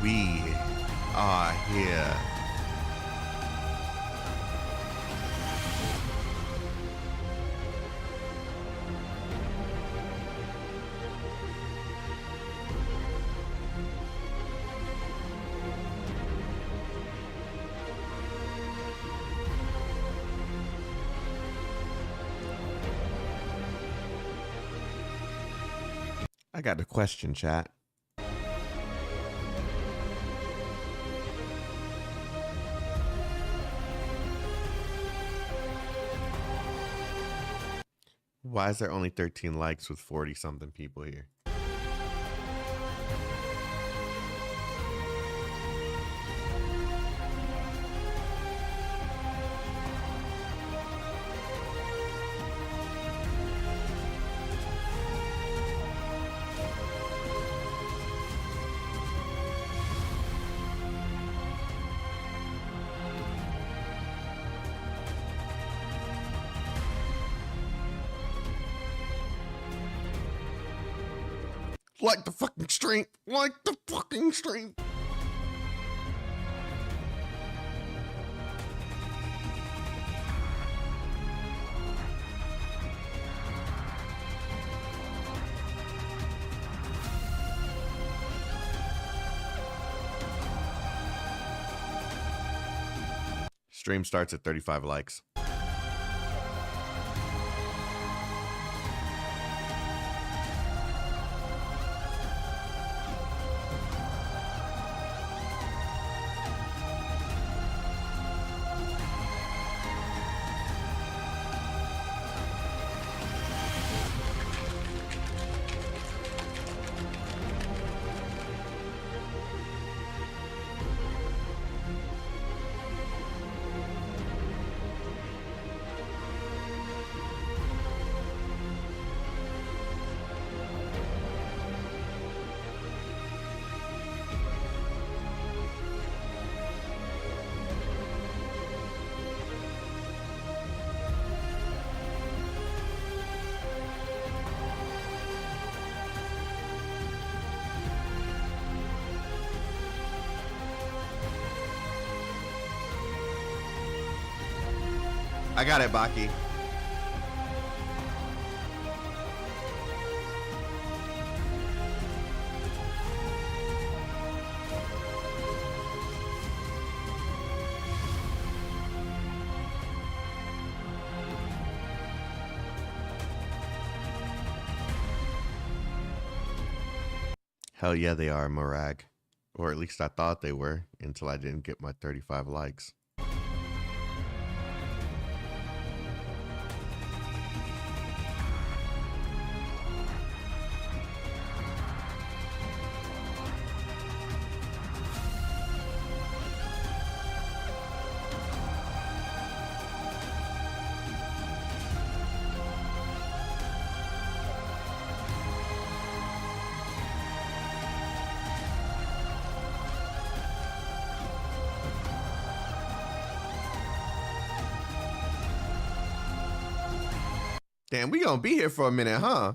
We are here. I got a question, chat. Why is there only 13 likes with 40 something people here? Like the fucking stream. Like the fucking stream. Stream starts at 35 likes. I got it, Baki. Hell yeah, they are, Morag. Or at least I thought they were until I didn't get my 35 likes. Damn, we gonna be here for a minute, huh?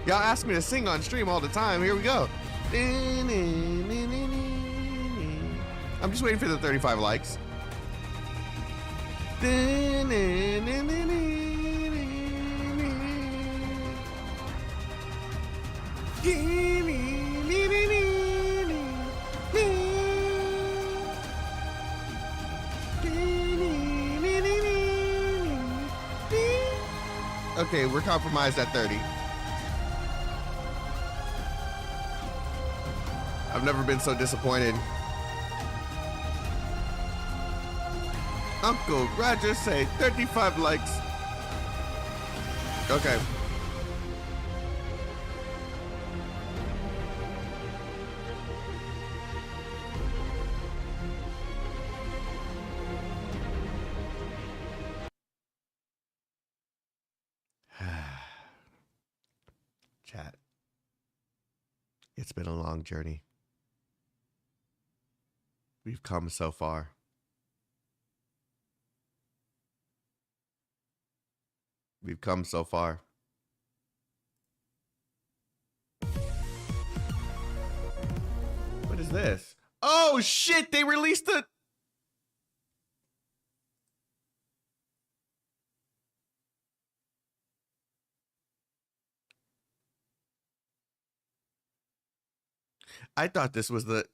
Y'all ask me to sing on stream all the time. Here we go. I'm just waiting for the 35 likes. Okay, we're compromised at 30. I've never been so disappointed. Uncle Roger say 35 likes. Okay. Chat. It's been a long journey. We've come so far. We've come so far. What is this? Oh shit, they released the... I thought this was the...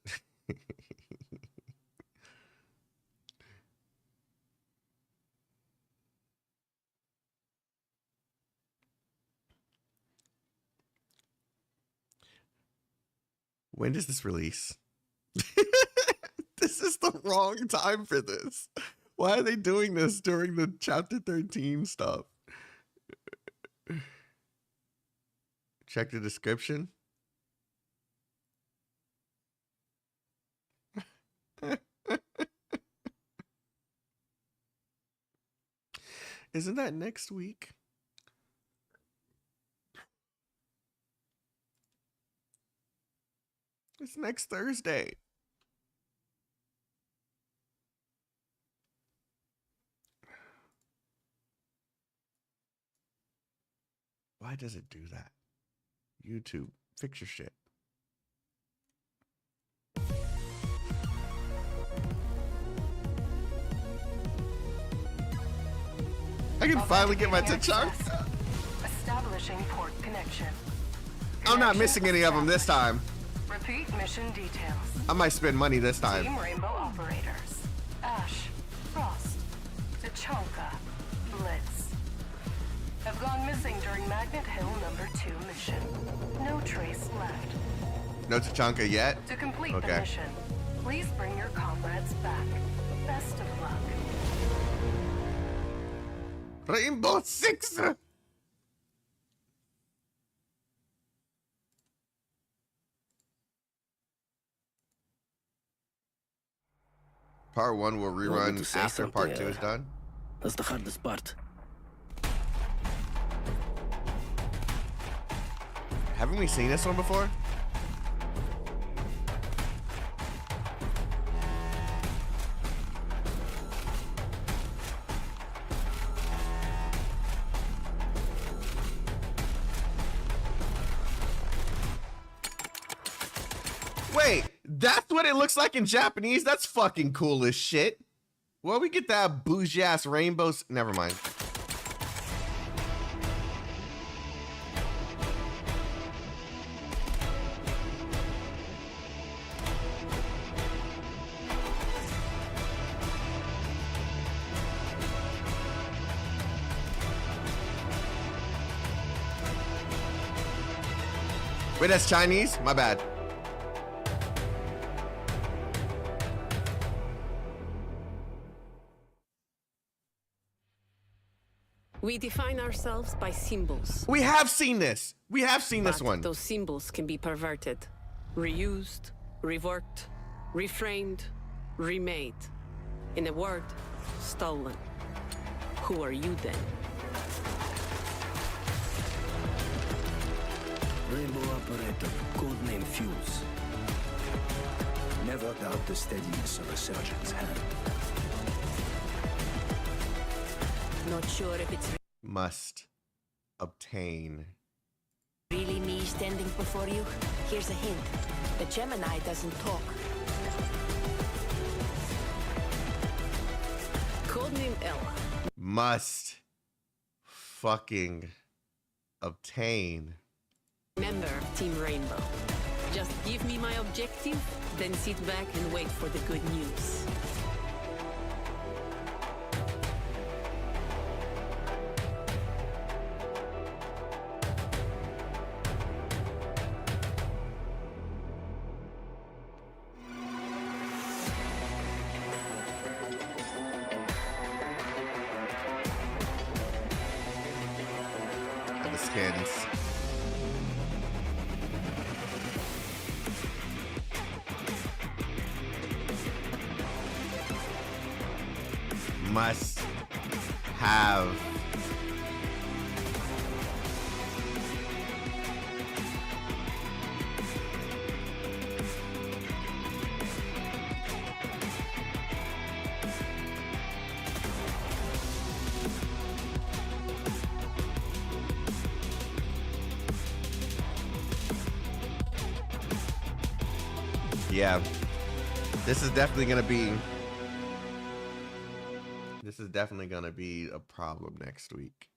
When does this release? This is the wrong time for this. Why are they doing this during the chapter 13 stuff? Check the description. Isn't that next week? It's next Thursday. Why does it do that? YouTube, fix your shit. I can finally get my T'Chaka. Establishing port connection. I'm not missing any of them this time. Repeat mission details. I might spend money this time. Team Rainbow operators. Ash, Frost, T'Chaka, Blitz. Have gone missing during Magnet Hill #2 mission. No trace left. No T'Chaka yet? To complete the mission, please bring your comrades back. Best of luck. Rainbow Six! Part 1 will rerun after Part 2 is done. That's the hardest part. Haven't we seen this one before? Wait, that's what it looks like in Japanese? That's fucking cool as shit. Well, we get that bougie ass rainbows. Never mind. Wait, that's Chinese? My bad. We define ourselves by symbols. We have seen this. We have seen this one. Those symbols can be perverted, reused, reworked, reframed, remade. In a word, stolen. Who are you then? Rainbow operator, codename Fuse. Never doubt the steadiness of a surgeon's hand. Not sure if it's Must obtain. Really me standing before you? Here's a hint. The Gemini doesn't talk. codename L. Must fucking obtain. Member of Team Rainbow. Just give me my objective, then sit back and wait for the good news. The skins. Must have. Yeah, this is definitely gonna be a problem next week.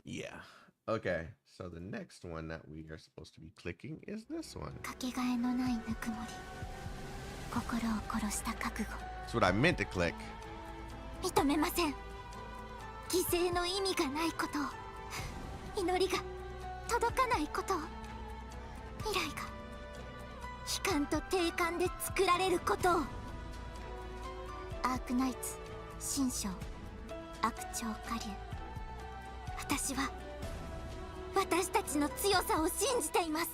Yeah. Okay, so the next one that we are supposed to be clicking is this one. That's what I meant to click. 認めません。犠牲の意味がないことを、祈りが届かないことを、未来が悲観と定感で作られることを。アークナイツ新章悪鳥下流。私は私たちの強さを信じています。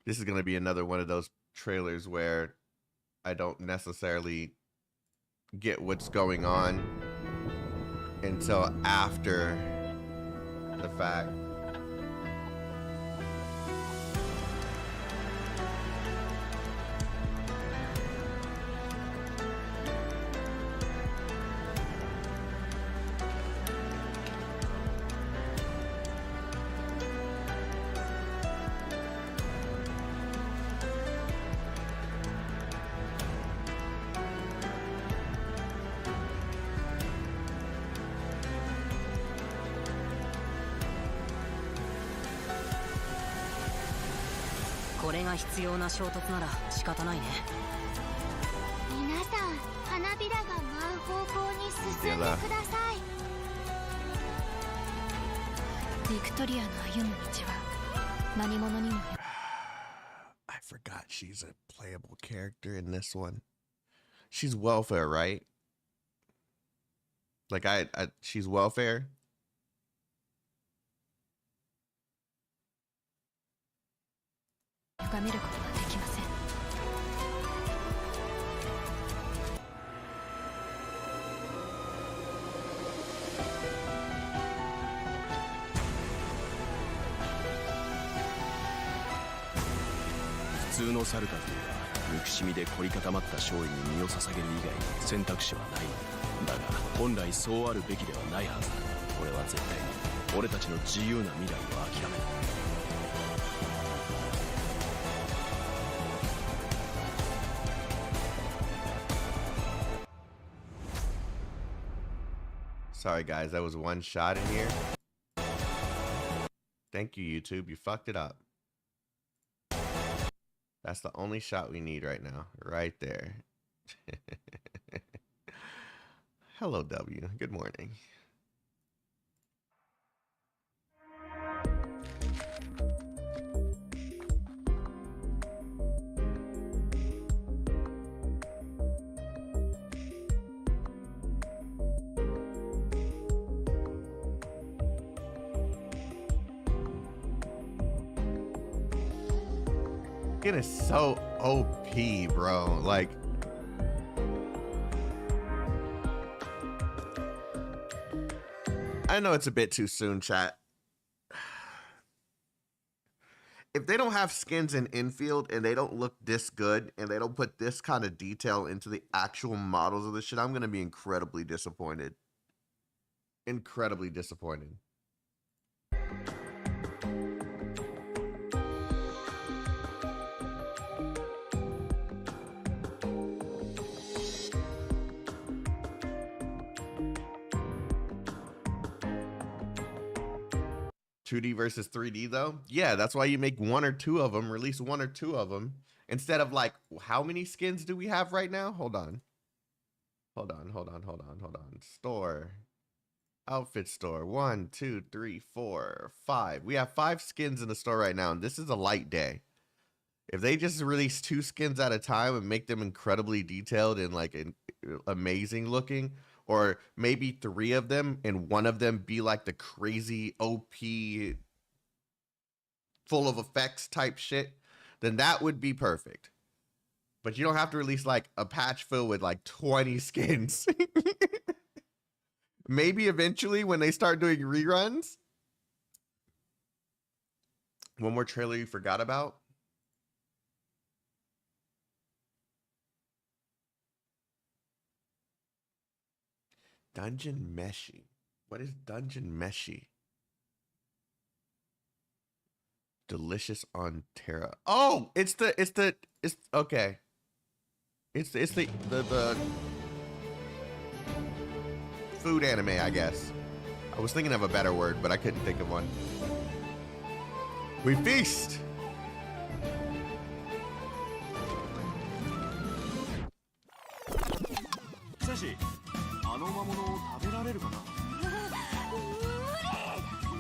This is gonna be another one of those trailers where I don't necessarily get what's going on until after the fact. I forgot she's a playable character in this one. She's welfare, right? Like she's welfare. Sorry guys, that was one shot in here. Thank you, YouTube. You fucked it up. That's the only shot we need right now. Right there. Hello, W. Good morning. It is so OP, bro. Like, I know it's a bit too soon, chat. If they don't have skins in infield and they don't look this good and they don't put this kind of detail into the actual models of this shit, I'm gonna be incredibly disappointed. Incredibly disappointed. 2D versus 3D though? Yeah, that's why you make one or two of them, release one or two of them. Instead of like, how many skins do we have right now? Hold on. Store. Outfit store. 1, 2, 3, 4, 5. We have 5 skins in the store right now, and this is a light day. If they just release 2 skins at a time and make them incredibly detailed and like amazing looking, or maybe 3 of them and one of them be like the crazy OP full of effects type shit, then that would be perfect. But you don't have to release like a patch filled with like 20 skins. Maybe eventually when they start doing reruns. One more trailer you forgot about. Dungeon Meshi. What is Dungeon Meshi? Delicious on Terra. Oh, it's okay. It's the food anime, I guess. I was thinking of a better word, but I couldn't think of one. We feast. Sashi, あの魔物を食べられるかな?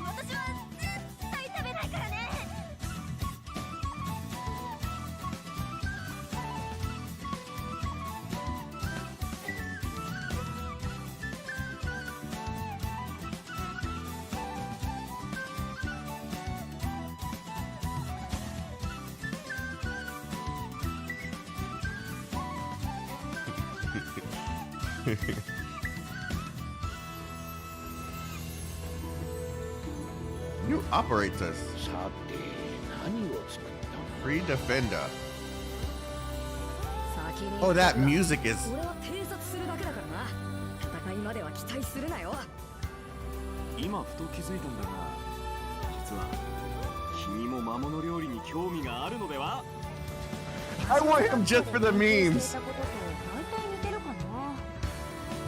私は絶対食べないからね。New operators. Free defender. Oh, that music is. 俺は偵察するだけだからな。戦いまでは期待するなよ。今ふと気づいたんだが、実は君も魔物料理に興味があるのでは? I want him just for the memes.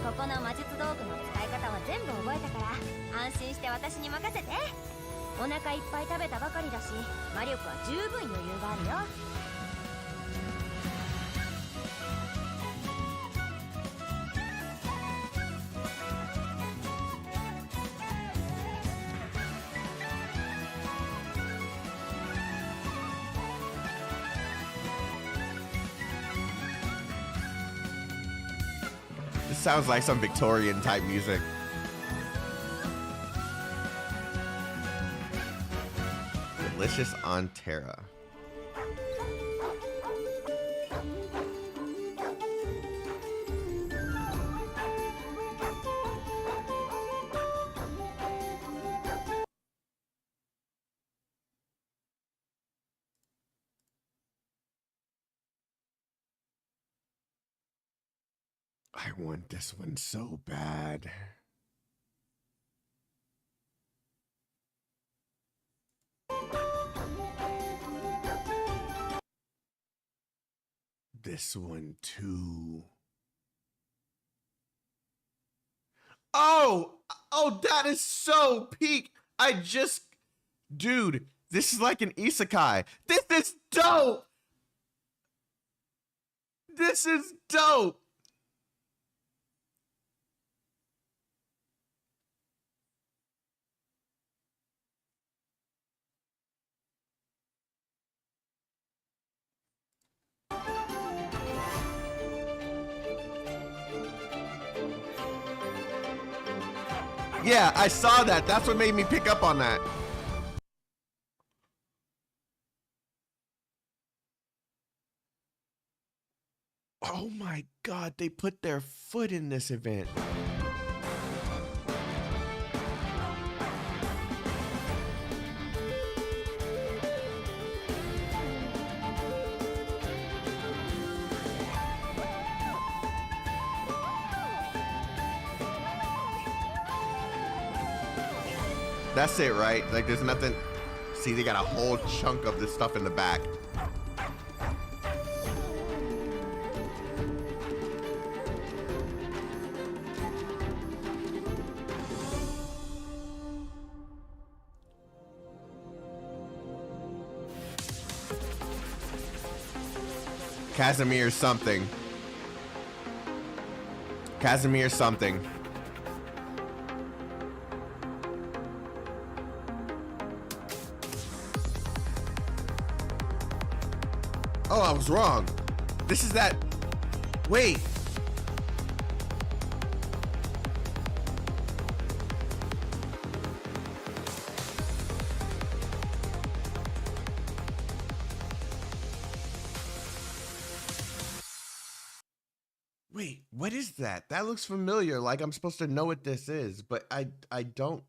ここの魔術道具の使い方は全部覚えたから安心して私に任せて。お腹いっぱい食べたばかりだし魔力は十分余裕があるよ。This sounds like some Victorian type music. Delicious on Terra. I want this one so bad. This one too. Oh, that is so peak. Dude, this is like an isekai. This is dope. This is dope. Yeah, I saw that. That's what made me pick up on that. Oh my God, they put their foot in this event. That's it, right? Like, there's nothing. See, they got a whole chunk of this stuff in the back. Casimir something. Casimir something. Oh, I was wrong. This is that. Wait. Wait, what is that? That looks familiar. Like I'm supposed to know what this is, but I don't.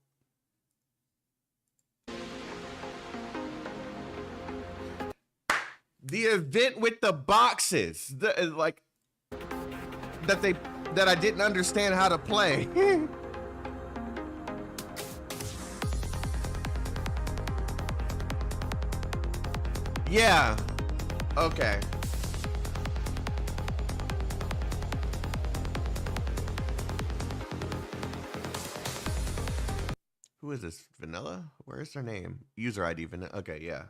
The event with the boxes, like that I didn't understand how to play. Yeah. Okay. Who is this? Vanilla? Where's her name? User ID Vanilla. Okay, yeah.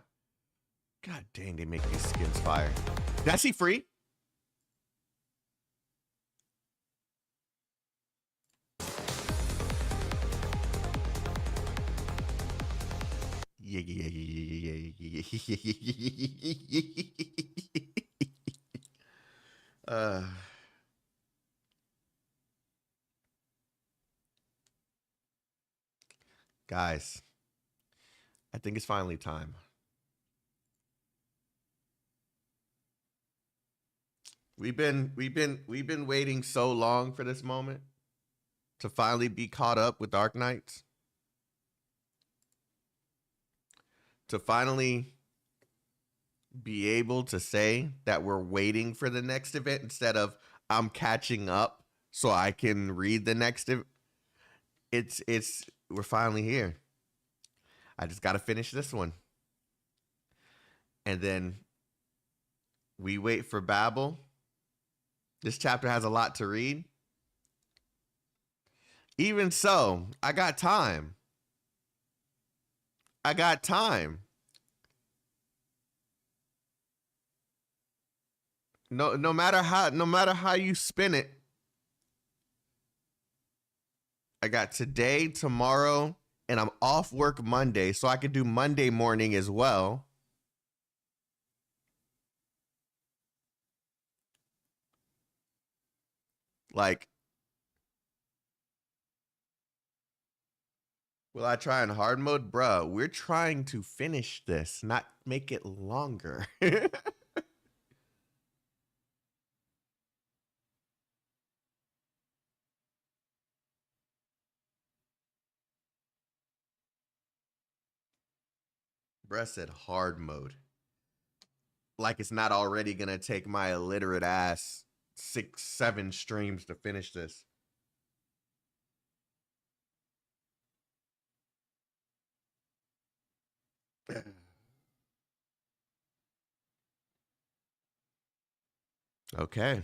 God dang, they make these skins fire. Did I see free? Guys, I think it's finally time. We've been waiting so long for this moment to finally be caught up with Arknights. To finally be able to say that we're waiting for the next event instead of I'm catching up so I can read the next event. We're finally here. I just got to finish this one. And then we wait for Babel. This chapter has a lot to read. Even so, I got time. I got time. No matter how you spin it. I got today, tomorrow, and I'm off work Monday, so I could do Monday morning as well. Like, will I try in hard mode? Bruh, we're trying to finish this, not make it longer. Bruh said hard mode. Like it's not already gonna take my illiterate ass 6-7 streams to finish this. Okay.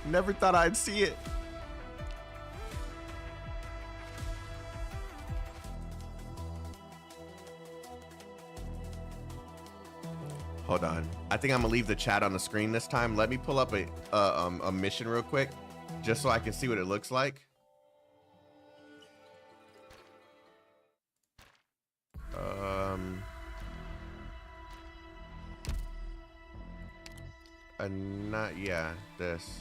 Never thought I'd see it. Hold on. I think I'm gonna leave the chat on the screen this time. Let me pull up a mission real quick, just so I can see what it looks like. Not this.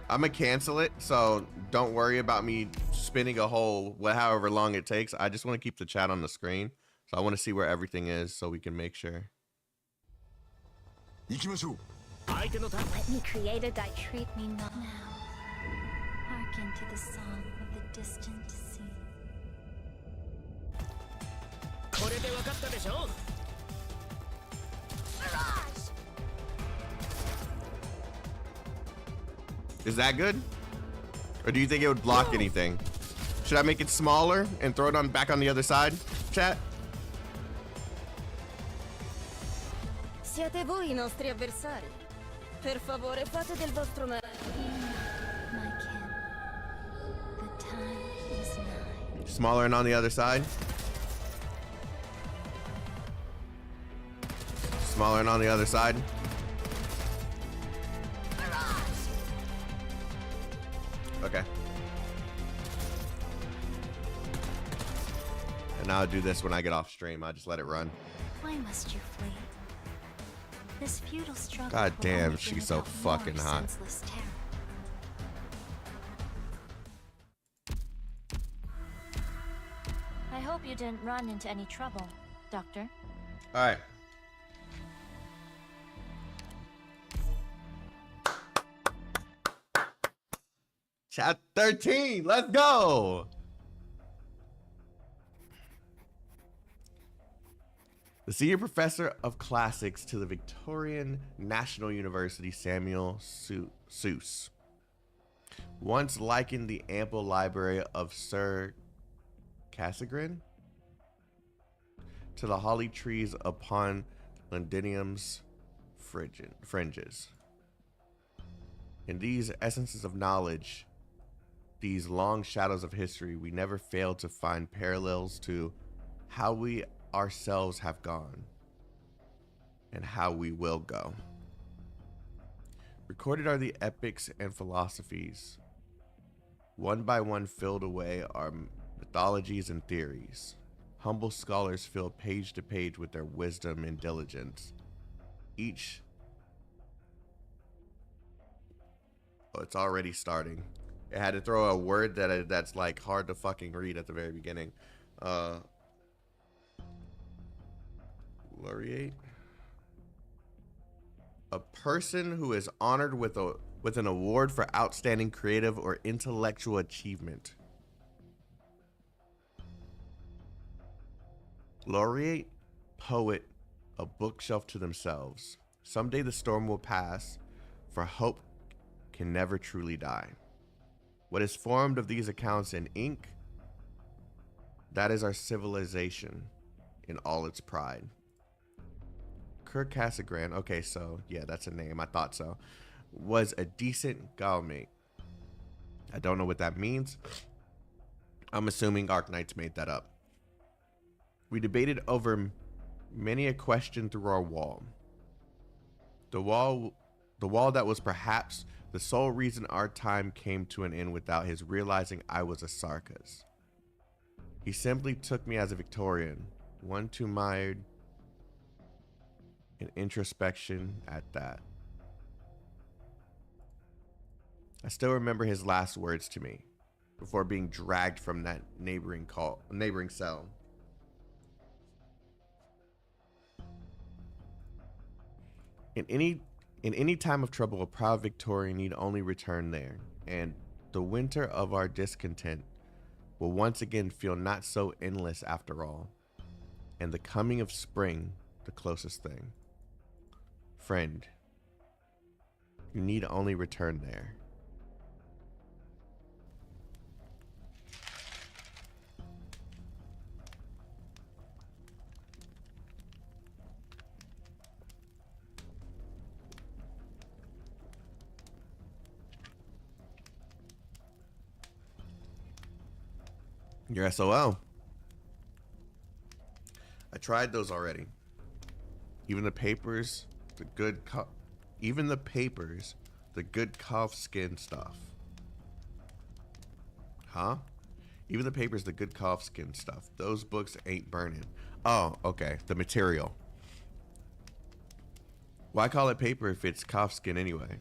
I'm gonna cancel it, so don't worry about me spinning a whole however long it takes. I just want to keep the chat on the screen, so I want to see where everything is so we can make sure. Let me create a treat me not now. Hearken to the song of the distant sea. Is that good? Or do you think it would block anything? Should I make it smaller and throw it on back on the other side? Chat? Siete voi I nostri avversari. Per favore, fate del vostro meglio. My kin, the time is nigh. Smaller and on the other side? Smaller and on the other side? Okay. And now I'll do this when I get off stream. I just let it run. Why must you flee? This futile struggle. God will damn, only she's bring so about fucking more hot. senseless terror. I hope you didn't run into any trouble, Doctor. All right. Chat 13, let's go. The senior professor of classics to the Victorian National University, Samuel Seuss, once likened the ample library of Sir Casaubon to the holly trees upon Londinium's fringes. In these essences of knowledge, these long shadows of history, we never fail to find parallels to how we ourselves have gone and how we will go. Recorded are the epics and philosophies. One by one filled away are mythologies and theories. Humble scholars fill page to page with their wisdom and diligence. Each... Oh, it's already starting. It had to throw a word that's like hard to fucking read at the very beginning. Laureate. A person who is honored with an award for outstanding creative or intellectual achievement. Laureate, poet, a bookshelf to themselves. Someday the storm will pass, for hope can never truly die. What is formed of these accounts in ink, that is our civilization in all its pride. Kirk Casaubon, okay, so yeah, that's a name, I thought so, was a decent galmate. I don't know what that means. I'm assuming Arknights made that up. We debated over many a question through our wall. The wall that was perhaps the sole reason our time came to an end without his realizing I was a Sarkas. He simply took me as a Victorian, one too mired in introspection at that. I still remember his last words to me before being dragged from that neighboring cell. In any time of trouble, a proud Victorian need only return there, and the winter of our discontent will once again feel not so endless after all, and the coming of spring the closest thing. Friend, you need only return there. Your SOL. I tried those already. Even the papers, the good calf skin stuff. Huh? Even the papers, the good calf skin stuff. Those books ain't burning. Oh, okay. The material. Why call it paper if it's calf skin anyway?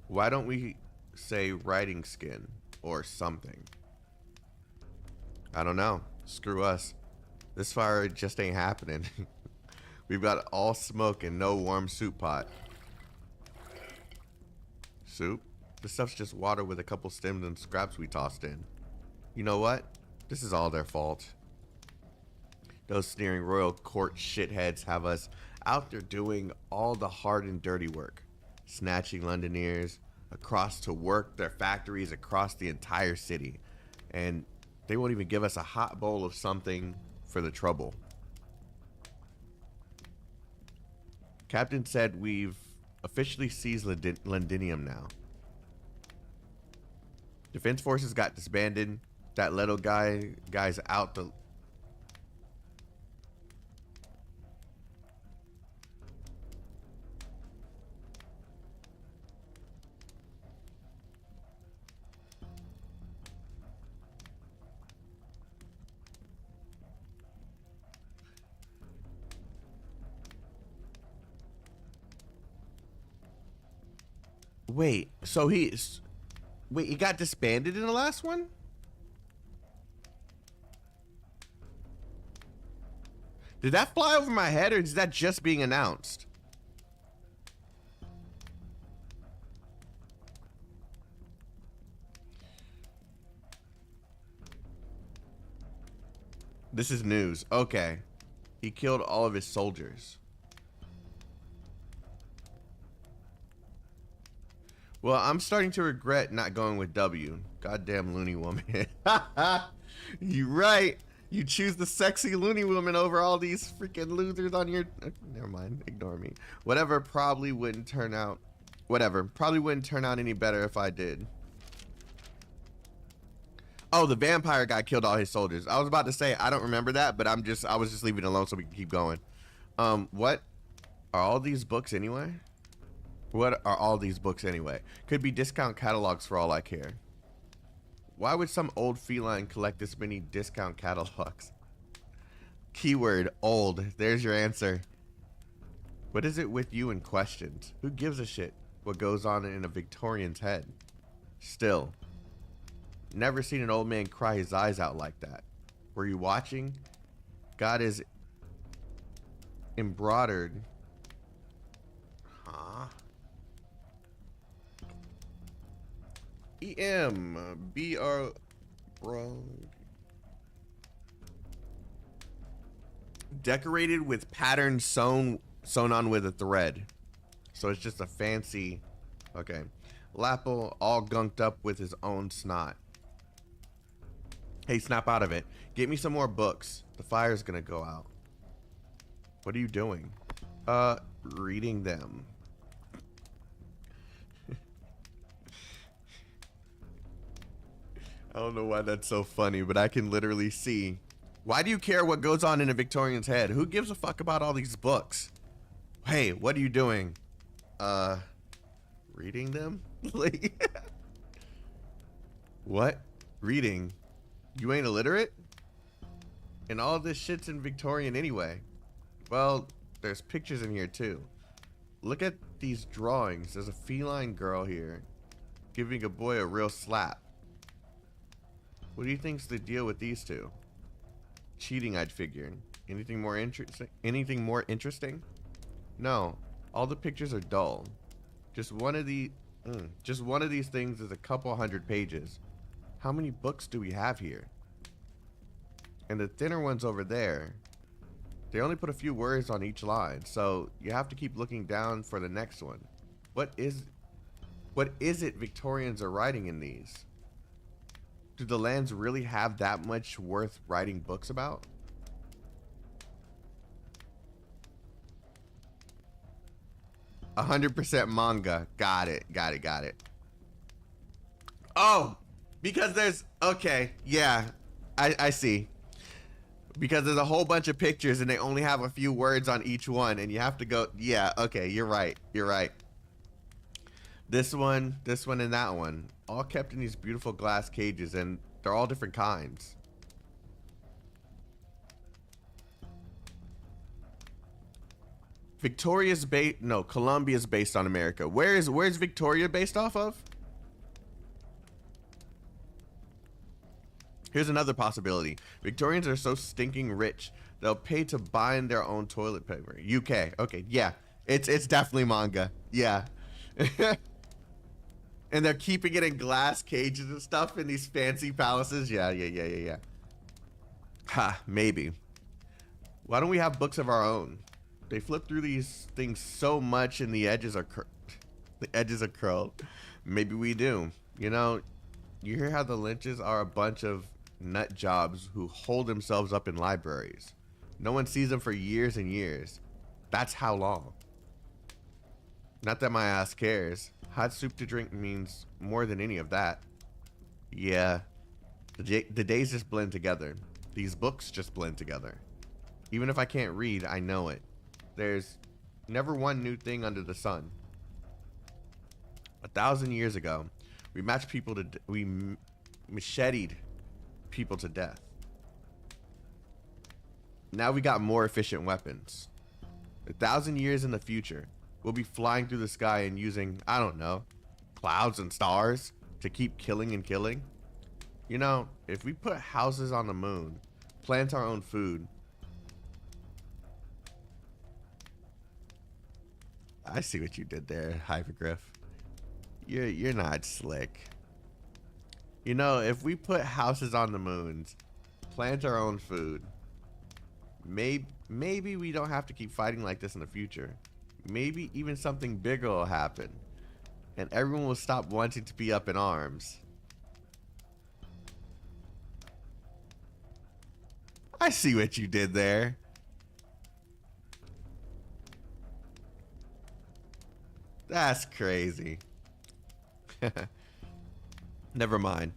Why don't we say writing skin or something? I don't know. Screw us. This fire just ain't happening. We've got all smoke and no warm soup pot. Soup? This stuff's just water with a couple stems and scraps we tossed in. You know what? This is all their fault. Those sneering royal court shitheads have us out there doing all the hard and dirty work. Snatching Londoners, across to work their factories across the entire city. And they won't even give us a hot bowl of something for the trouble. Captain said we've officially seized Londinium now. Defense forces got disbanded. That little guy's out the... Wait, so he's... Wait, he got disbanded in the last one? Did that fly over my head, or is that just being announced? This is news. Okay. He killed all of his soldiers. Well, I'm starting to regret not going with W. Goddamn loony woman. You right. You choose the sexy loony woman over all these freaking losers on your... Never mind. Ignore me. Whatever probably wouldn't turn out... Whatever. Probably wouldn't turn out any better if I did. Oh, the vampire guy killed all his soldiers. I was about to say, I don't remember that, but I was just leaving it alone so we can keep going. What are all these books anyway? What are all these books anyway? Could be discount catalogs for all I care. Why would some old feline collect this many discount catalogs? Keyword old. There's your answer. What is it with you and questions? Who gives a shit what goes on in a Victorian's head? Still, never seen an old man cry his eyes out like that. Were you watching? God is embroidered. Huh? EMBR bro. Decorated with patterns sewn on with a thread. So it's just a fancy... Okay. Lapple all gunked up with his own snot. Hey, snap out of it. Get me some more books. The fire's gonna go out. What are you doing? Reading them. I don't know why that's so funny, but I can literally see. Why do you care what goes on in a Victorian's head? Who gives a fuck about all these books? Hey, what are you doing? Reading them? Like, what? Reading? You ain't illiterate? And all this shit's in Victorian anyway. Well, there's pictures in here too. Look at these drawings. There's a feline girl here giving a boy a real slap. What do you think's the deal with these two? Cheating, I'd figure. Anything more interesting? Anything more interesting? No. All the pictures are dull. Just one of these things is a couple hundred pages. How many books do we have here? And the thinner ones over there, they only put a few words on each line, so you have to keep looking down for the next one. What is it Victorians are writing in these? Do the lands really have that much worth writing books about? %, manga. Got it. Oh, because there's... Okay, yeah. I see. Because there's a whole bunch of pictures and they only have a few words on each one and you have to go... Yeah, okay, you're right. This one, and that one. All kept in these beautiful glass cages, and they're all different kinds. Columbia's based on America. Where's Victoria based off of? Here's another possibility. Victorians are so stinking rich, they'll pay to bind their own toilet paper. UK. Okay, yeah. It's definitely manga. Yeah. And they're keeping it in glass cages and stuff in these fancy palaces. Yeah. Ha, maybe. Why don't we have books of our own? They flip through these things so much and the edges are curled. Maybe we do. You know, you hear how the Lynches are a bunch of nut jobs who hold themselves up in libraries. No one sees them for years and years. That's how long. Not that my ass cares. Hot soup to drink means more than any of that. Yeah, the days just blend together. These books just blend together. Even if I can't read, I know it. There's never one new thing under the sun. 1,000 years ago, we macheted people to death. Now we got more efficient weapons. 1,000 years in the future, we'll be flying through the sky and using, I don't know, clouds and stars to keep killing and killing. You know, if we put houses on the moon, plant our own food. I see what you did there, Hypergryph. You're not slick. You know, if we put houses on the moons, plant our own food, maybe we don't have to keep fighting like this in the future. Maybe even something bigger will happen, and everyone will stop wanting to be up in arms. I see what you did there. That's crazy. Never mind.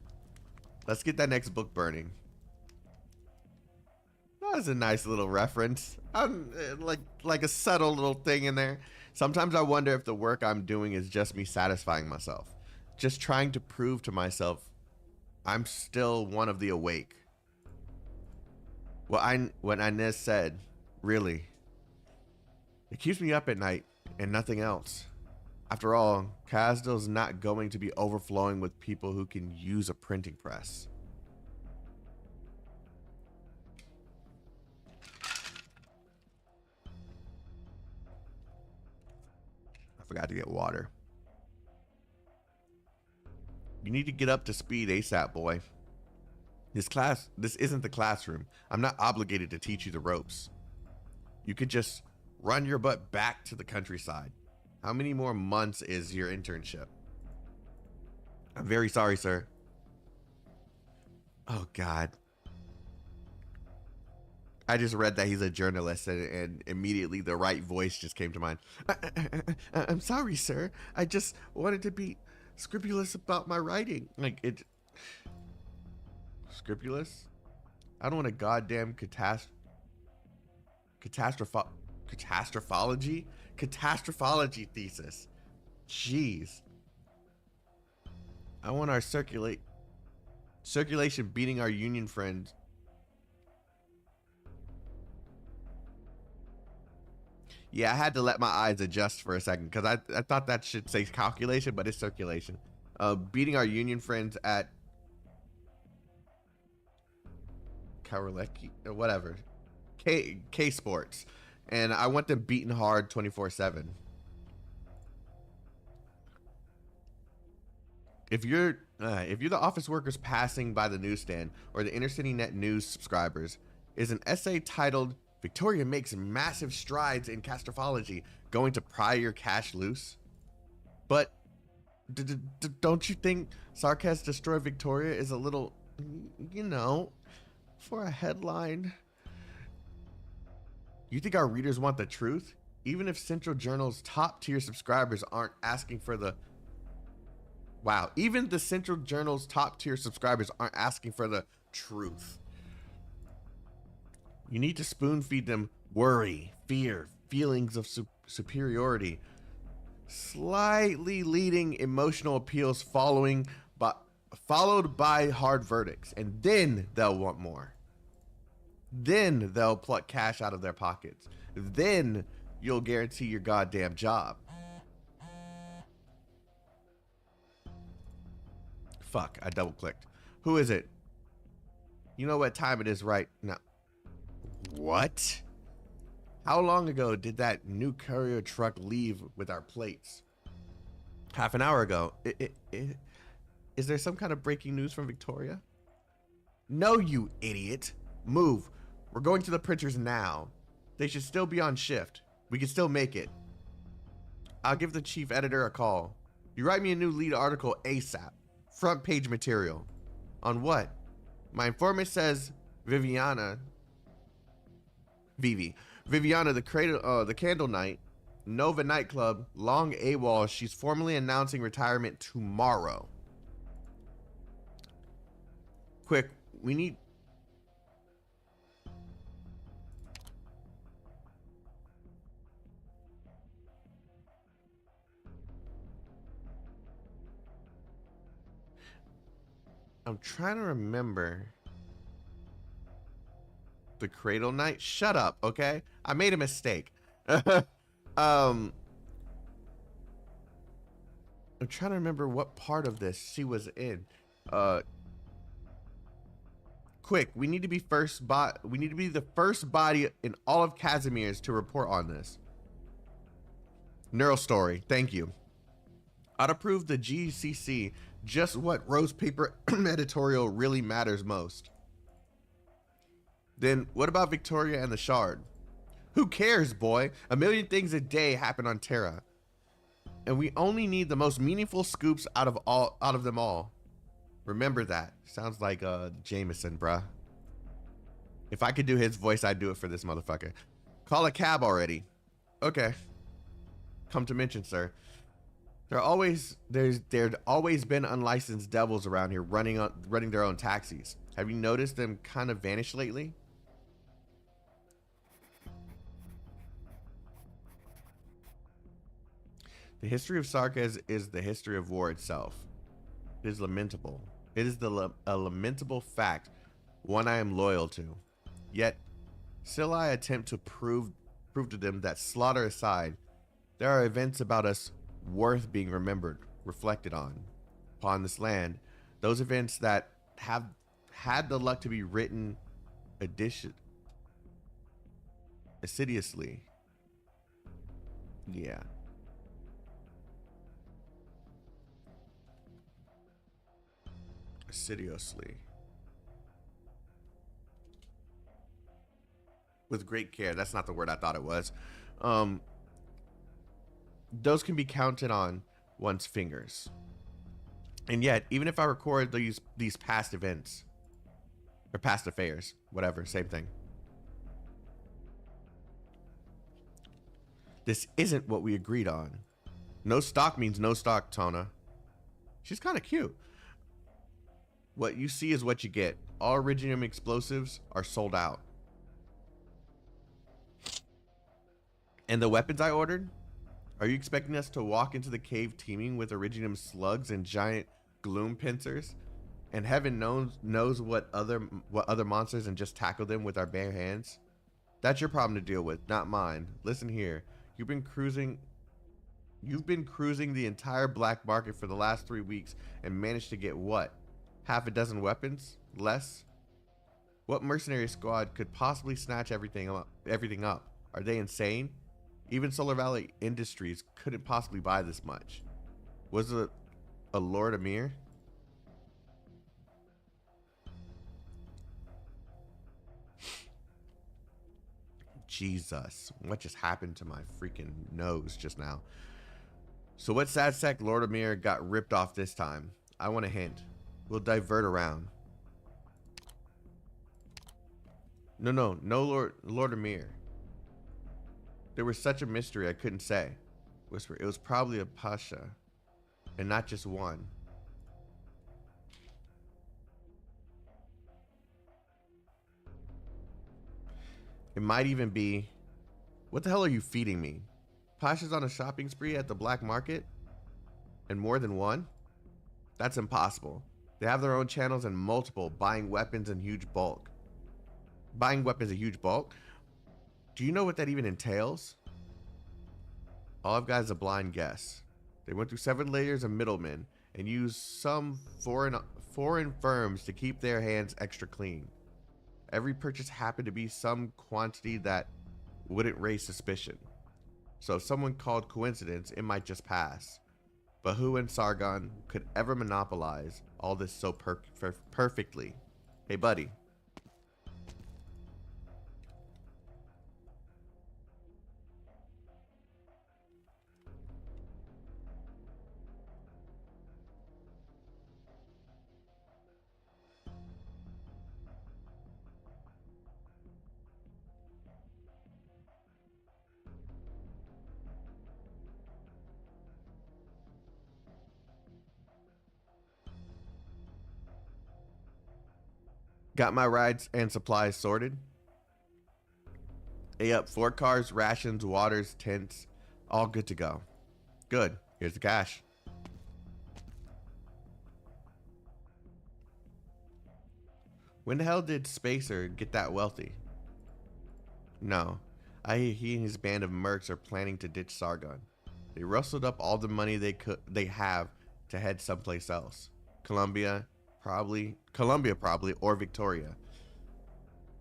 Let's get that next book burning. That was a nice little reference. Like a subtle little thing in there. Sometimes I wonder if the work I'm doing is just me satisfying myself. Just trying to prove to myself I'm still one of the awake. What Inez said, really. It keeps me up at night and nothing else. After all, Casdale's not going to be overflowing with people who can use a printing press. I forgot to get water. You need to get up to speed ASAP, boy. This isn't the classroom. I'm not obligated to teach you the ropes. You could just run your butt back to the countryside. How many more months is your internship? I'm very sorry, sir. Oh, God. I just read that he's a journalist, and immediately the right voice just came to mind. I'm sorry, sir. I just wanted to be scrupulous about my writing. Like, it... Scrupulous? I don't want a goddamn catastrophology thesis. Jeez. I want our circulation beating our union friends. Yeah, I had to let my eyes adjust for a second because I thought that should say calculation, but it's circulation. Beating our union friends at Karolecki or whatever. K Sports. And I want them beaten hard 24/7. If you're the office workers passing by the newsstand or the Intercity Net News subscribers, is an essay titled "Victoria Makes Massive Strides in Catastrophology" going to pry your cash loose? But don't you think Sarkaz Destroy Victoria is a little, you know, for a headline? You think our readers want the truth? Even if Central Journal's top tier subscribers aren't asking for the... Wow, even the Central Journal's top tier subscribers aren't asking for the truth. You need to spoon feed them worry, fear, feelings of superiority, slightly leading emotional appeals followed by hard verdicts, and then they'll want more. Then they'll pluck cash out of their pockets. Then you'll guarantee your goddamn job. Fuck, I double clicked. Who is it? You know what time it is right now. What? How long ago did that new courier truck leave with our plates? Half an hour ago. Is there some kind of breaking news from Victoria? No, you idiot. Move. We're going to the printers now. They should still be on shift. We can still make it. I'll give the chief editor a call. You write me a new lead article ASAP. Front page material. On what? My informant says Viviana, the Candle Night, Nova nightclub, long AWOL. She's formally announcing retirement tomorrow. Quick, we need... I'm trying to remember the Cradle Night. Shut up, okay? I made a mistake. I'm trying to remember what part of this she was in. Quick, we need to be we need to be the first body in all of Casimir's to report on this. Neural story. Thank you. I'd approve the GCC just what Rose Paper editorial really matters most. Then what about Victoria and the Shard? Who cares, boy? A million things a day happen on Terra. And we only need the most meaningful scoops out of them all. Remember that. Sounds like Jameson, bruh. If I could do his voice, I'd do it for this motherfucker. Call a cab already. Okay. Come to mention, sir. There'd always been unlicensed devils around here running their own taxis. Have you noticed them kind of vanish lately? The history of Sarkaz is the history of war itself. It is lamentable. It is a lamentable fact, one I am loyal to. Yet, still I attempt to prove to them that, slaughter aside, there are events about us worth being remembered, reflected on. Upon this land, those events that have had the luck to be written assiduously. Yeah. Assiduously. With great care. That's not the word I thought it was. Those can be counted on one's fingers. And yet, even if I record these past events, or past affairs, whatever, same thing. This isn't what we agreed on. No stock means no stock, Tona. She's kind of cute. What you see is what you get. All Iridium explosives are sold out. And the weapons I ordered? Are you expecting us to walk into the cave teeming with Iridium slugs and giant gloom pincers? And heaven knows what other monsters, and just tackle them with our bare hands? That's your problem to deal with, not mine. Listen here. You've been cruising the entire black market for the last 3 weeks and managed to get what? Half a dozen weapons? Less? What mercenary squad could possibly snatch everything up? Are they insane? Even Solar Valley Industries couldn't possibly buy this much. Was it a Lord Amir? Jesus, what just happened to my freaking nose just now? So what sad sack Lord Amir got ripped off this time? I want a hint. We'll divert around. No Lord Amir. There was such a mystery I couldn't say. Whisper, it was probably a Pasha, and not just one. It might even be... What the hell are you feeding me? Pasha's on a shopping spree at the black market? And more than one? That's impossible. They have their own channels and multiple, buying weapons in huge bulk. Buying weapons in huge bulk? Do you know what that even entails? All I've got is a blind guess. They went through 7 layers of middlemen and used some foreign firms to keep their hands extra clean. Every purchase happened to be some quantity that wouldn't raise suspicion. So if someone called coincidence, it might just pass. But who in Sargon could ever monopolize all this so perfectly? Hey, buddy. Got my rides and supplies sorted. Up 4 cars, rations, waters, tents, all good to go. Good. Here's the cash. When the hell did Spacer get that wealthy? No. I hear he and his band of mercs are planning to ditch Sargon. They rustled up all the money they have to head someplace else. Columbia probably, or Victoria.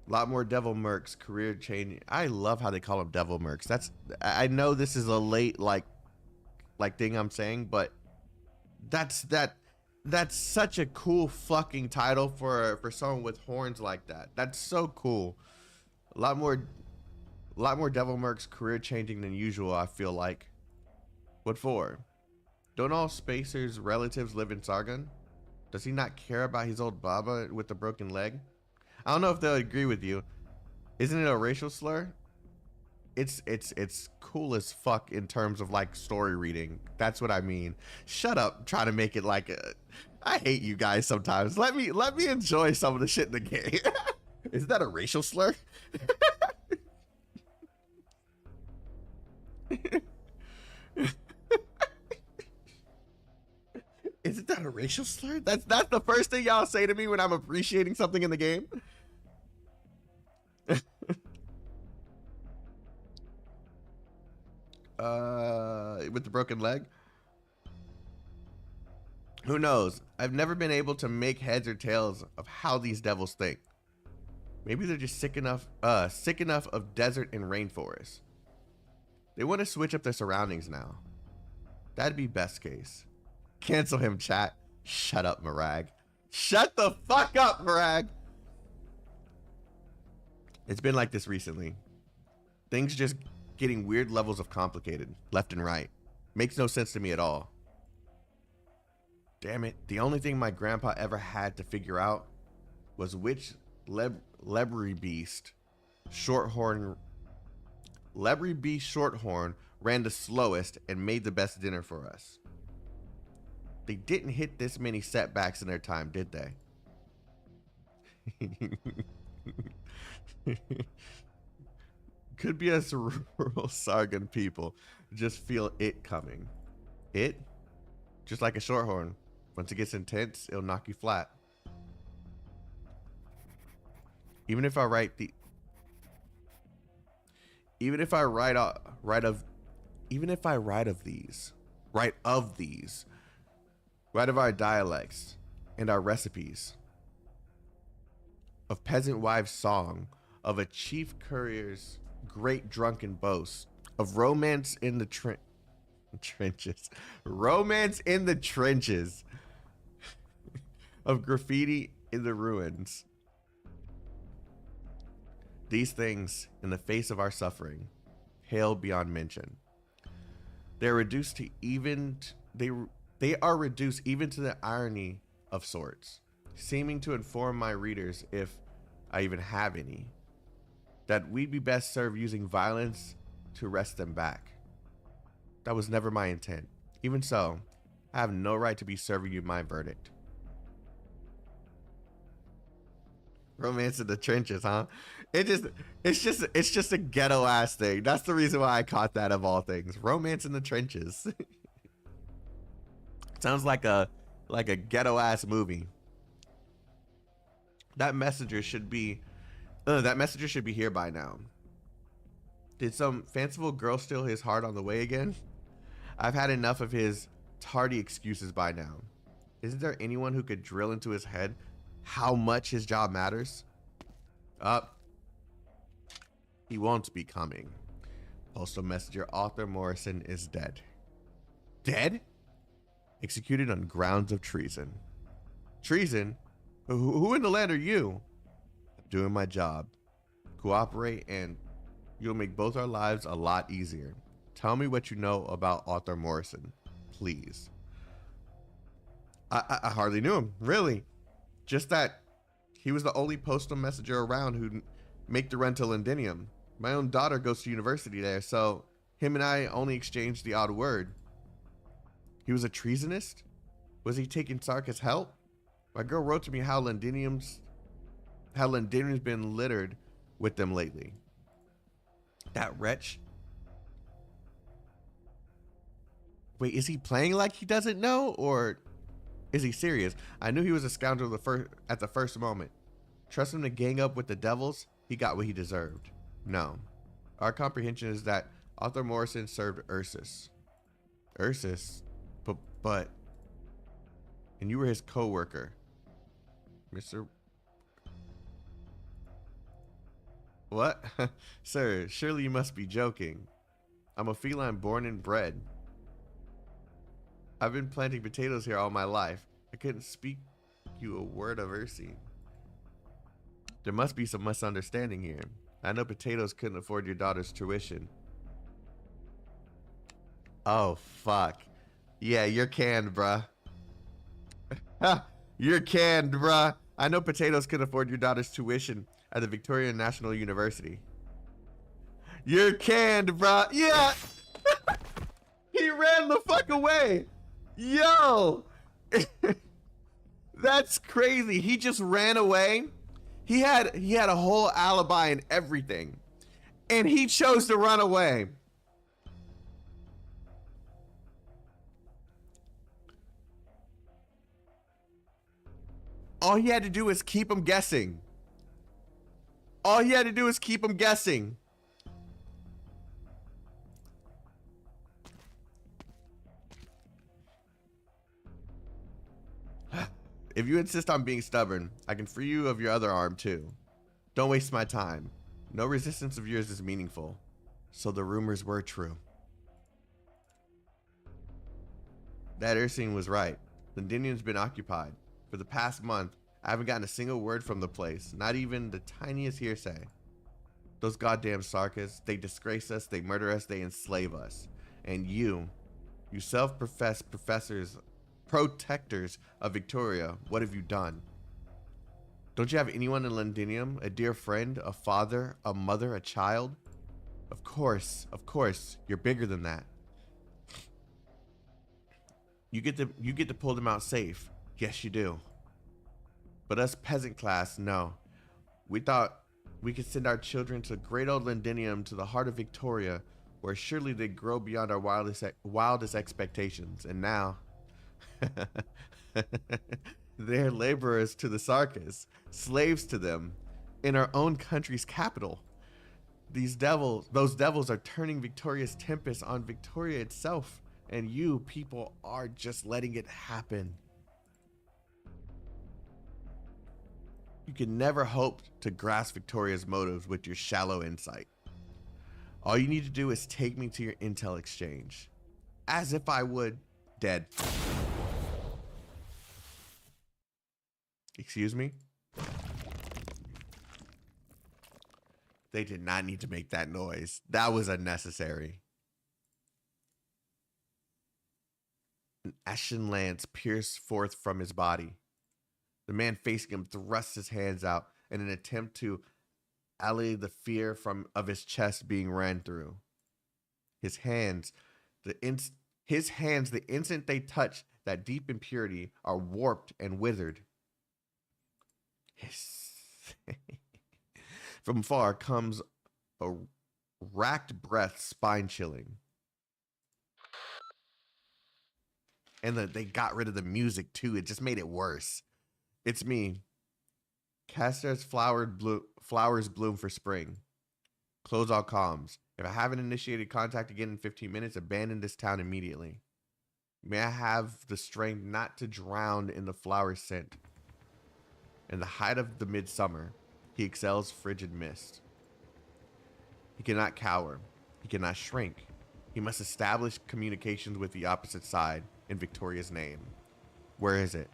A lot more devil mercs, career changing. I love how they call them devil mercs. I know this is a late like thing I'm saying, but that's such a cool fucking title for someone with horns like that. That's so cool. A lot more devil mercs, career changing than usual, I feel like. What for? Don't all Spacer's relatives live in Sargon? Does he not care about his old Baba with the broken leg? I don't know if they'll agree with you. Isn't it a racial slur? It's cool as fuck in terms of like story reading. That's what I mean. Shut up trying to make it like a... I hate you guys sometimes. Let me enjoy some of the shit in the game. Is that a racial slur? Isn't that a racial slur? That's the first thing y'all say to me when I'm appreciating something in the game. With the broken leg. Who knows? I've never been able to make heads or tails of how these devils think. Maybe they're just sick enough of desert and rainforest. They want to switch up their surroundings now. That'd be best case. Cancel him, chat. Shut up, Marag. Shut the fuck up, Marag. It's been like this recently. Things just getting weird levels of complicated, left and right. Makes no sense to me at all. Damn it. The only thing my grandpa ever had to figure out was which Lebry beast Shorthorn ran the slowest and made the best dinner for us. They didn't hit this many setbacks in their time, did they? Could be us rural Sargon people just feel it coming. It? Just like a shorthorn. Once it gets intense, it'll knock you flat. Even if I write of our dialects and our recipes, of peasant wives' song, of a chief courier's great drunken boast, of romance in the trenches, of graffiti in the ruins. These things, in the face of our suffering, pale beyond mention. They are reduced even to the irony of sorts, seeming to inform my readers, if I even have any, that we'd be best served using violence to wrest them back. That was never my intent. Even so, I have no right to be serving you my verdict. Romance in the trenches, huh? It's just a ghetto ass thing. That's the reason why I caught that of all things. Romance in the trenches. Sounds like a ghetto ass movie. That messenger should be here by now. Did some fanciful girl steal his heart on the way again? I've had enough of his tardy excuses by now. Isn't there anyone who could drill into his head how much his job matters? He won't be coming. Postal messenger Arthur Morrison is dead. Dead? Executed on grounds of treason. Treason? Who in the land are you? I'm doing my job. Cooperate and you'll make both our lives a lot easier. Tell me what you know about Arthur Morrison, please. I hardly knew him, really. Just that he was the only postal messenger around who'd make the run to Londinium. My own daughter goes to university there, so him and I only exchanged the odd word. He was a treasonist? Was he taking Sark's help? My girl wrote to me how Londinium's how Londinium's been littered with them lately. That wretch. Wait, is he playing like he doesn't know, or is he serious? I knew he was a scoundrel at the first moment. Trust him to gang up with the devils, he got what he deserved. No. Our comprehension is that Arthur Morrison served Ursus. Ursus? But... And you were his co-worker. Mr. What? Sir, surely you must be joking. I'm a feline born and bred. I've been planting potatoes here all my life. I couldn't speak you a word of Ursi. There must be some misunderstanding here. I know potatoes couldn't afford your daughter's tuition. Oh, fuck. Yeah, you're canned, bruh. You're canned, bruh. I know potatoes couldn't afford your daughter's tuition at the Victoria National University. You're canned, bruh. Yeah. He ran the fuck away. Yo. That's crazy. He just ran away. He had a whole alibi and everything. And he chose to run away. All he had to do was keep him guessing. All he had to do was keep him guessing. If you insist on being stubborn, I can free you of your other arm too. Don't waste my time. No resistance of yours is meaningful. So the rumors were true. That Ursine was right. Londinium's been occupied. For the past month, I haven't gotten a single word from the place, not even the tiniest hearsay. Those goddamn Sarkas, they disgrace us, they murder us, they enslave us. And you self-professed protectors of Victoria, what have you done? Don't you have anyone in Londinium, a dear friend, a father, a mother, a child? Of course, you're bigger than that. You get to pull them out safe. Yes, you do. But us peasant class, no. We thought we could send our children to great old Londinium, to the heart of Victoria, where surely they grow beyond our wildest expectations. And now, they're laborers to the Sarkas, slaves to them, in our own country's capital. Those devils are turning Victoria's tempest on Victoria itself, and you people are just letting it happen. You can never hope to grasp Victoria's motives with your shallow insight. All you need to do is take me to your intel exchange. As if I would. Dead. Excuse me? They did not need to make that noise. That was unnecessary. An ashen lance pierced forth from his body. The man facing him thrusts his hands out in an attempt to allay the fear of his chest being ran through. His hands, the instant they touch that deep impurity, are warped and withered. From far comes a racked breath, spine-chilling. And they got rid of the music too. It just made it worse. It's me. Castor's flowers bloom for spring. Close all comms. If I haven't initiated contact again in 15 minutes, abandon this town immediately. May I have the strength not to drown in the flower scent. In the height of the midsummer, he exhales frigid mist. He cannot cower. He cannot shrink. He must establish communications with the opposite side in Victoria's name. Where is it?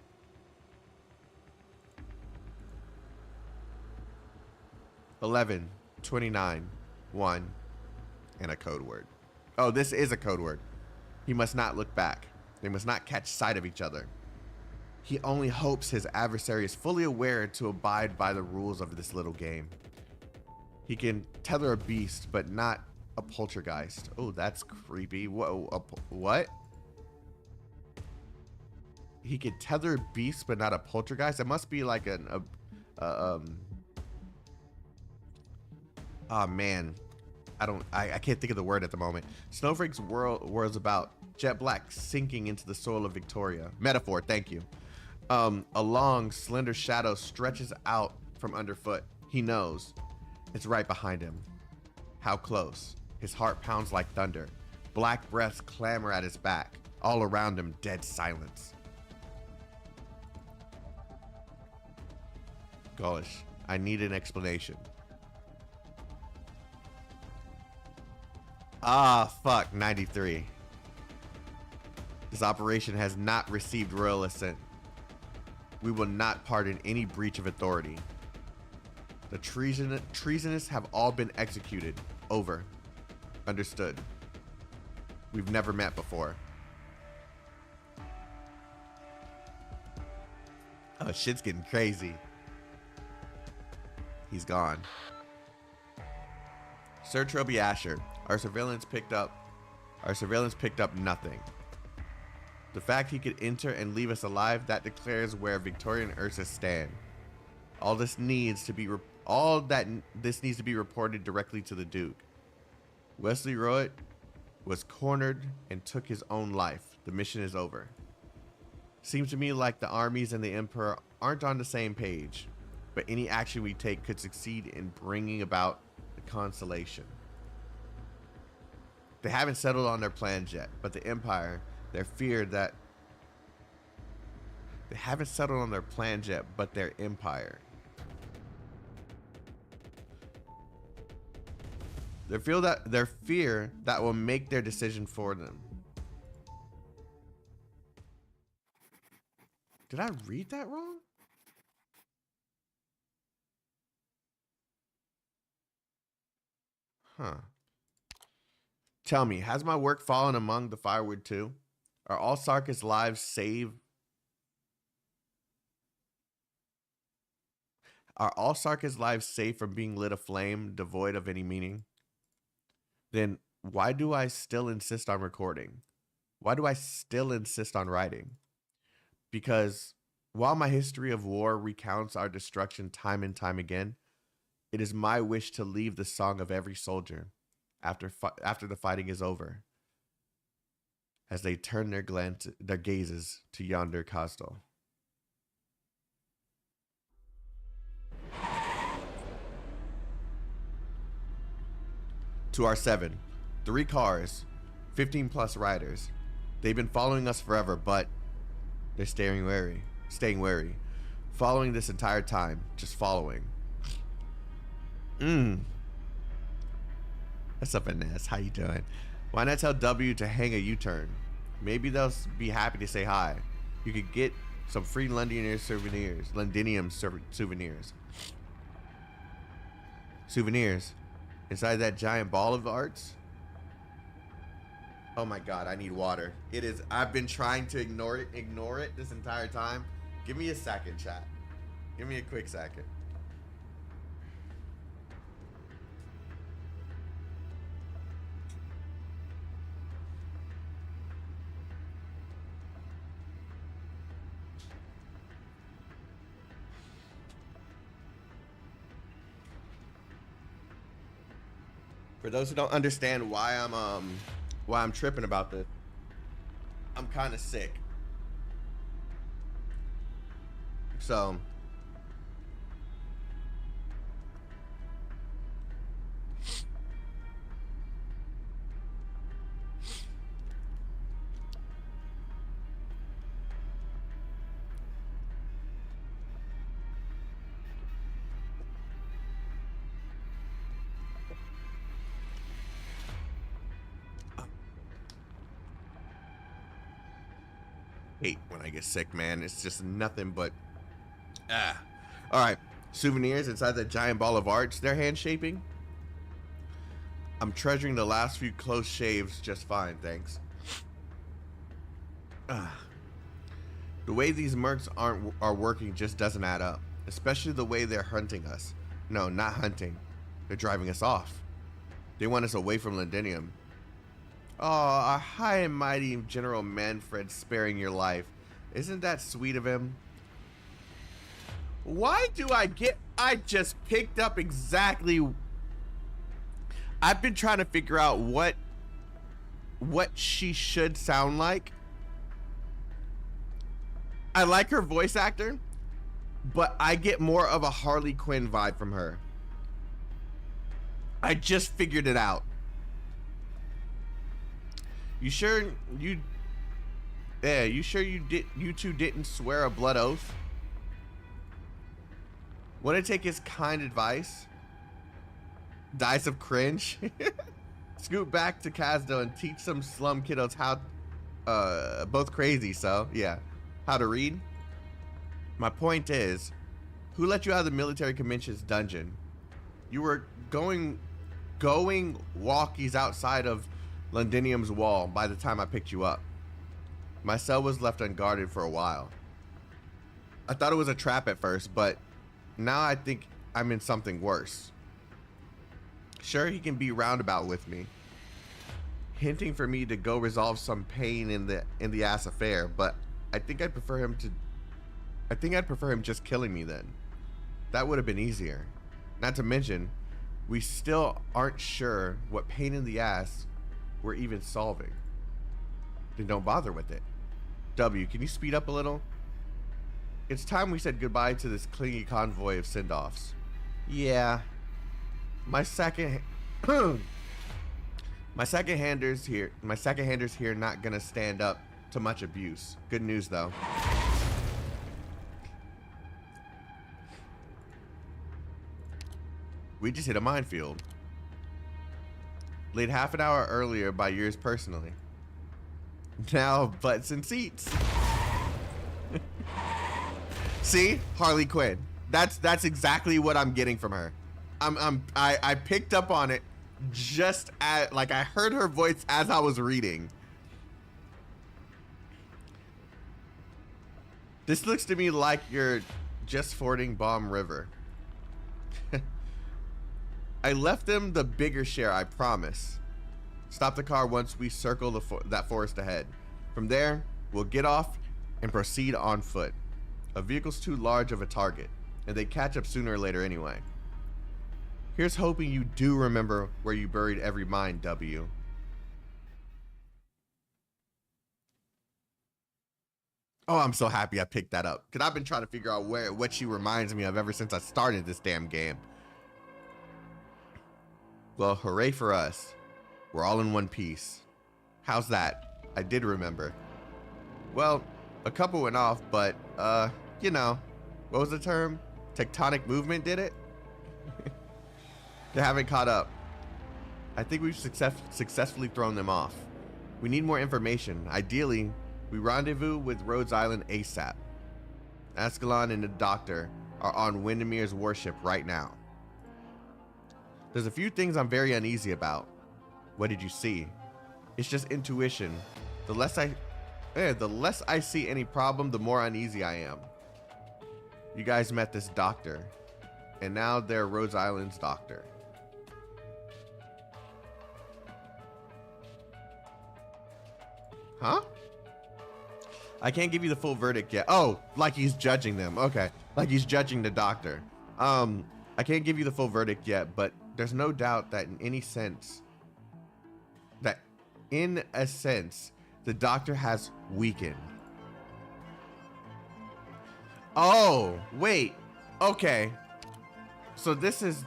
"11, 29, 1, and a code word." Oh, this is a code word. He must not look back. They must not catch sight of each other. He only hopes his adversary is fully aware to abide by the rules of this little game. He can tether a beast, but not a poltergeist. Oh, that's creepy. Whoa, what? He can tether a beast, but not a poltergeist? It must be like Oh man, I can't think of the word at the moment. Snowflake's whirls about, jet black sinking into the soil of Victoria. Metaphor, thank you. A long, slender shadow stretches out from underfoot. He knows. It's right behind him. How close? His heart pounds like thunder. Black breaths clamor at his back. All around him, dead silence. Gosh, I need an explanation. Ah, fuck, 93. This operation has not received royal assent. We will not pardon any breach of authority. The treasonous have all been executed. Over. Understood. We've never met before. Oh, shit's getting crazy. He's gone. Sir Troby Asher, our surveillance picked up nothing. The fact he could enter and leave us alive, that declares where Victoria and Ursa stand. This needs to be reported directly to the Duke. Wesley Roet was cornered and took his own life. The mission is over. Seems to me like the armies and the Emperor aren't on the same page, but any action we take could succeed in bringing about the consolation. They haven't settled on their plans yet, but the Empire, their Empire. Their fear that will make their decision for them. Did I read that wrong? Huh. Tell me, has my work fallen among the firewood too? Are all Sarkis' lives saved? Are all Sarkis' lives safe from being lit aflame, devoid of any meaning? Then why do I still insist on recording? Why do I still insist on writing? Because while my history of war recounts our destruction time and time again, it is my wish to leave the song of every soldier after the fighting is over, as they turn their gazes to yonder castle. To R7, 3 cars, 15 plus riders. They've been following us forever, but they're staying wary. Following this entire time, just following. What's up, Inez? How you doing? Why not tell W to hang a U-turn? Maybe they'll be happy to say hi. You could get some free Londinium souvenirs. Souvenirs. Inside that giant ball of arts? Oh my god, I need water. I've been trying to ignore it this entire time. Give me a second, chat. Give me a quick second. For those who don't understand why I'm tripping about this, I'm kind of sick. So hate when I get sick, man. It's just nothing but all right, souvenirs inside that giant ball of arts. They're hand shaping. I'm treasuring the last few close shaves just fine, thanks. The way these mercs are working just doesn't add up, especially the way they're hunting us. No, not hunting. They're driving us off. They want us away from Londinium. Oh, our high and mighty General Manfred sparing your life. Isn't that sweet of him? Why do I just picked up exactly I've been trying to figure out what she should sound like. I like her voice actor, but I get more of a Harley Quinn vibe from her. I just figured it out. You sure you two didn't swear a blood oath? Want to take his kind advice? Dice of cringe. Scoot back to Kazdo and teach some slum kiddos how, both crazy, so yeah, how to read. My point is, who let you out of the military commission's dungeon? You were going walkies outside of Londinium's wall by the time I picked you up. My cell was left unguarded for a while. I thought it was a trap at first, but now I think I'm in something worse. Sure, he can be roundabout with me, hinting for me to go resolve some pain in the ass affair, but I think I'd prefer him just killing me then. That would have been easier. Not to mention, we still aren't sure what pain in the ass we're even solving. Then don't bother with it. W, can you speed up a little? It's time we said goodbye to this clingy convoy of send-offs. Yeah. My second handers here not gonna stand up to much abuse. Good news though. We just hit a minefield. Laid half an hour earlier by yours personally. Now butts and seats. See? Harley Quinn. That's exactly what I'm getting from her. I picked up on it just at, like, I heard her voice as I was reading. This looks to me like you're just fording Bomb River. I left them the bigger share, I promise. Stop the car once we circle that forest ahead. From there, we'll get off and proceed on foot. A vehicle's too large of a target, and they catch up sooner or later anyway. Here's hoping you do remember where you buried every mine, W. Oh, I'm so happy I picked that up, because I've been trying to figure out what she reminds me of ever since I started this damn game. Well, hooray for us. We're all in one piece. How's that? I did remember. Well, a couple went off, but, you know, what was the term? Tectonic movement did it? They haven't caught up. I think we've successfully thrown them off. We need more information. Ideally, we rendezvous with Rhodes Island ASAP. Ascalon and the Doctor are on Windermere's warship right now. There's a few things I'm very uneasy about. What did you see? It's just intuition. The less I see any problem, the more uneasy I am. You guys met this doctor, and now they're Rhodes Island's doctor. Huh? I can't give you the full verdict yet. Oh, like he's judging them. Okay, like he's judging the doctor. I can't give you the full verdict yet, but there's no doubt that in a sense, the doctor has weakened. Oh, wait. Okay. So this is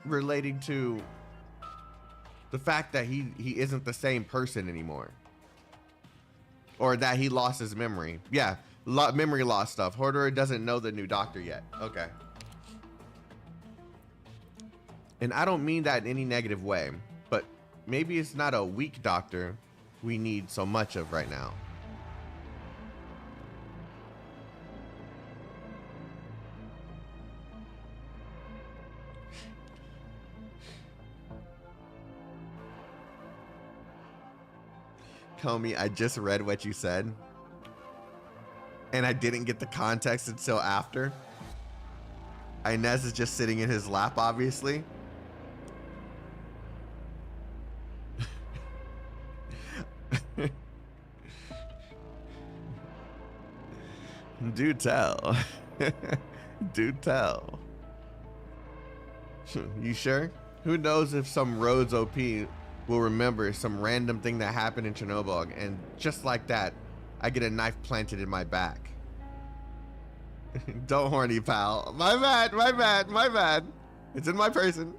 relating to the fact that he isn't the same person anymore. Or that he lost his memory. Yeah, memory loss stuff. Horderer doesn't know the new doctor yet. Okay. And I don't mean that in any negative way, but maybe it's not a weak doctor we need so much of right now. Comey, I just read what you said, and I didn't get the context until after. Inez is just sitting in his lap, obviously. Do tell. Do tell. You sure? Who knows if some Rhodes OP will remember some random thing that happened in Chernobyl, and just like that, I get a knife planted in my back. Don't horny, pal. My bad. It's in my person.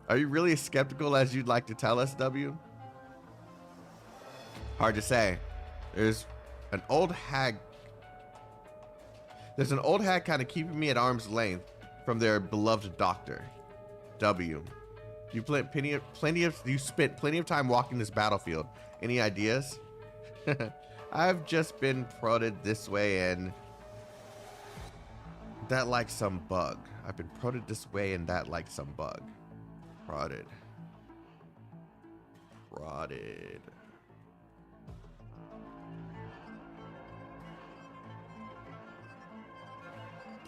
Are you really as skeptical as you'd like to tell us, W? Hard to say. There's an old hag kind of keeping me at arm's length from their beloved doctor. W. You spent plenty of time walking this battlefield. Any ideas? I've just been prodded this way and that like some bug. I've been prodded this way and that like some bug. Prodded.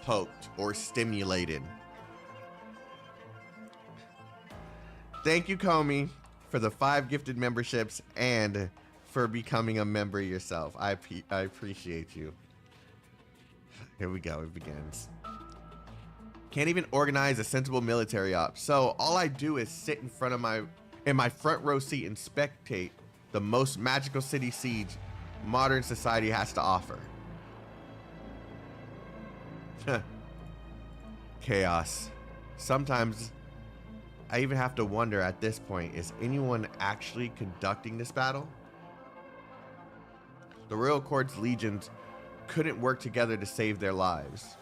Poked or stimulated. Thank you, Comey, for the 5 gifted memberships and for becoming a member yourself. I appreciate you. Here we go. It begins. Can't even organize a sensible military op. So all I do is sit in my front row seat and spectate the most magical city siege modern society has to offer. Chaos. Sometimes I even have to wonder at this point, is anyone actually conducting this battle? The Royal Court's legions couldn't work together to save their lives.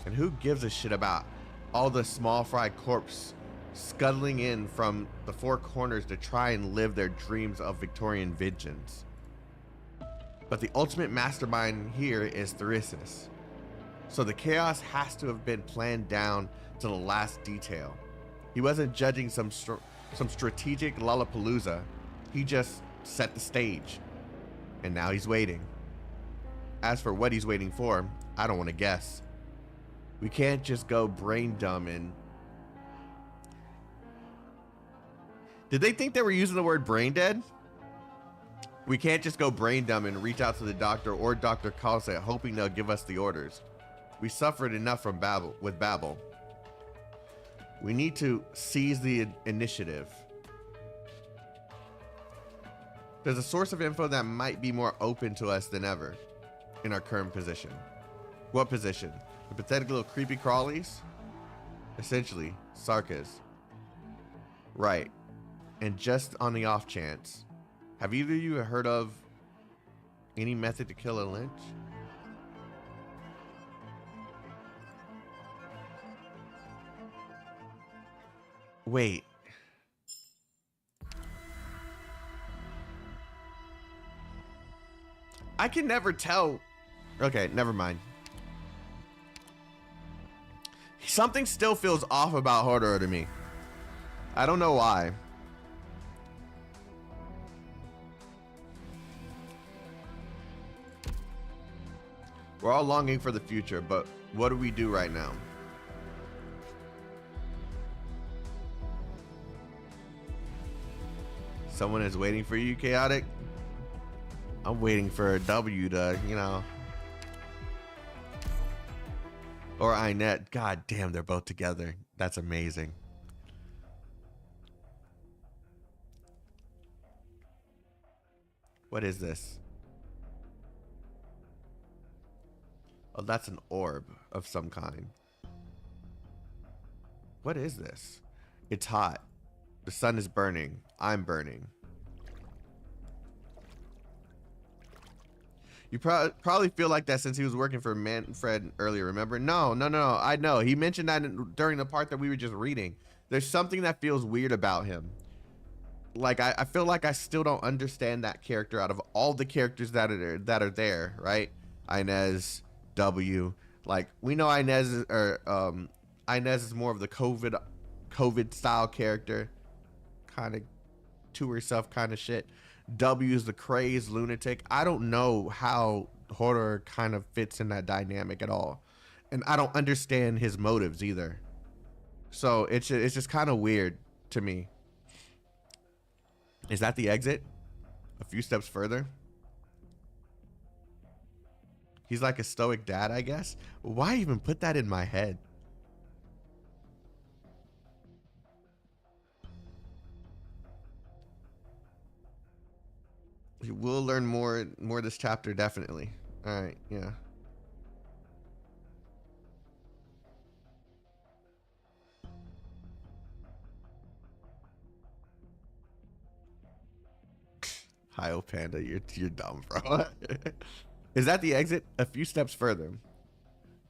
And who gives a shit about all the small fry corpses scuttling in from the 4 corners to try and live their dreams of Victorian vengeance? But the ultimate mastermind here is Therisis. So the chaos has to have been planned down to the last detail. He wasn't judging some strategic Lollapalooza. He just set the stage. And now he's waiting. As for what he's waiting for, I don't want to guess. We can't just go brain dumb and... Did they think they were using the word brain dead? We can't just go brain dumb and reach out to the doctor or Dr. Cosset hoping they'll give us the orders. We suffered enough from Babel. We need to seize the initiative. There's a source of info that might be more open to us than ever in our current position. What position? The pathetic little creepy crawlies? Essentially, Sarkas. Right. And just on the off chance, have either of you heard of any method to kill a lynch? Wait. I can never tell. Okay, never mind. Something still feels off about Hodor to me. I don't know why. We're all longing for the future, but what do we do right now? Someone is waiting for you, Chaotic. I'm waiting for a W to, you know. Or Inet. God damn, they're both together. That's amazing. What is this? Oh, that's an orb of some kind. What is this? It's hot. The sun is burning. I'm burning. You probably feel like that since he was working for Manfred earlier, remember? No. I know. He mentioned that during the part that we were just reading. There's something that feels weird about him. Like, I feel like I still don't understand that character out of all the characters that are there, right? Inez, W. Like, we know Inez is more of the COVID style character. Kind of to herself kind of shit. W is the crazed lunatic. I don't know how Hodor kind of fits in that dynamic at all. And I don't understand his motives either. So it's just kind of weird to me. Is that the exit? A few steps further? He's like a stoic dad, I guess. Why even put that in my head? We'll learn more this chapter, definitely. All right, yeah. Hi, Panda, you're dumb, bro. Is that the exit? A few steps further.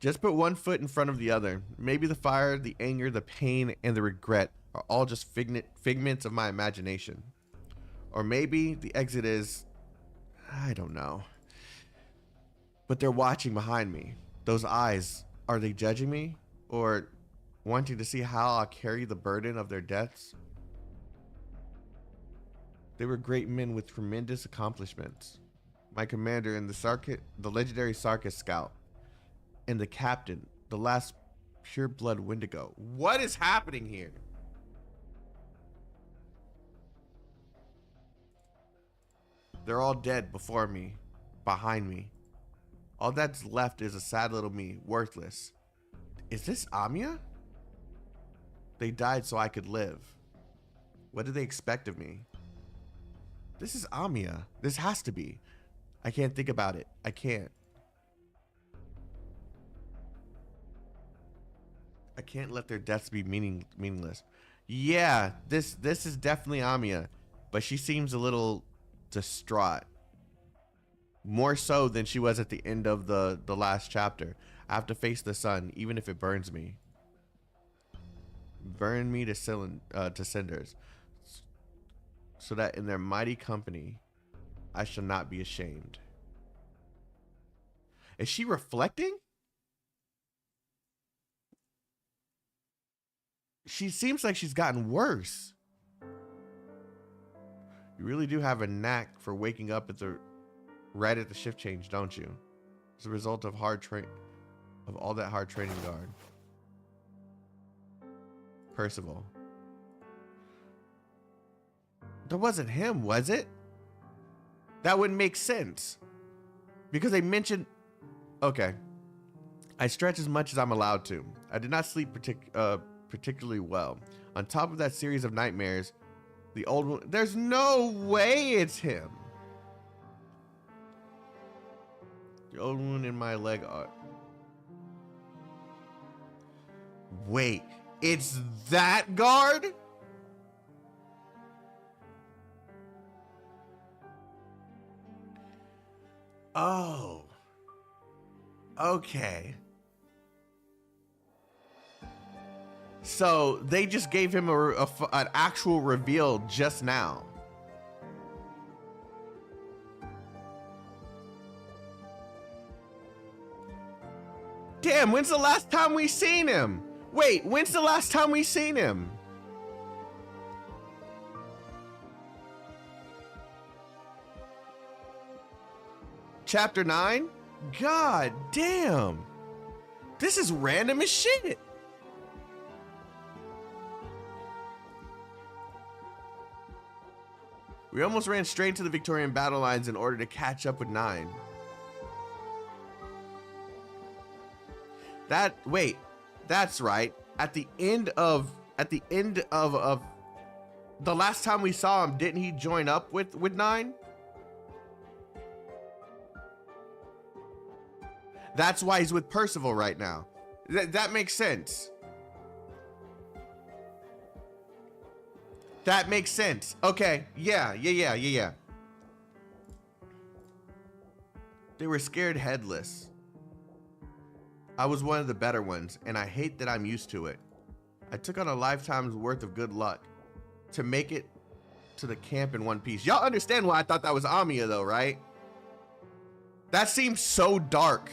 Just put one foot in front of the other. Maybe the fire, the anger, the pain, and the regret are all just figments of my imagination. Or maybe the exit is, I don't know. But they're watching behind me. Those eyes, are they judging me? Or wanting to see how I'll carry the burden of their deaths? They were great men with tremendous accomplishments. My commander and the legendary Sarkis scout. And the captain, the last pure-blood Wendigo. What is happening here? They're all dead before me, behind me. All that's left is a sad little me, worthless. Is this Amiya? They died so I could live. What do they expect of me? This is Amiya. This has to be. I can't think about it. I can't. I can't let their deaths be meaningless. Yeah, this is definitely Amiya, but she seems a little distraught. More so than she was at the end of the last chapter. I have to face the sun, even if it burns me. Burn me to cinders, so that in their mighty company, I shall not be ashamed. Is she reflecting? She seems like she's gotten worse. You really do have a knack for waking up right at the shift change, don't you? As a result of all that hard training guard. Percival. That wasn't him, was it? That wouldn't make sense. Because they mentioned... Okay. I stretch as much as I'm allowed to. I did not sleep particularly well. On top of that series of nightmares, the old one... There's no way it's him. The old wound in my leg are... Wait, it's that guard? Oh. Okay. So they just gave him an actual reveal just now. Damn, when's the last time we seen him? Wait, when's the last time we seen him? Chapter 9? God damn. This is random as shit. We almost ran straight to the Victorian battle lines in order to catch up with 9. Wait, that's right. At the end of the last time we saw him, didn't he join up with 9? That's why he's with Percival right now. That makes sense. That makes sense. Okay. Yeah. They were scared headless. I was one of the better ones, and I hate that I'm used to it. I took on a lifetime's worth of good luck to make it to the camp in one piece. Y'all understand why I thought that was Amiya though, right? That seems so dark.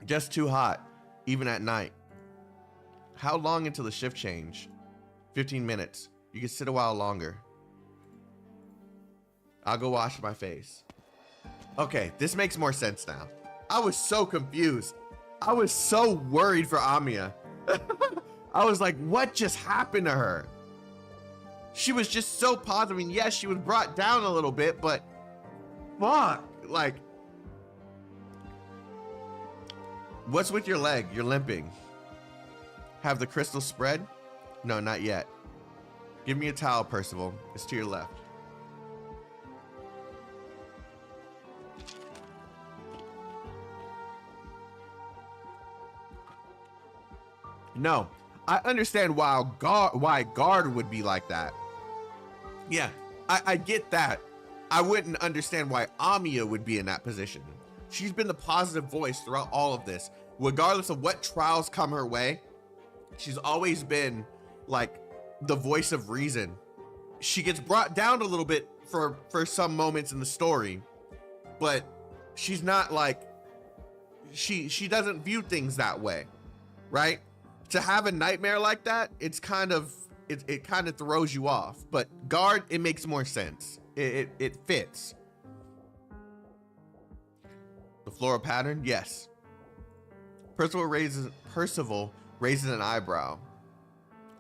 Just too hot, even at night. How long until the shift change? 15 minutes. You can sit a while longer. I'll go wash my face. Okay, this makes more sense now. I was so confused. I was so worried for Amiya. I was like, what just happened to her? She was just so positive. I mean, yes, she was brought down a little bit, but fuck, like, what's with your leg? You're limping. Have the crystals spread? No, not yet. Give me a towel, Percival. It's to your left. No, I understand why guard would be like that. Yeah, I get that. I wouldn't understand why Amiya would be in that position. She's been the positive voice throughout all of this. Regardless of what trials come her way, she's always been like the voice of reason. She gets brought down a little bit for some moments in the story, but she's not like, she doesn't view things that way, right? To have a nightmare like that, it's kind of, it kind of throws you off. But guard, it makes more sense. It fits. The floral pattern, yes. Percival raises an eyebrow.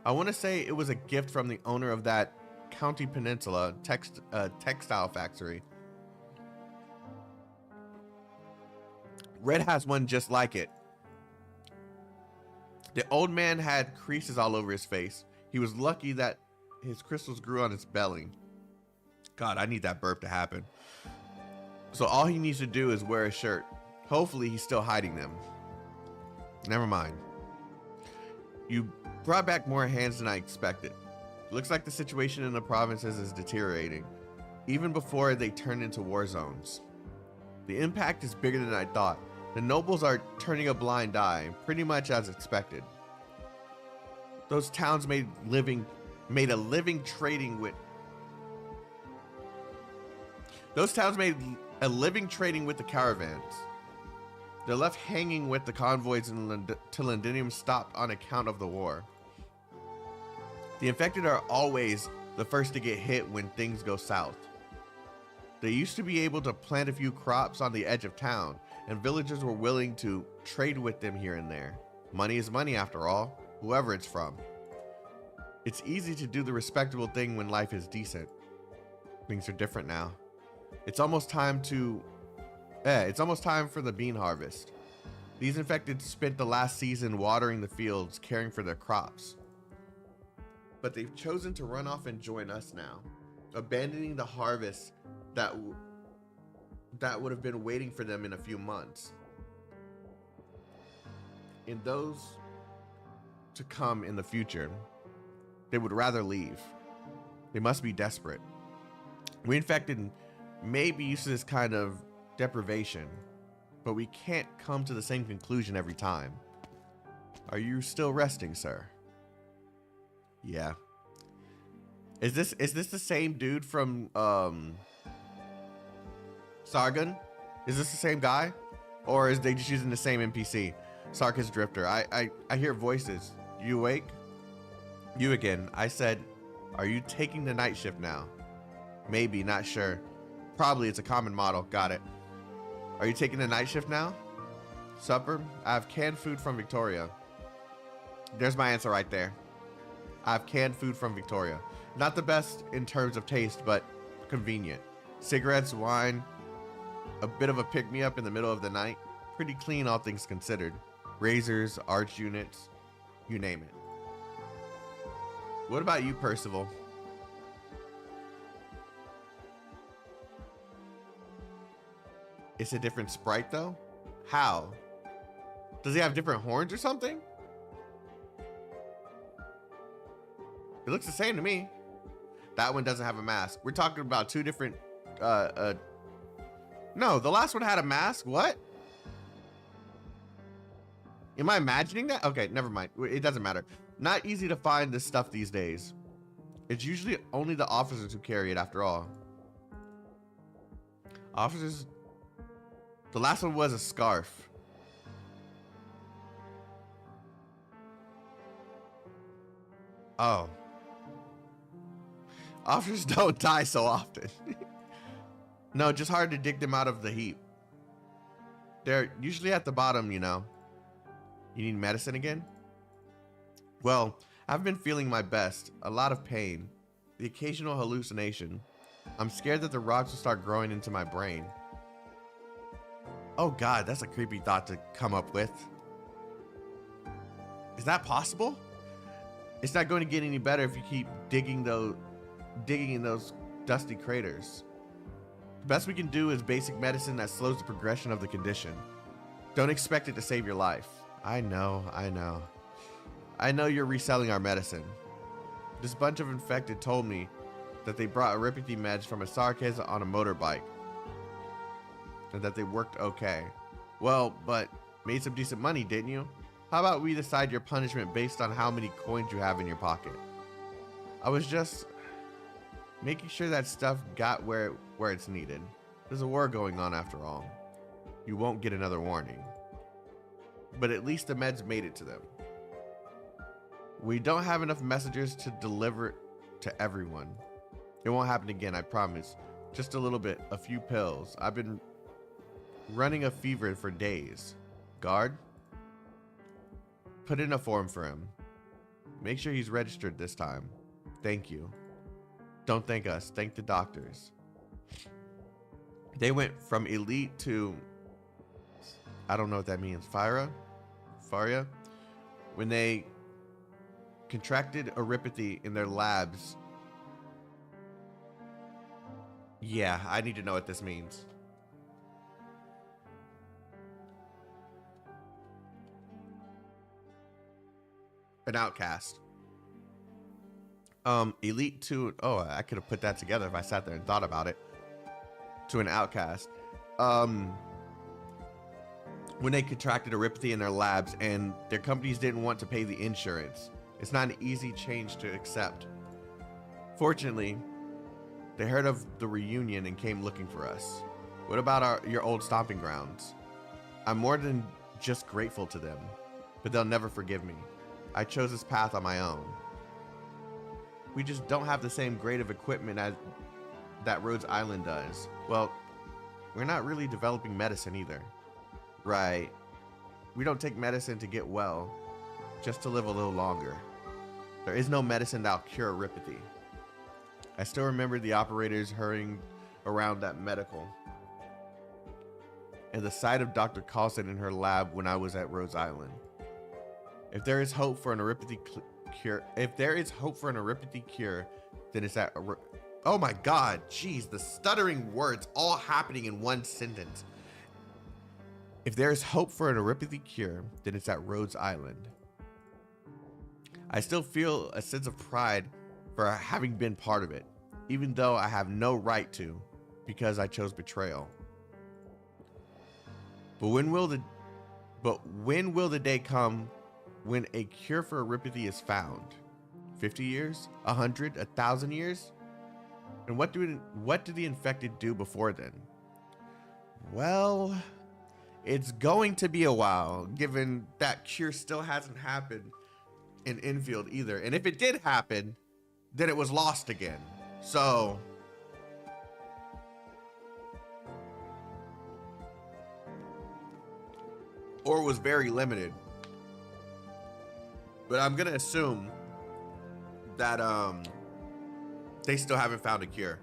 I want to say it was a gift from the owner of that County Peninsula textile factory. Red has one just like it. The old man had creases all over his face. He was lucky that his crystals grew on his belly. God, I need that burp to happen. So all he needs to do is wear a shirt. Hopefully he's still hiding them. Never mind. You brought back more hands than I expected. Looks like the situation in the provinces is deteriorating, even before they turn into war zones. The impact is bigger than I thought. The nobles are turning a blind eye, pretty much as expected. Those towns made a living trading with the caravans. They're left hanging with the convoys till Londinium stopped on account of the war. The infected are always the first to get hit when things go south. They used to be able to plant a few crops on the edge of town, and villagers were willing to trade with them here and there. Money is money after all, whoever it's from. It's easy to do the respectable thing when life is decent. Things are different now. It's almost time for the bean harvest. These infected spent the last season watering the fields, caring for their crops. But they've chosen to run off and join us now, abandoning the harvest that would have been waiting for them in a few months. In those to come in the future, they would rather leave. They must be desperate. We infected may be used to this kind of deprivation, but we can't come to the same conclusion every time. Are you still resting, sir? Yeah. Is this the same dude from Sargon? Is this the same guy? Or is they just using the same NPC? Sarkis Drifter. I hear voices. You awake? You again. I said, are you taking the night shift now? Maybe, not sure. Probably it's a common model. Got it. Are you taking the night shift now? Supper? I have canned food from Victoria. There's my answer right there. I have canned food from Victoria. Not the best in terms of taste, but convenient. Cigarettes, wine, a bit of a pick-me-up in the middle of the night. Pretty clean, all things considered. Razors, arch units, you name it. What about you, Percival? It's a different sprite, though? How? Does he have different horns or something? It looks the same to me. That one doesn't have a mask. We're talking about two different, no, the last one had a mask. What? Am I imagining that? Okay, never mind. It doesn't matter. Not easy to find this stuff these days. It's usually only the officers who carry it after all. Officers. The last one was a scarf. Oh. Officers don't die so often. No, just hard to dig them out of the heap. They're usually at the bottom, you know. You need medicine again? Well, I've been feeling my best. A lot of pain. The occasional hallucination. I'm scared that the rocks will start growing into my brain. Oh God, that's a creepy thought to come up with. Is that possible? It's not going to get any better if you keep digging in those dusty craters. The best we can do is basic medicine that slows the progression of the condition. Don't expect it to save your life. I know. I know you're reselling our medicine. This bunch of infected told me that they brought Aripathy meds from Asarkes on a motorbike. And that they worked okay. Well, but made some decent money, didn't you? How about we decide your punishment based on how many coins you have in your pocket? I was just making sure that stuff got where it's needed. There's a war going on after all. You won't get another warning. But at least the meds made it to them. We don't have enough messengers to deliver to everyone. It won't happen again, I promise. Just a little bit, a few pills. I've been running a fever for days. Guard? Put in a form for him. Make sure he's registered this time. Thank you. Don't thank us, thank the doctors. They went from elite to, I don't know what that means, Faria? When they contracted Aripathy in their labs. Yeah, I need to know what this means. An outcast. Elite to, oh, I could have put that together if I sat there and thought about it. To an outcast. When they contracted Aripathy in their labs and their companies didn't want to pay the insurance. It's not an easy change to accept. Fortunately, they heard of the reunion and came looking for us. What about your old stomping grounds? I'm more than just grateful to them, but they'll never forgive me. I chose this path on my own. We just don't have the same grade of equipment as that Rhodes Island does. Well, we're not really developing medicine either. Right. We don't take medicine to get well, just to live a little longer. There is no medicine that'll cure Aripathy. I still remember the operators hurrying around that medical. And the sight of Dr. Carlson in her lab when I was at Rhodes Island. If there is hope for an Aripathy cure, then it's that. Oh my God, jeez, the stuttering words all happening in one sentence. If there is hope for an Aripathy cure, then it's at Rhodes Island. I still feel a sense of pride for having been part of it, even though I have no right to, because I chose betrayal. But when will the day come when a cure for Aripathy is found? 50 years? 100? 1,000 years? And what do the infected do before then? Well, it's going to be a while, given that cure still hasn't happened in Infield either. And if it did happen, then it was lost again. So or was very limited. But I'm gonna assume that they still haven't found a cure.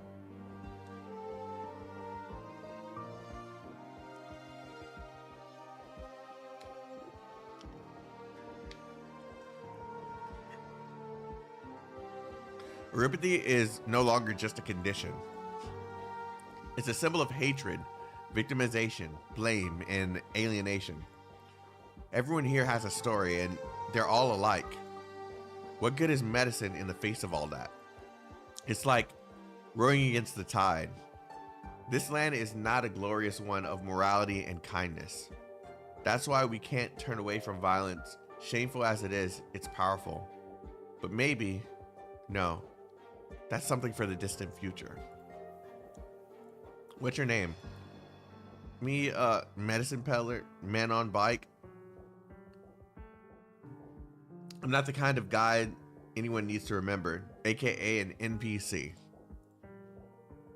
Aripathy is no longer just a condition. It's a symbol of hatred, victimization, blame, and alienation. Everyone here has a story, and they're all alike. What good is medicine in the face of all that? It's like rowing against the tide. This land is not a glorious one of morality and kindness. That's why we can't turn away from violence. Shameful as it is, it's powerful. But maybe, no, that's something for the distant future. What's your name? Me, medicine peddler, man on bike. I'm not the kind of guy anyone needs to remember, aka an NPC.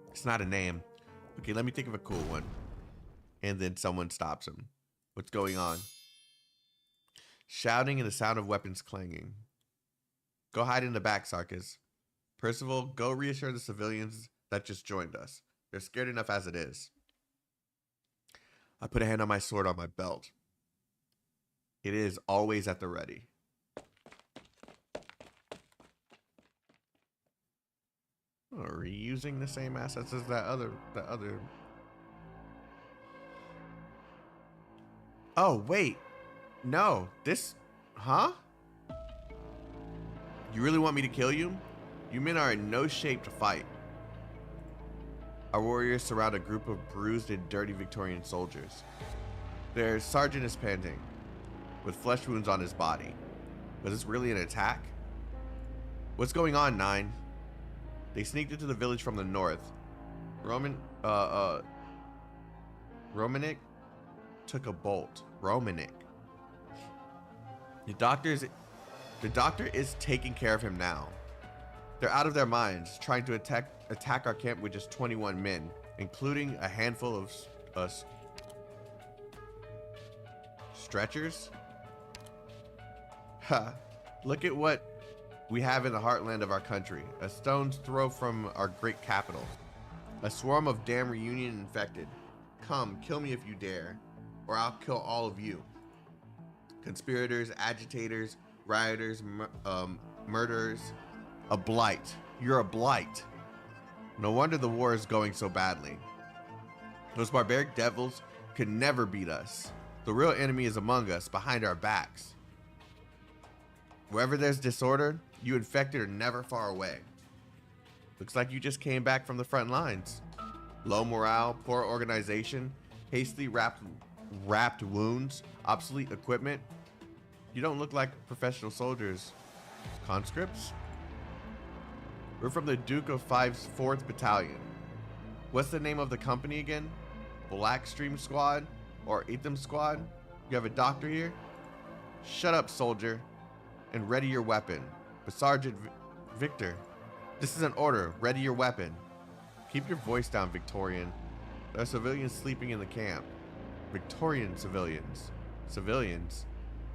It's not a name. Okay, let me think of a cool one. And then someone stops him. What's going on? Shouting and the sound of weapons clanging. Go hide in the back, Sarkis. Percival, go reassure the civilians that just joined us. They're scared enough as it is. I put a hand on my sword on my belt. It is always at the ready. Oh, reusing the same assets as that other. Oh, wait. No, this... Huh? You really want me to kill you? You men are in no shape to fight. Our warriors surround a group of bruised and dirty Victorian soldiers. Their sergeant is panting, with flesh wounds on his body. Was this really an attack? What's going on, 9? They sneaked into the village from the north. Romanic took a bolt. Romanic. The doctor is taking care of him now. They're out of their minds, trying to attack our camp with just 21 men, including a handful of stretchers. Ha! Look at what we have in the heartland of our country. A stone's throw from our great capital. A swarm of damn reunion infected. Come, kill me if you dare, or I'll kill all of you. Conspirators, agitators, rioters, murderers. A blight. You're a blight. No wonder the war is going so badly. Those barbaric devils could never beat us. The real enemy is among us, behind our backs. Wherever there's disorder, you infected are never far away. Looks like you just came back from the front lines. Low morale, poor organization, hastily wrapped wounds, obsolete equipment. You don't look like professional soldiers. Conscripts? We're from the Duke of Five's 4th Battalion. What's the name of the company again? Blackstream Squad? Or Etham Squad? You have a doctor here? Shut up, soldier, and ready your weapon. But Sergeant Victor, this is an order. Ready your weapon. Keep your voice down, Victorian. There are civilians sleeping in the camp. Victorian civilians. Civilians?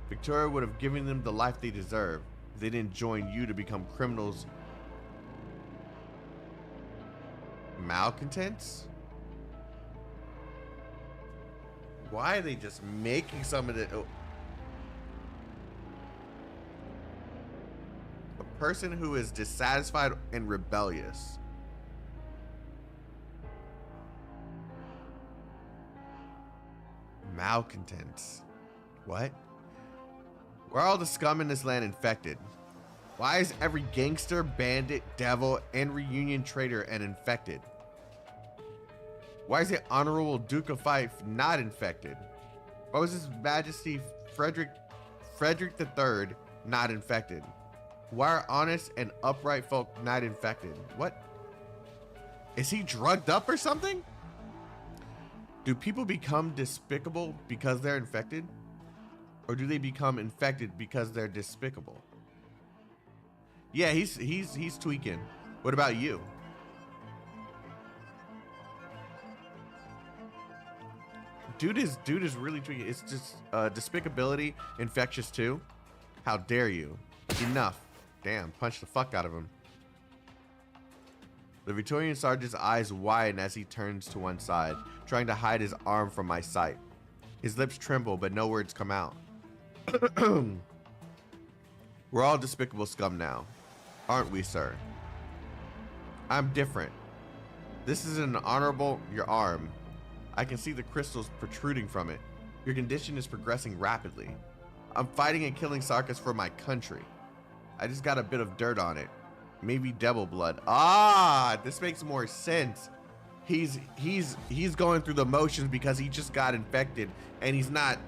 Victoria would have given them the life they deserve if they didn't join you to become criminals. Malcontents? Why are they just making some of it? Oh. A person who is dissatisfied and rebellious. Malcontents. What? Why are all the scum in this land infected? Why is every gangster, bandit, devil, and reunion traitor an infected? Why is the Honorable Duke of Fife not infected? Why was His Majesty Frederick III not infected? Why are honest and upright folk not infected? What? Is he drugged up or something? Do people become despicable because they're infected? Or do they become infected because they're despicable? Yeah, he's tweaking. What about you? Dude is really tweaking. It's just despicability, infectious too. How dare you? Enough. Damn, punch the fuck out of him. The Victorian sergeant's eyes widen as he turns to one side, trying to hide his arm from my sight. His lips tremble, but no words come out. We're all despicable scum now, aren't we, sir? I'm different. This is an honorable... Your arm. I can see the crystals protruding from it. Your condition is progressing rapidly. I'm fighting and killing Sarkis for my country. I just got a bit of dirt on it. Maybe devil blood. Ah, this makes more sense. He's going through the motions because he just got infected and he's not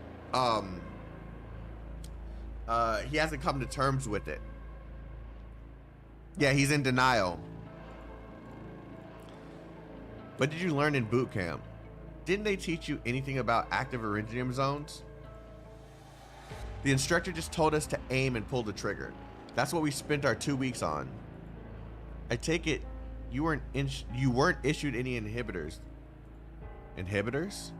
he hasn't come to terms with it. Yeah, he's in denial. What did you learn in boot camp? Didn't they teach you anything about active Iridium zones? The instructor just told us to aim and pull the trigger. That's what we spent our 2 weeks on. I take it you weren't issued any inhibitors. Inhibitors?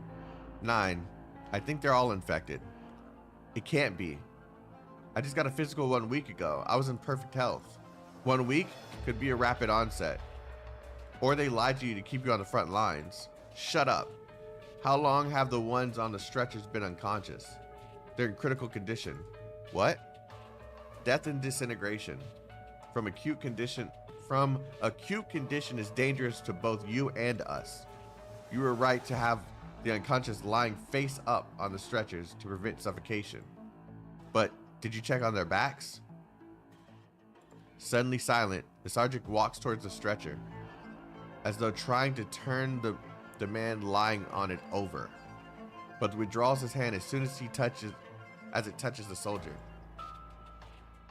9. I think they're all infected. It can't be. I just got a physical 1 week ago. I was in perfect health. 1 week could be a rapid onset. Or they lied to you to keep you on the front lines. Shut up. How long have the ones on the stretchers been unconscious? They're in critical condition. What? Death and disintegration. From acute condition from acute condition is dangerous to both you and us. You were right to have the unconscious lying face up on the stretchers to prevent suffocation. But did you check on their backs? Suddenly silent, the sergeant walks towards the stretcher, as though trying to turn the man lying on it over, but withdraws his hand as soon as it touches the soldier.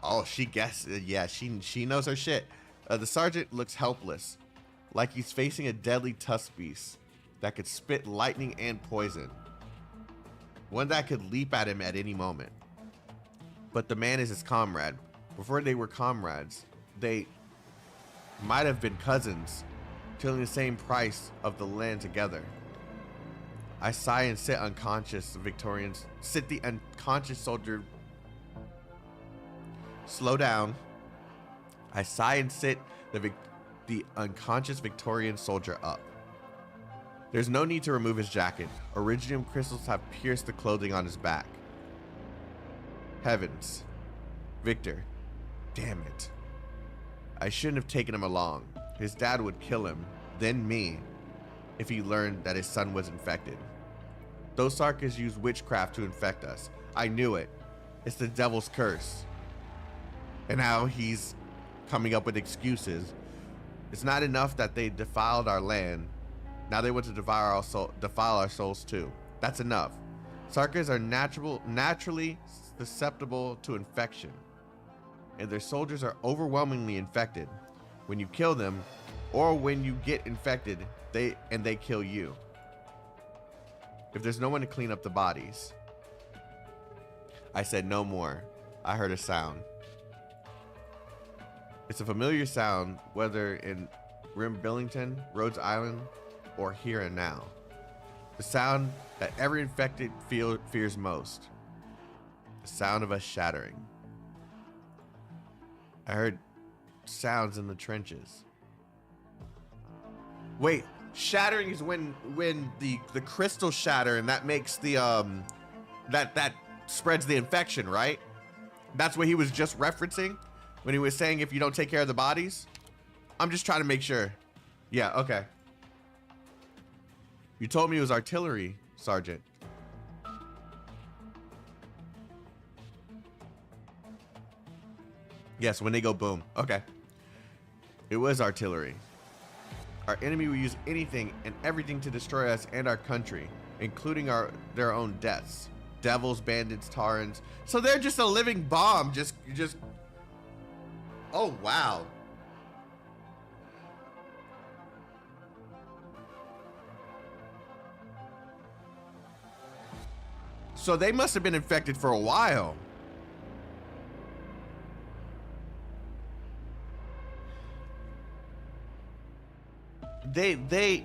Oh, she guessed. Yeah, she knows her shit. The sergeant looks helpless, like he's facing a deadly tusk beast that could spit lightning and poison, one that could leap at him at any moment. But the man is his comrade. Before they were comrades, they might have been cousins, tilling the same price of the land together. I sigh and sit unconscious. Sit the unconscious soldier. Slow down. I sigh and sit the unconscious Victorian soldier up. There's no need to remove his jacket. Iridium crystals have pierced the clothing on his back. Heavens. Victor. Damn it. I shouldn't have taken him along. His dad would kill him, then me, if he learned that his son was infected. Those Sarkas use witchcraft to infect us. I knew it. It's the devil's curse. And now he's coming up with excuses. It's not enough that they defiled our land. Now they want to defile our souls too. That's enough. Sarkas are naturally susceptible to infection, and their soldiers are overwhelmingly infected. When you kill them, or when you get infected, they kill you. If there's no one to clean up the bodies. I said no more. I heard a sound. It's a familiar sound, whether in Rim Billington, Rhodes Island, or here and now. The sound that every infected fears most. The sound of us shattering. I heard sounds in the trenches. Wait, shattering is when the crystals shatter, and that makes the that spreads the infection, right? That's what he was just referencing when he was saying if you don't take care of the bodies. I'm just trying to make sure. Yeah, okay. You told me it was artillery, Sergeant. Yes, when they go boom. Okay. It was artillery. Our enemy will use anything and everything to destroy us and our country, including their own deaths. Devils, bandits, Tarans. So they're just a living bomb. Just. Oh, wow. So they must have been infected for a while. They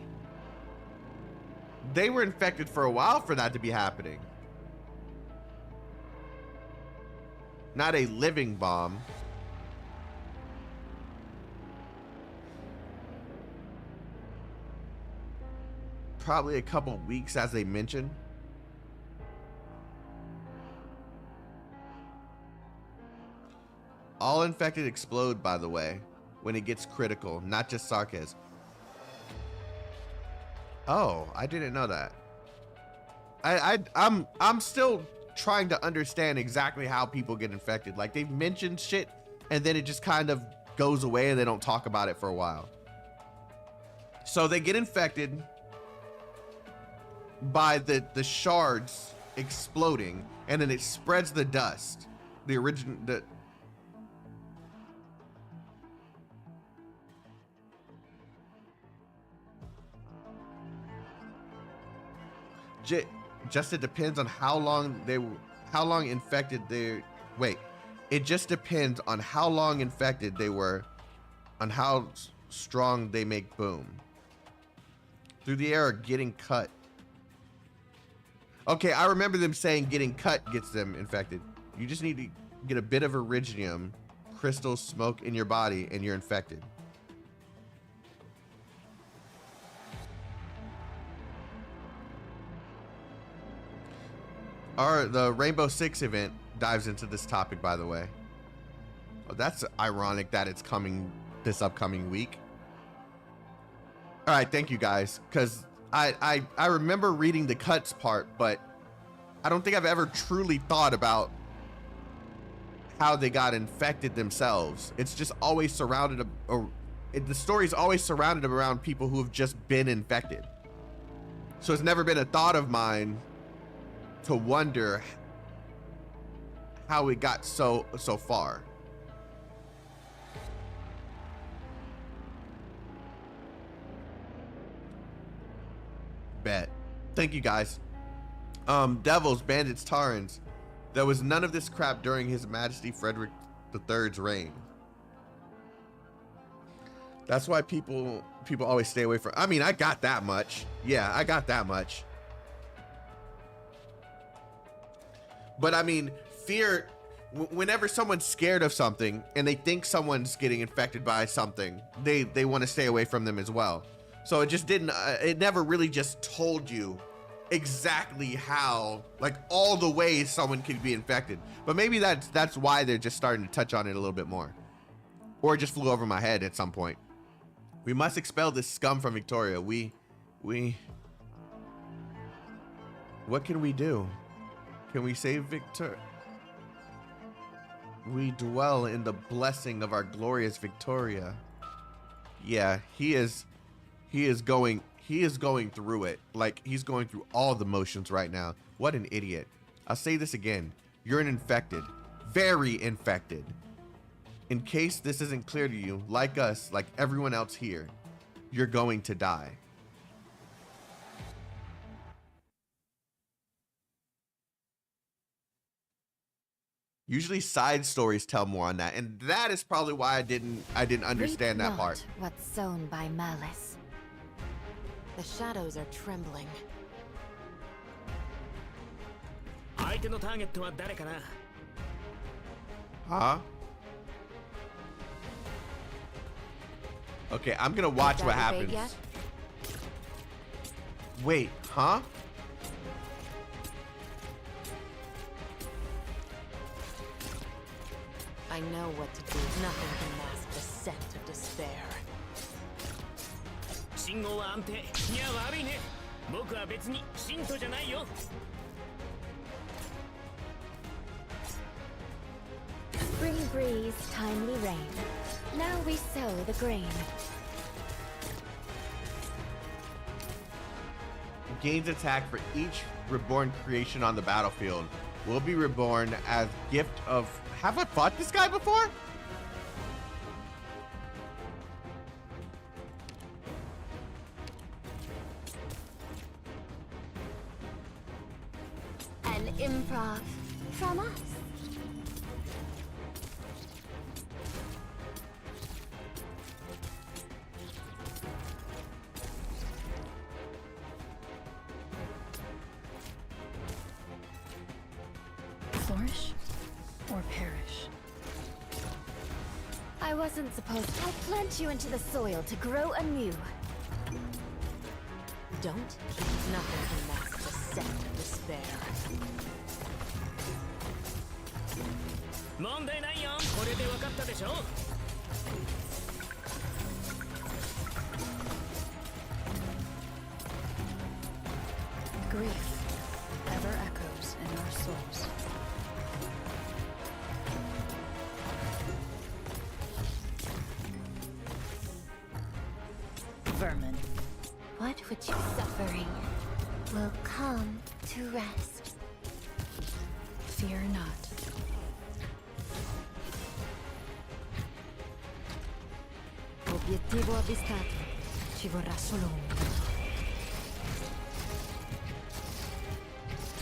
were infected for a while for that to be happening. Not a living bomb. Probably a couple weeks, as they mentioned. All infected explode, by the way, when it gets critical, not just Sarkas. Oh, I didn't know that. I'm still trying to understand exactly how people get infected. Like, they've mentioned shit and then it just kind of goes away and they don't talk about it for a while. So they get infected by the shards exploding, and then it spreads the dust. Just it depends on how long infected they. Wait, it just depends on how long infected they were, on how strong they make boom. Through the air, or getting cut. Okay, I remember them saying getting cut gets them infected. You just need to get a bit of iridium crystal smoke in your body, and you're infected. The Rainbow Six event dives into this topic, by the way. Oh, that's ironic that it's coming this upcoming week. All right, thank you guys, because I remember reading the cuts part, but I don't think I've ever truly thought about how they got infected themselves. It's just always surrounded, the story's always surrounded around people who have just been infected. So it's never been a thought of mine to wonder how it got so far. Bet. Thank you guys. Devils, bandits, Tarans. There was none of this crap during His Majesty Frederick III's reign. That's why people always stay away from. I mean, I got that much. Yeah, I got that much. But I mean, fear. Whenever someone's scared of something and they think someone's getting infected by something, they want to stay away from them as well. So it just didn't. It never really just told you exactly how, like, all the ways someone could be infected. But maybe that's why they're just starting to touch on it a little bit more, or it just flew over my head at some point. We must expel this scum from Victoria. We what can we do? Can we save Victor? We dwell in the blessing of our glorious Victoria. Yeah, he is going through it. Like, he's going through all the motions right now. What an idiot. I'll say this again. You're an infected. Very infected. In case this isn't clear to you, like us, like everyone else here, you're going to die. Usually side stories tell more on that, and that is probably why I didn't understand that part. What's sown by malice. The shadows are trembling. Huh? Okay, I'm gonna watch what happens. Wait, huh? I know what to do. Nothing can mask the scent of despair. Spring breeze, timely rain. Now we sow the grain. Gains attack for each reborn creation on the battlefield. Will be reborn as gift of. Have I fought this guy before? An improv from us. Flourish or perish? I wasn't supposed to. I'll plant you into the soil to grow anew. Don't. Nothing can mask the scent of despair. Grief ever echoes in our souls. Vermin. What would you suffering will come to rest. Fear not. Obiettivo avvistato. Ci vorrà solo un minuto.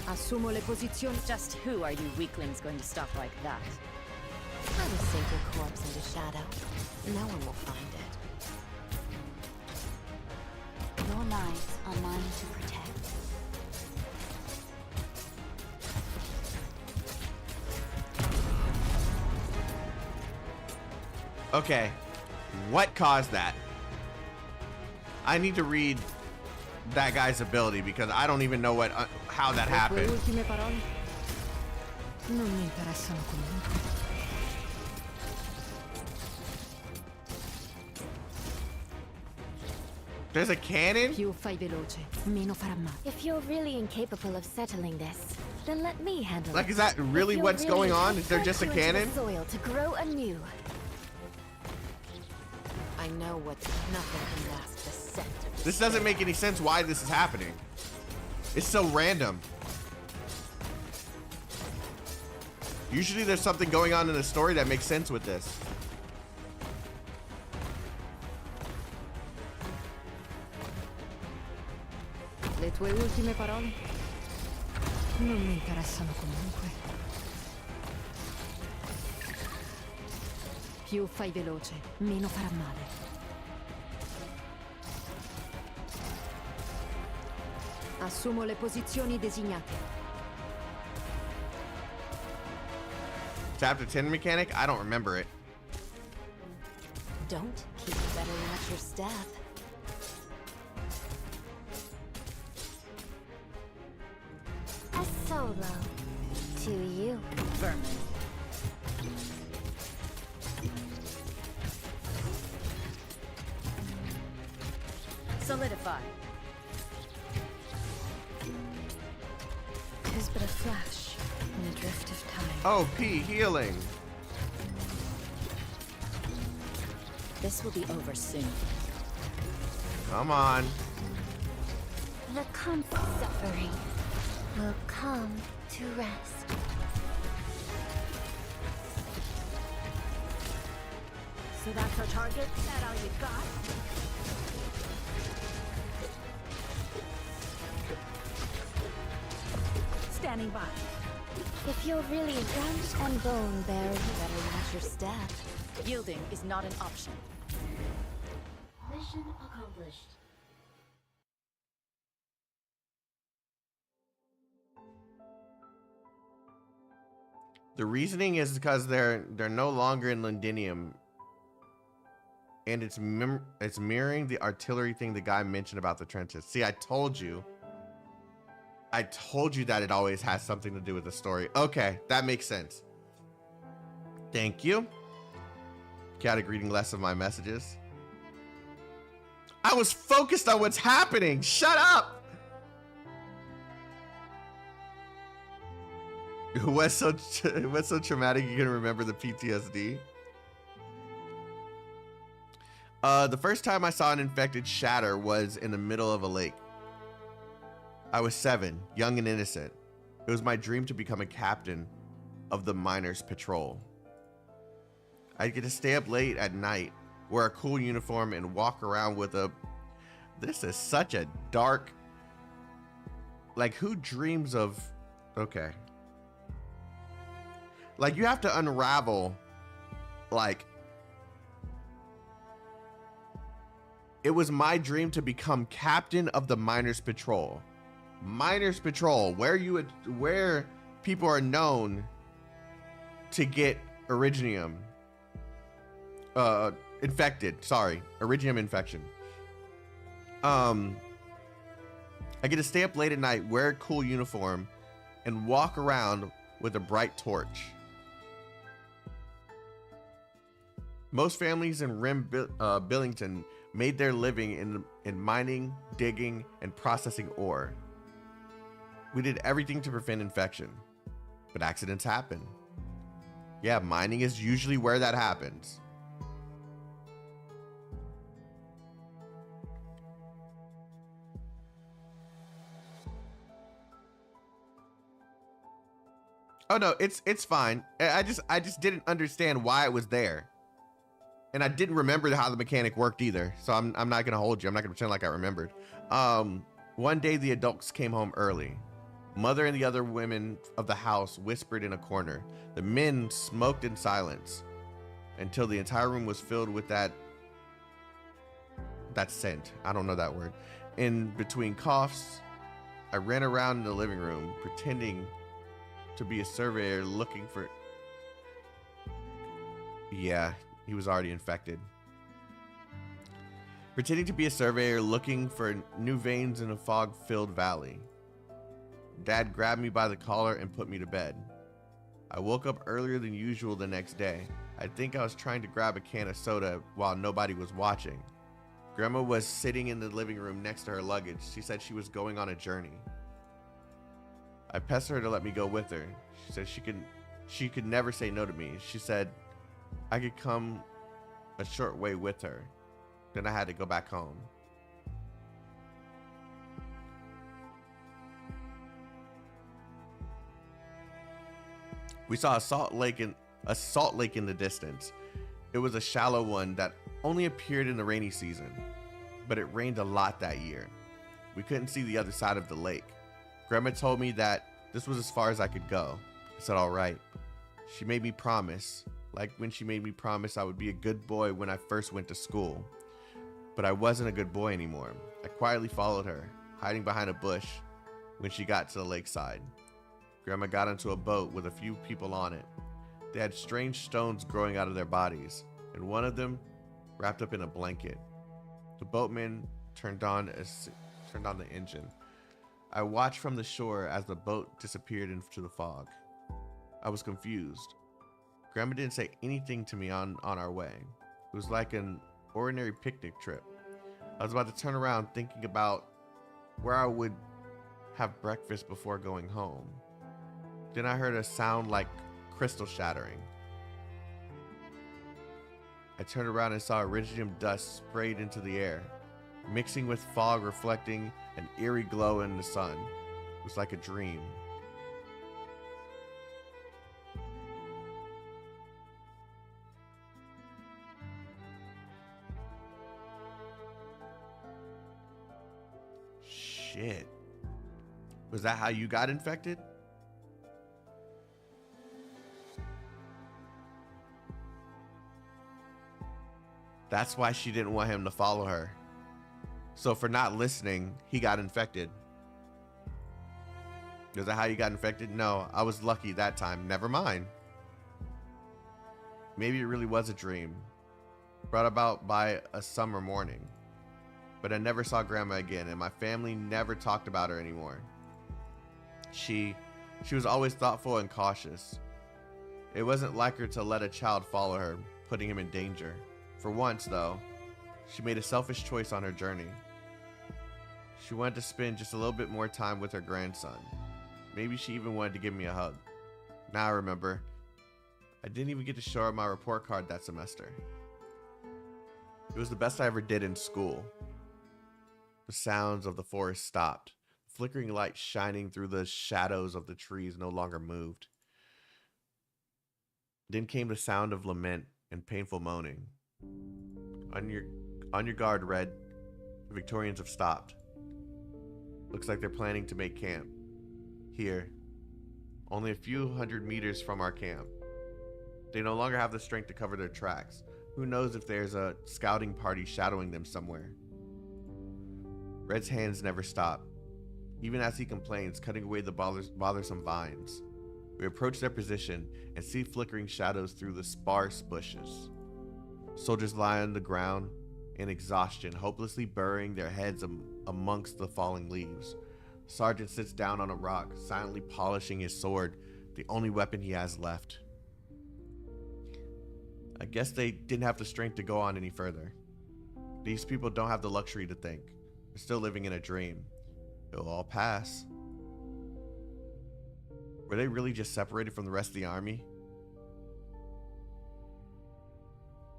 Assumo le posizioni. Just who are you weaklings going to stop like that? I will sink your corpse into shadow. No one will find it. Your lives are mine to protect. Okay, what caused that? I need to read that guy's ability because I don't even know what how that happened. Ultime parole? Non mi interessano comunque. There's a cannon? Più fai veloce, meno farà male. If you're really incapable of settling this, then let me handle Like, it. is that really If you're what's going on? Is there plant just a you into the cannon? soil to grow anew. I know what nothing can last the scent of This doesn't make any sense why this is happening. It's so random. Usually there's something going on in the story that makes sense with this. Le tue ultime parole? Non mi interessano comunque. Più fai veloce, meno farà male. Assumo le posizioni designate. Chapter 10 mechanic? I don't remember it. Don't keep bettering at your step. A solo. To you. Vermin. Solidify. Tis but a flash in a drift of time. Oh, P, healing. This will be over soon. Come on. The suffering will come to rest. So that's our target? That all you got? Standing by. If you're really flesh and bone, bear, you better watch your step. Yielding is not an option. Mission accomplished. The reasoning is because they're no longer in Londinium, and it's mirroring the artillery thing the guy mentioned about the trenches. See, I told you that it always has something to do with the story. Okay, that makes sense. Thank you. Chaotic reading less of my messages. I was focused on what's happening. Shut up. What's so traumatic you can remember the PTSD? The first time I saw an infected shatter was in the middle of a lake. I was 7, young and innocent. It was my dream to become a captain of the miners' patrol. I'd get to stay up late at night, wear a cool uniform, and walk around with a... This is such a dark... Like, who dreams of... Okay. Like, you have to unravel, like... It was my dream to become captain of the miners' patrol. Miners' patrol, where people are known to get Originium infected. Sorry, Originium infection. I get to stay up late at night, wear a cool uniform, and walk around with a bright torch. Most families in Billington made their living in mining, digging, and processing ore. We did everything to prevent infection, but accidents happen. Yeah, mining is usually where that happens. Oh no, it's fine. I just didn't understand why it was there. And I didn't remember how the mechanic worked either. So I'm not gonna hold you. I'm not gonna pretend like I remembered. One day the adults came home early. Mother and the other women of the house whispered in a corner. The men smoked in silence until the entire room was filled with that scent. I don't know that word. In between coughs, I ran around in the living room pretending to be a surveyor looking for... Yeah, he was already infected. Pretending to be a surveyor looking for new veins in a fog-filled valley. Dad grabbed me by the collar and put me to bed. I woke up earlier than usual the next day. I think I was trying to grab a can of soda while nobody was watching. Grandma was sitting in the living room next to her luggage. She said she was going on a journey. I pestered her to let me go with her. She said she could never say no to me. She said I could come a short way with her. Then I had to go back home. We saw a salt lake in the distance. It was a shallow one that only appeared in the rainy season, but it rained a lot that year. We couldn't see the other side of the lake. Grandma told me that this was as far as I could go. I said, all right. She made me promise, like when she made me promise I would be a good boy when I first went to school. But I wasn't a good boy anymore. I quietly followed her, hiding behind a bush when she got to the lakeside. Grandma got into a boat with a few people on it. They had strange stones growing out of their bodies, and one of them wrapped up in a blanket. The boatman turned on the engine. I watched from the shore as the boat disappeared into the fog. I was confused. Grandma didn't say anything to me on our way. It was like an ordinary picnic trip. I was about to turn around thinking about where I would have breakfast before going home. Then I heard a sound like crystal shattering. I turned around and saw iridium dust sprayed into the air, mixing with fog, reflecting an eerie glow in the sun. It was like a dream. Shit. Was that how you got infected? That's why she didn't want him to follow her. So for not listening, he got infected. Is that how you got infected? No, I was lucky that time. Never mind. Maybe it really was a dream, brought about by a summer morning. But I never saw Grandma again, and my family never talked about her anymore. She was always thoughtful and cautious. It wasn't like her to let a child follow her, putting him in danger. For once, though, she made a selfish choice on her journey. She wanted to spend just a little bit more time with her grandson. Maybe she even wanted to give me a hug. Now I remember, I didn't even get to show her my report card that semester. It was the best I ever did in school. The sounds of the forest stopped. Flickering light shining through the shadows of the trees no longer moved. Then came the sound of lament and painful moaning. On your guard, Red. The Victorians have stopped. Looks like they're planning to make camp. Here. Only a few hundred meters from our camp. They no longer have the strength to cover their tracks. Who knows if there's a scouting party shadowing them somewhere. Red's hands never stop, even as he complains, cutting away the bothersome vines. We approach their position and see flickering shadows through the sparse bushes. Soldiers lie on the ground in exhaustion, hopelessly burying their heads amongst the falling leaves. Sergeant sits down on a rock, silently polishing his sword, the only weapon he has left. I guess they didn't have the strength to go on any further. These people don't have the luxury to think. They're still living in a dream. It'll all pass. Were they really just separated from the rest of the army?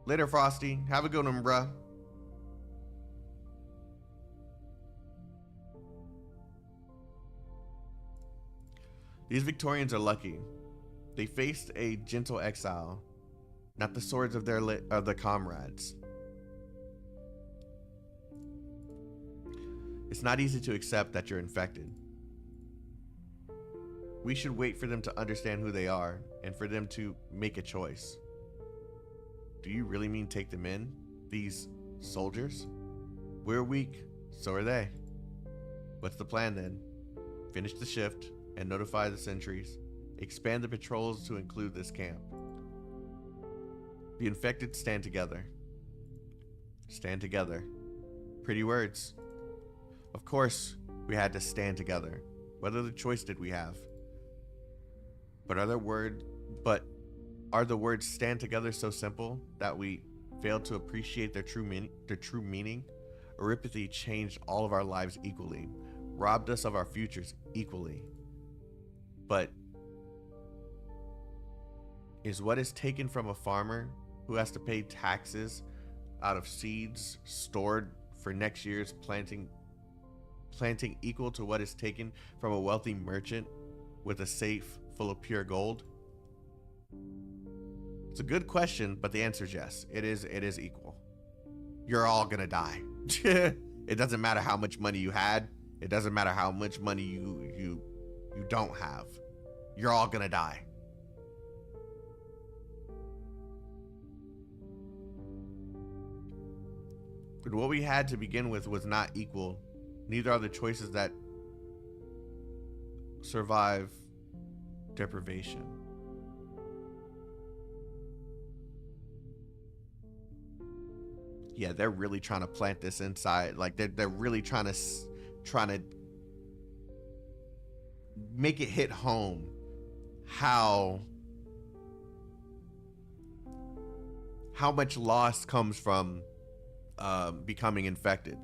Later, Frosty. Have a good one, bruh. These Victorians are lucky. They faced a gentle exile, not the swords of their comrades. It's not easy to accept that you're infected. We should wait for them to understand who they are and for them to make a choice. Do you really mean take them in? These soldiers? We're weak, so are they. What's the plan then? Finish the shift and notify the sentries. Expand the patrols to include this camp. The infected stand together. Stand together. Pretty words. Of course, we had to stand together. What other choice did we have? But are the words stand together so simple that we fail to appreciate their true meaning? Erypathy changed all of our lives equally, robbed us of our futures equally. But is what is taken from a farmer who has to pay taxes out of seeds stored for next year's planting equal to what is taken from a wealthy merchant with a safe full of pure gold? It's a good question, but the answer is yes. It is equal. You're all gonna die. It doesn't matter how much money you had. It doesn't matter how much money you don't have. You're all gonna die. But what we had to begin with was not equal. Neither are the choices that survive deprivation. Yeah, they're really trying to plant this inside. Like they're really trying to make it hit home how much loss comes from becoming infected.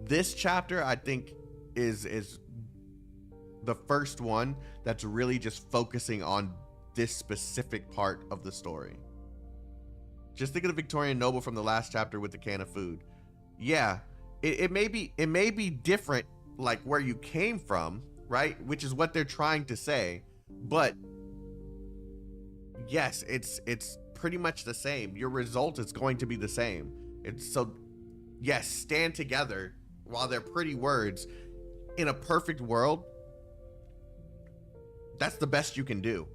This chapter, I think, is the first one that's really just focusing on this specific part of the story. Just think of the Victorian noble from the last chapter with the can of food. Yeah, it may be different, like where you came from, right? Which is what they're trying to say. But yes, it's pretty much the same. Your result is going to be the same. It's so, yes, stand together. While they're pretty words, in a perfect world, that's the best you can do.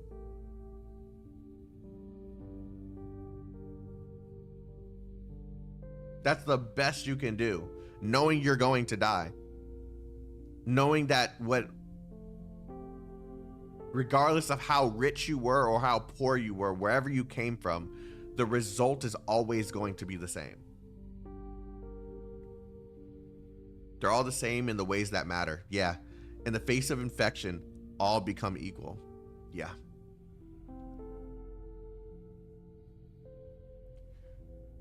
That's the best you can do. Knowing you're going to die. Knowing that regardless of how rich you were or how poor you were, wherever you came from, the result is always going to be the same. They're all the same in the ways that matter. Yeah. In the face of infection, all become equal. Yeah.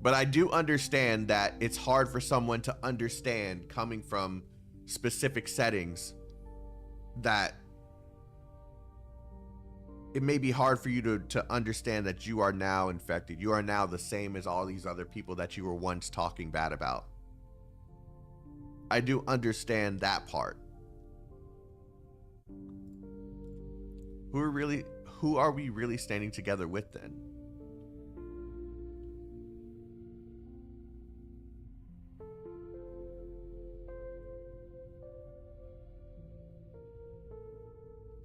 But I do understand that it's hard for someone to understand coming from specific settings that it may be hard for you to understand that you are now infected. You are now the same as all these other people that you were once talking bad about. I do understand that part. Who are we really standing together with then?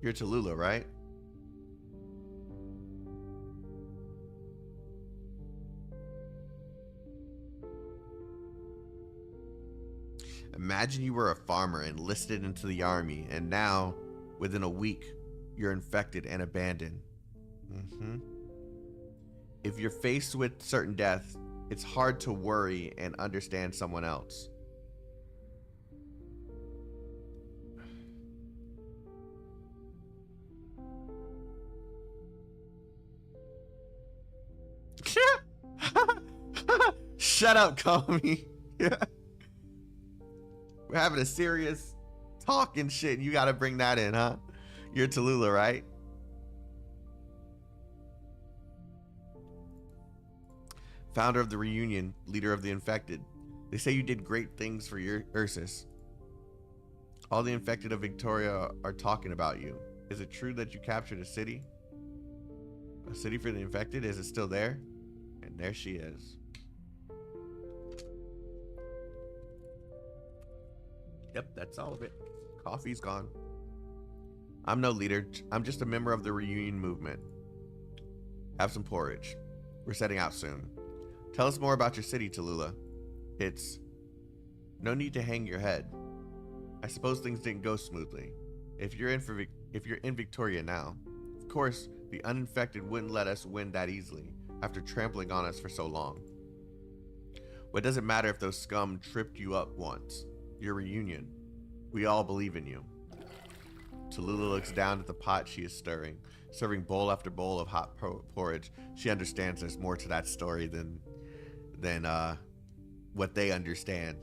You're Tallulah, right? Imagine you were a farmer enlisted into the army, and now, within a week, you're infected and abandoned. If you're faced with certain death, it's hard to worry and understand someone else. Shut up, Kami. Yeah. We're having a serious talk and shit, and you gotta bring that in, huh? You're Tallulah, right? Founder of the Reunion, leader of the infected. They say you did great things for your Ursus. All the infected of Victoria are talking about you. Is it true that you captured a city? A city for the infected? Is it still there? And there she is. Yep, that's all of it. Coffee's gone. I'm no leader. I'm just a member of the Reunion movement. Have some porridge. We're setting out soon. Tell us more about your city, Tallulah. It's no need to hang your head. I suppose things didn't go smoothly. If you're in Victoria now, of course, the uninfected wouldn't let us win that easily after trampling on us for so long. What does it matter if those scum tripped you up once? Your Reunion. We all believe in you. Tallulah looks down at the pot she is stirring, serving bowl after bowl of hot porridge. She understands there's more to that story than what they understand.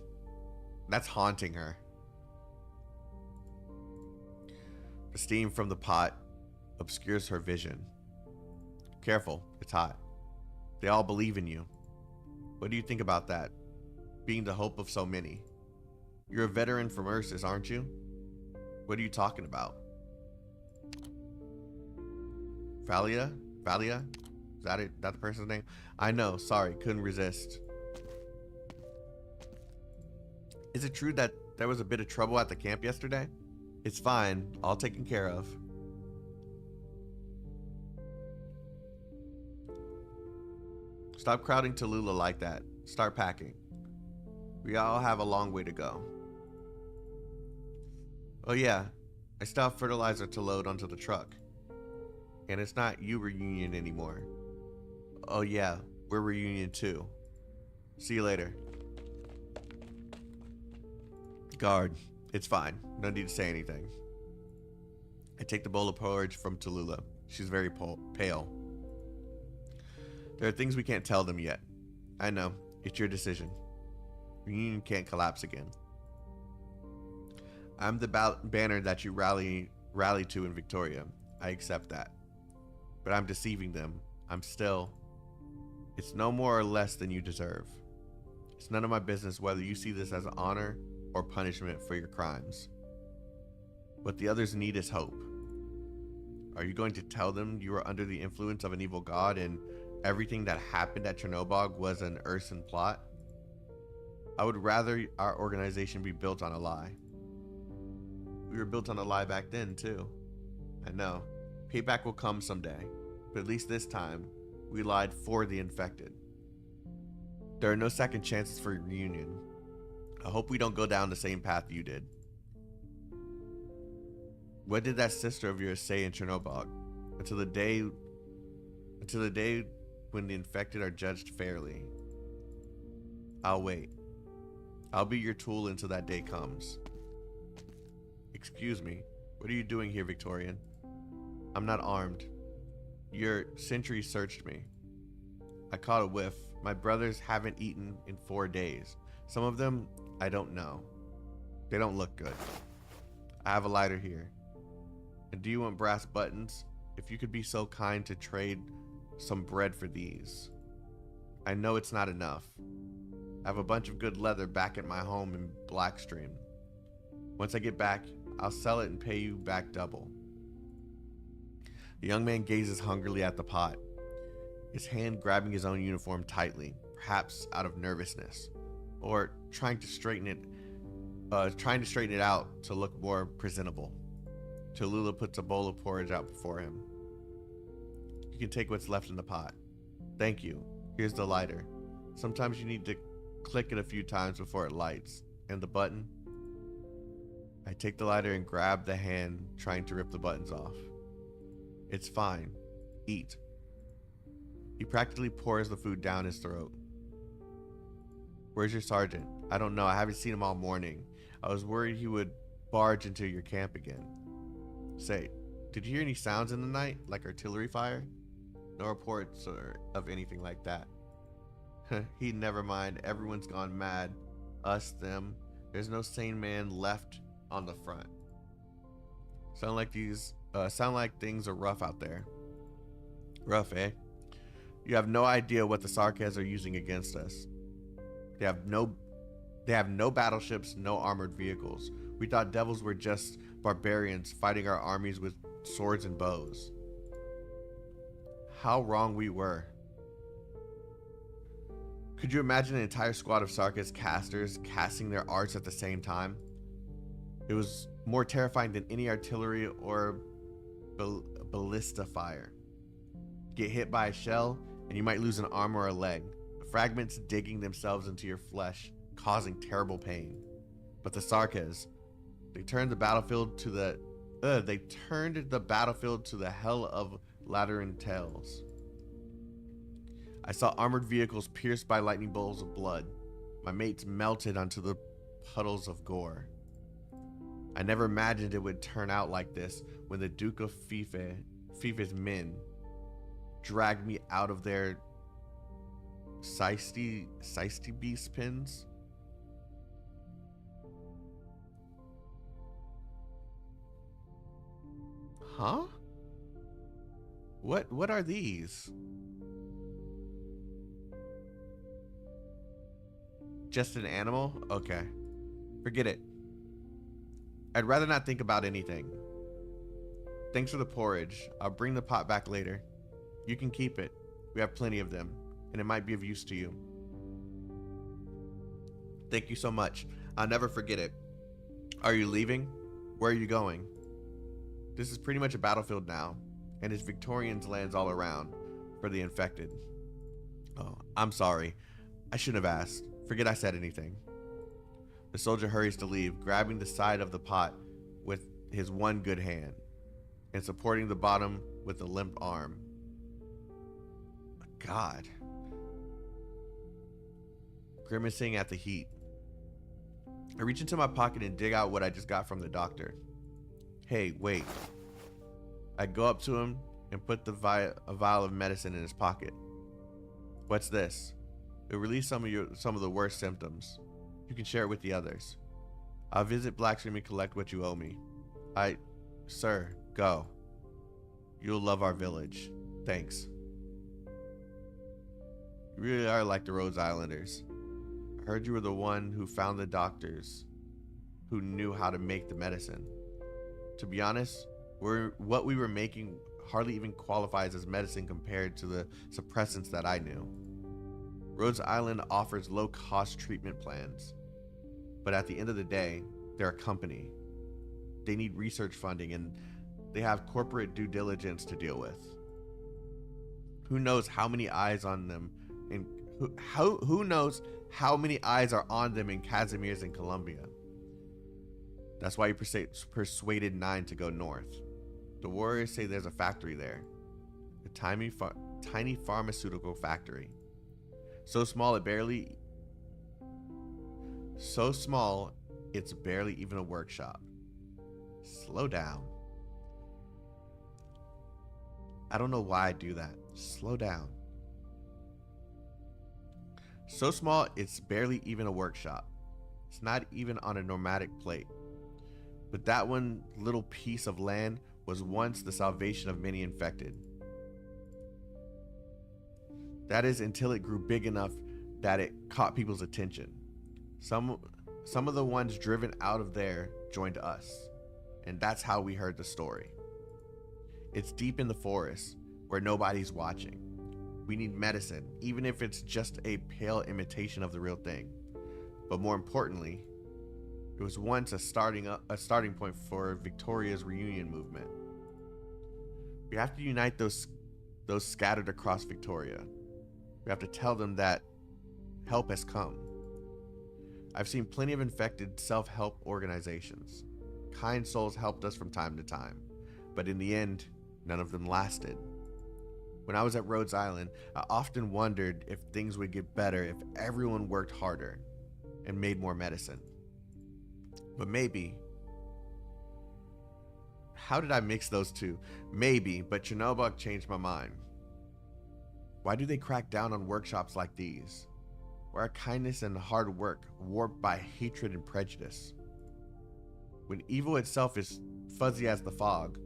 That's haunting her. The steam from the pot obscures her vision. Careful, it's hot. They all believe in you. What do you think about that? Being the hope of so many. You're a veteran from Ursus, aren't you? What are you talking about? Valia? Valia? Is that it? That the person's name? I know, sorry, couldn't resist. Is it true that there was a bit of trouble at the camp yesterday? It's fine, all taken care of. Stop crowding Tallulah like that. Start packing. We all have a long way to go. Oh yeah, I still have fertilizer to load onto the truck. And it's not you reunion anymore. Oh yeah, we're reunion too. See you later. Guard, it's fine. No need to say anything. I take the bowl of porridge from Tallulah. She's very pale. There are things we can't tell them yet. I know, it's your decision. Reunion can't collapse again. I'm the banner that you rally to in Victoria. I accept that. But I'm deceiving them. It's no more or less than you deserve. It's none of my business whether you see this as an honor or punishment for your crimes. What the others need is hope. Are you going to tell them you were under the influence of an evil god and everything that happened at Chernobyl was an Ursan plot? I would rather our organization be built on a lie. We were built on a lie back then too. I know. Payback will come someday. But at least this time, we lied for the infected. There are no second chances for reunion. I hope we don't go down the same path you did. What did that sister of yours say in Chernobyl? Until the day when the infected are judged fairly. I'll wait. I'll be your tool until that day comes. Excuse me, what are you doing here, Victorian? I'm not armed. Your sentry searched me. I caught a whiff. My brothers haven't eaten in 4 days. Some of them, I don't know. They don't look good. I have a lighter here. And do you want brass buttons? If you could be so kind to trade some bread for these. I know it's not enough. I have a bunch of good leather back at my home in Blackstream. Once I get back, I'll sell it and pay you back double. The young man gazes hungrily at the pot, his hand grabbing his own uniform tightly, perhaps out of nervousness, or trying to straighten it out to look more presentable. Tallulah puts a bowl of porridge out before him. You can take what's left in the pot. Thank you. Here's the lighter. Sometimes you need to click it a few times before it lights. And the button? I take the lighter and grab the hand, trying to rip the buttons off. It's fine. Eat. He practically pours the food down his throat. Where's your sergeant? I don't know. I haven't seen him all morning. I was worried he would barge into your camp again. Say, did you hear any sounds in the night, like artillery fire? No reports of anything like that. He never mind. Everyone's gone mad. Us, them. There's no sane man left on the front. Sound like things are rough out there. Rough, eh? You have no idea what the Sarkaz are using against us. They have no battleships, no armored vehicles. We thought devils were just barbarians fighting our armies with swords and bows. How wrong we were. Could you imagine an entire squad of Sarkaz casters casting their arts at the same time? It was more terrifying than any artillery or ballista fire. Get hit by a shell and you might lose an arm or a leg, the fragments digging themselves into your flesh, causing terrible pain. But the Sarkaz, they turned the battlefield to the hell of Lateran Tales. I saw armored vehicles pierced by lightning bolts of blood. My mates melted onto the puddles of gore. I never imagined it would turn out like this when the Duke of Fife's men dragged me out of their Seisty beast pens. Huh? What are these? Just an animal? Okay. Forget it. I'd rather not think about anything. Thanks for the porridge. I'll bring the pot back later. You can keep it. We have plenty of them, and it might be of use to you. Thank you so much. I'll never forget it. Are you leaving? Where are you going? This is pretty much a battlefield now, and it's Victorians' lands all around for the infected. Oh, I'm sorry. I shouldn't have asked. Forget I said anything. The soldier hurries to leave, grabbing the side of the pot with his one good hand and supporting the bottom with a limp arm. God. Grimacing at the heat. I reach into my pocket and dig out what I just got from the doctor. Hey, wait. I go up to him and put a vial of medicine in his pocket. What's this? It'll relieve some of the worst symptoms. You can share it with the others. I'll visit Blackstream and collect what you owe me. Sir, go. You'll love our village. Thanks. You really are like the Rhodes Islanders. I heard you were the one who found the doctors who knew how to make the medicine. To be honest, what we were making hardly even qualifies as medicine compared to the suppressants that I knew. Rhodes Island offers low-cost treatment plans, but at the end of the day, they're a company. They need research funding and they have corporate due diligence to deal with. Who knows how many eyes on them and who knows how many eyes are on them in Casimir's in Colombia. That's why he persuaded 9 to go north. The warriors say there's a factory there. A tiny pharmaceutical factory. So small it's barely even a workshop. Slow down. I don't know why I do that. Slow down. So small it's barely even a workshop. It's not even on a nomadic plate. But that one little piece of land was once the salvation of many infected. That is until it grew big enough that it caught people's attention. Some of the ones driven out of there joined us, and that's how we heard the story. It's deep in the forest where nobody's watching. We need medicine, even if it's just a pale imitation of the real thing. But more importantly, it was once a starting point for Victoria's reunion movement. We have to unite those scattered across Victoria. We have to tell them that help has come. I've seen plenty of infected self-help organizations. Kind souls helped us from time to time, but in the end, none of them lasted. When I was at Rhodes Island, I often wondered if things would get better if everyone worked harder and made more medicine. But maybe. How did I mix those two? Maybe, but Chernobyl changed my mind. Why do they crack down on workshops like these? Where are kindness and hard work warped by hatred and prejudice? When evil itself is fuzzy as the fog,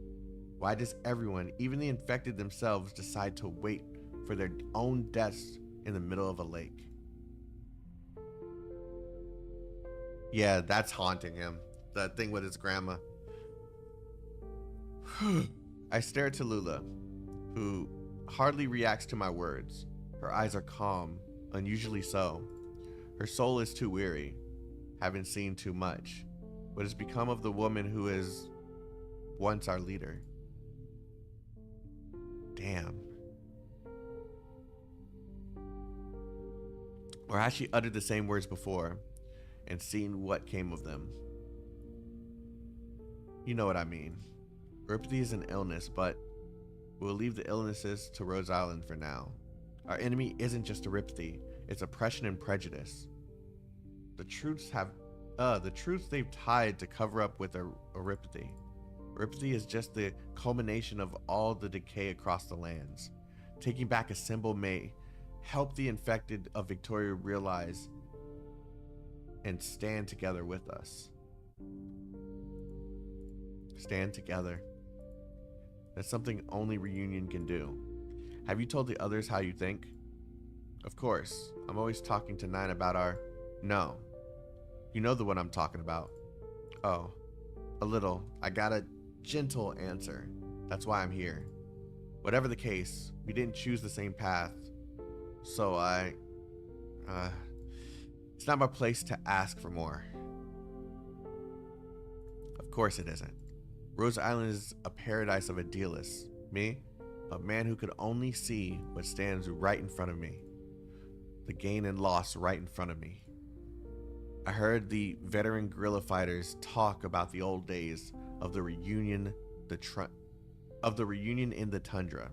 why does everyone, even the infected themselves, decide to wait for their own deaths in the middle of a lake? Yeah, that's haunting him. The thing with his grandma. I stare at Tallulah, who hardly reacts to my words. Her eyes are calm, unusually so. Her soul is too weary, having seen too much. What has become of the woman who is once our leader? Damn. Or has she uttered the same words before and seen what came of them? You know what I mean. Ripathy is an illness, but we'll leave the illnesses to Rhodes Island for now. Our enemy isn't just Ripathy, it's oppression and prejudice. The truths they've tied to cover up with Ripathy. Ripathy is just the culmination of all the decay across the lands. Taking back a symbol may help the infected of Victoria realize and stand together with us. Stand together. That's something only Reunion can do. Have you told the others how you think? Of course. I'm always talking to Nine about our... No. You know the one I'm talking about. Oh. A little. I got a gentle answer. That's why I'm here. Whatever the case, we didn't choose the same path. So it's not my place to ask for more. Of course it isn't. Rhodes Island is a paradise of idealists. Me, a man who could only see what stands right in front of me. The gain and loss right in front of me. I heard the veteran guerrilla fighters talk about the old days of the reunion, in the tundra,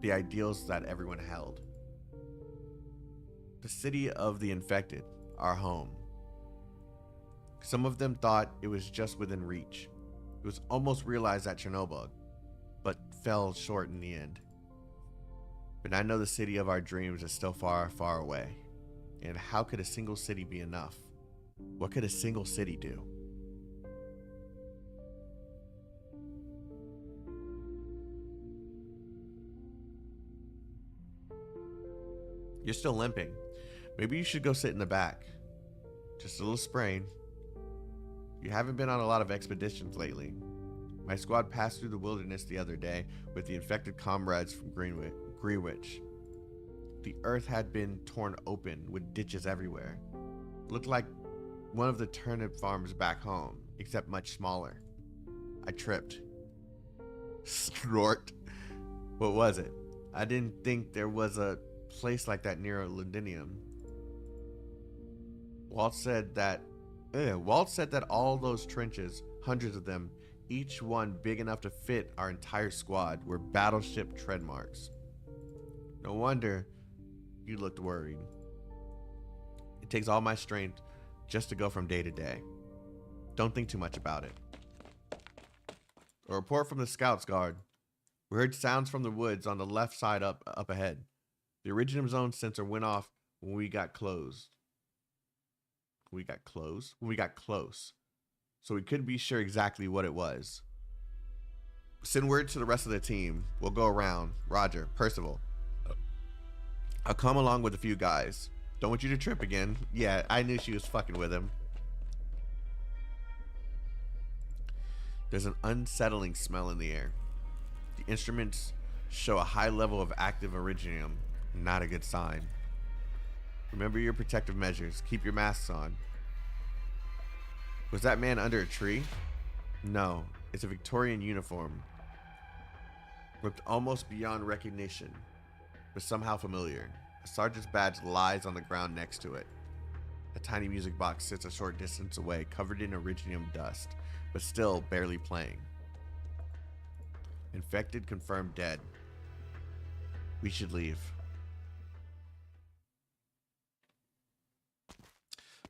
the ideals that everyone held. The city of the infected, our home. Some of them thought it was just within reach. It was almost realized at Chernobyl, but fell short in the end. But I know the city of our dreams is still far, far away. And how could a single city be enough? What could a single city do? You're still limping. Maybe you should go sit in the back. Just a little sprain. You haven't been on a lot of expeditions lately. My squad passed through the wilderness the other day with the infected comrades from Greenwich. The earth had been torn open with ditches everywhere. Looked like one of the turnip farms back home, except much smaller. I tripped. Snort. What was it? I didn't think there was a place like that near Londinium. Walt said that all those trenches, hundreds of them, each one big enough to fit our entire squad, were battleship tread marks. No wonder you looked worried. It takes all my strength just to go from day to day. Don't think too much about it. A report from the Scouts Guard. We heard sounds from the woods on the left side up ahead. The Originium Zone sensor went off when we got close. When we got close. So we couldn't be sure exactly what it was. Send word to the rest of the team. We'll go around. Roger. Percival. I'll come along with a few guys. Don't want you to trip again. Yeah, I knew she was fucking with him. There's an unsettling smell in the air. The instruments show a high level of active Originium. Not a good sign. Remember your protective measures. Keep your masks on. Was that man under a tree? No, it's a Victorian uniform. Ripped almost beyond recognition, but somehow familiar. A sergeant's badge lies on the ground next to it. A tiny music box sits a short distance away, covered in Originium dust, but still barely playing. Infected confirmed dead. We should leave.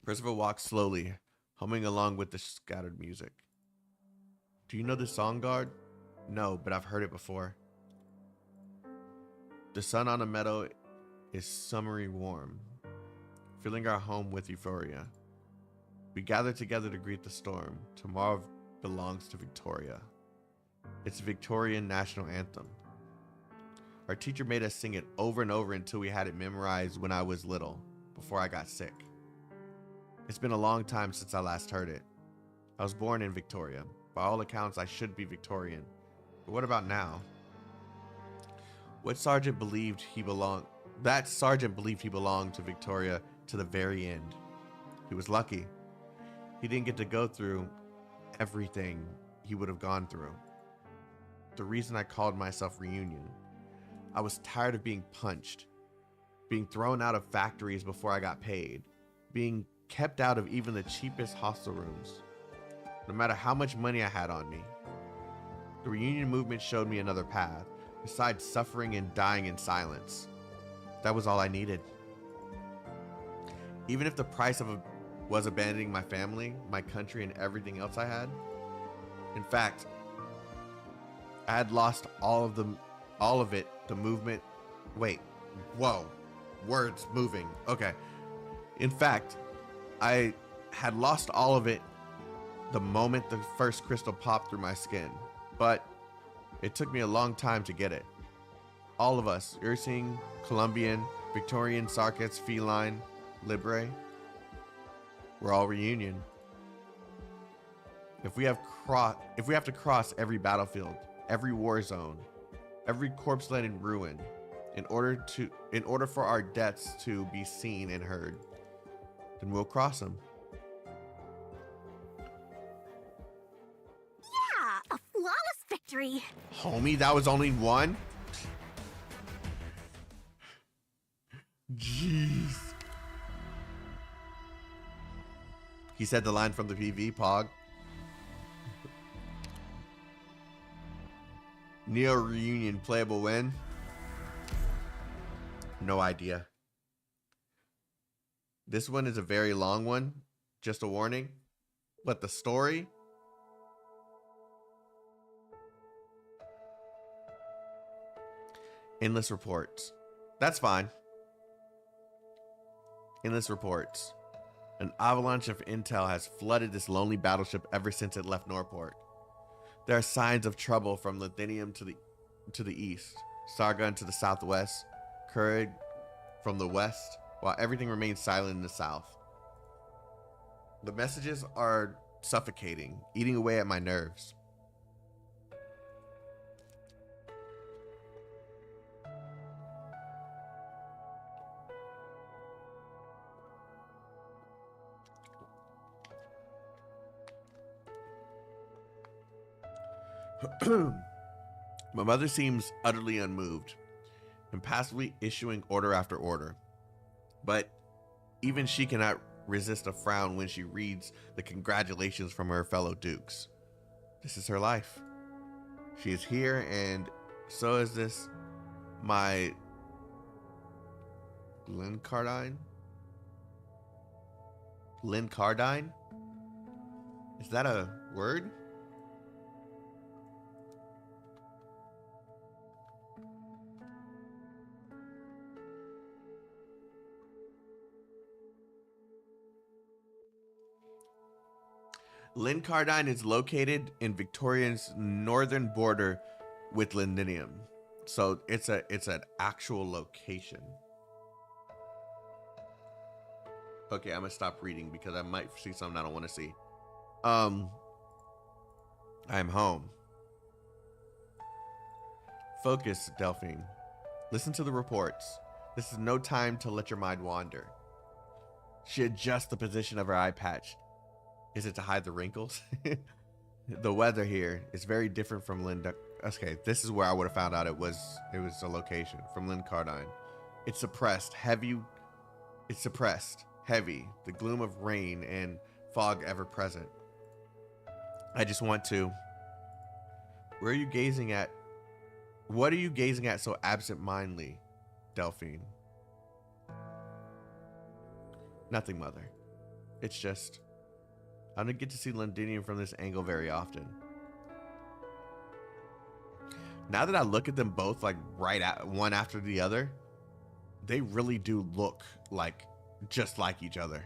Percival walks slowly, humming along with the scattered music. Do you know this song, Guard? No, but I've heard it before. The sun on the meadow is summery warm, filling our home with euphoria. We gather together to greet the storm. Tomorrow belongs to Victoria. It's the Victorian national anthem. Our teacher made us sing it over and over until we had it memorized when I was little, before I got sick. It's been a long time since I last heard it. I was born in Victoria. By all accounts, I should be Victorian. But what about now? That sergeant believed he belonged to Victoria to the very end. He was lucky. He didn't get to go through everything he would have gone through. The reason I called myself Reunion. I was tired of being punched, being thrown out of factories before I got paid, being kept out of even the cheapest hostel rooms, no matter how much money I had on me. The Reunion movement showed me another path, besides suffering and dying in silence. That was all I needed. Even if the price was abandoning my family, my country, and everything else I had. In fact, I had lost all of it, the movement. Wait, whoa, words moving. Okay. In fact, I had lost all of it the moment the first crystal popped through my skin. But It took me a long time to get it. All of us, Ursing, Colombian, Victorian, Sarkis, Feline, Libre, we're all reunion. If we have to cross every battlefield, every war zone, every corpse laid in ruin, in order for our deaths to be seen and heard, then we'll cross them. Yeah, a flawless victory. Homie, that was only one? Jeez. He said the line from the PV, Pog. Neo reunion playable win? No idea. This one is a very long one, just a warning. But the story? Endless reports. That's fine. Endless reports. An avalanche of intel has flooded this lonely battleship ever since it left Norport. There are signs of trouble from Lithinium to the east, Sargon to the southwest, Kurg from the west, while everything remains silent in the south. The messages are suffocating, eating away at my nerves. My mother seems utterly unmoved, impassively issuing order after order. But even she cannot resist a frown when she reads the congratulations from her fellow dukes. This is her life. She is here, and so is this my Lincardine? Lincardine? Is that a word? Lincardine is located in Victoria's northern border with Lindinium. So it's an actual location. Okay, I'm gonna stop reading because I might see something I don't want to see. I'm home. Focus, Delphine. Listen to the reports. This is no time to let your mind wander. She adjusts the position of her eye patch. Is it to hide the wrinkles? The weather here is very different from Linda. Okay, this is where I would have found out it was a location from Lincardine. It's suppressed, heavy. It's suppressed, heavy. The gloom of rain and fog ever present. I just want to. Where are you gazing at? What are you gazing at so absent-mindedly, Delphine? Nothing, Mother. It's just I don't get to see Londinium from this angle very often. Now that I look at them both like one after the other, they really do look like just like each other.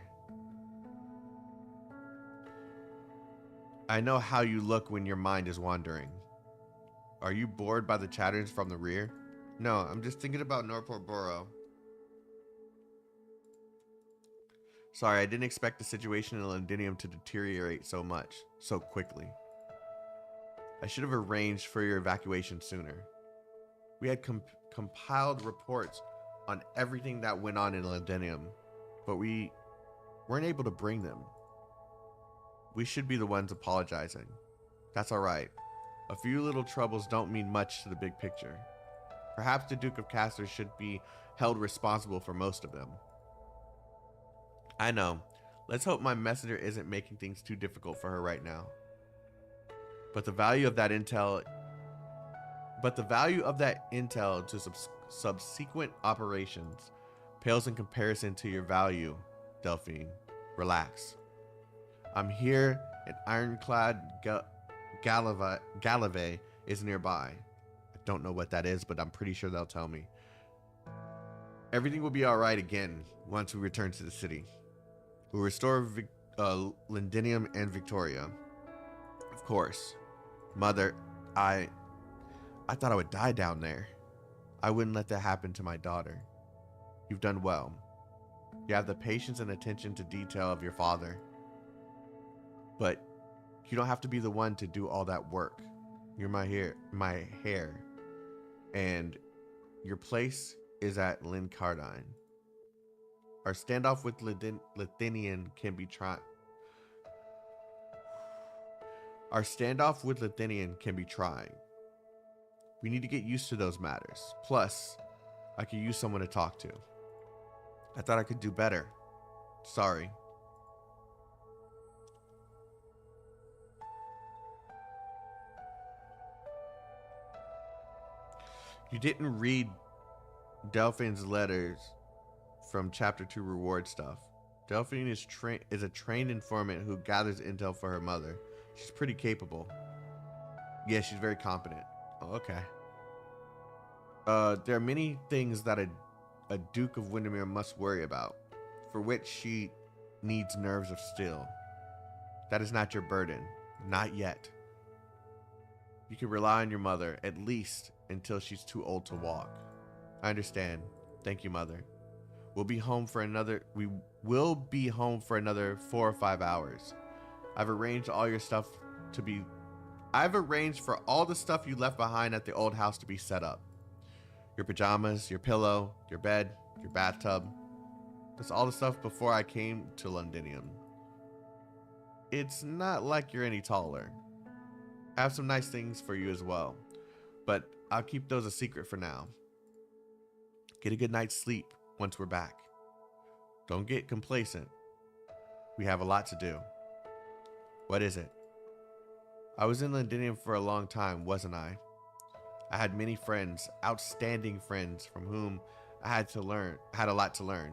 I know how you look when your mind is wandering. Are you bored by the chatters from the rear? No, I'm just thinking about Norport Borough. Sorry, I didn't expect the situation in Londinium to deteriorate so much, so quickly. I should have arranged for your evacuation sooner. We had compiled reports on everything that went on in Londinium, but we weren't able to bring them. We should be the ones apologizing. That's alright. A few little troubles don't mean much to the big picture. Perhaps the Duke of Castor should be held responsible for most of them. I know. Let's hope my messenger isn't making things too difficult for her right now. But the value of that intel to subsequent operations pales in comparison to your value, Delphine. Relax. I'm here, and ironclad Galave is nearby. I don't know what that is, but I'm pretty sure they'll tell me. Everything will be alright again once we return to the city. We'll restore Londinium and Victoria. Of course. Mother, I I thought I would die down there. I wouldn't let that happen to my daughter. You've done well. You have the patience and attention to detail of your father. But you don't have to be the one to do all that work. You're my hair. And your place is at Lincardine. Our standoff with Lithinian can be trying. Our standoff with Lithinian can be trying. We need to get used to those matters. Plus, I could use someone to talk to. I thought I could do better. Sorry. You didn't read Delphine's letters from Chapter 2 reward stuff. Delphine is a trained informant who gathers intel for her mother. She's pretty capable. Yeah, she's very competent. Oh, okay. There are many things that a Duke of Windermere must worry about, for which she needs nerves of steel. That is not your burden. Not yet. You can rely on your mother, at least until she's too old to walk. I understand. Thank you, Mother. We will be home for another 4 or 5 hours. I've arranged for all the stuff you left behind at the old house to be set up. Your pajamas, your pillow, your bed, your bathtub. That's all the stuff before I came to Londinium. It's not like you're any taller. I have some nice things for you as well, but I'll keep those a secret for now. Get a good night's sleep once we're back. Don't get complacent. We have a lot to do. What is it? I was in Londinium for a long time, wasn't I? I had many friends, outstanding friends from whom I had a lot to learn.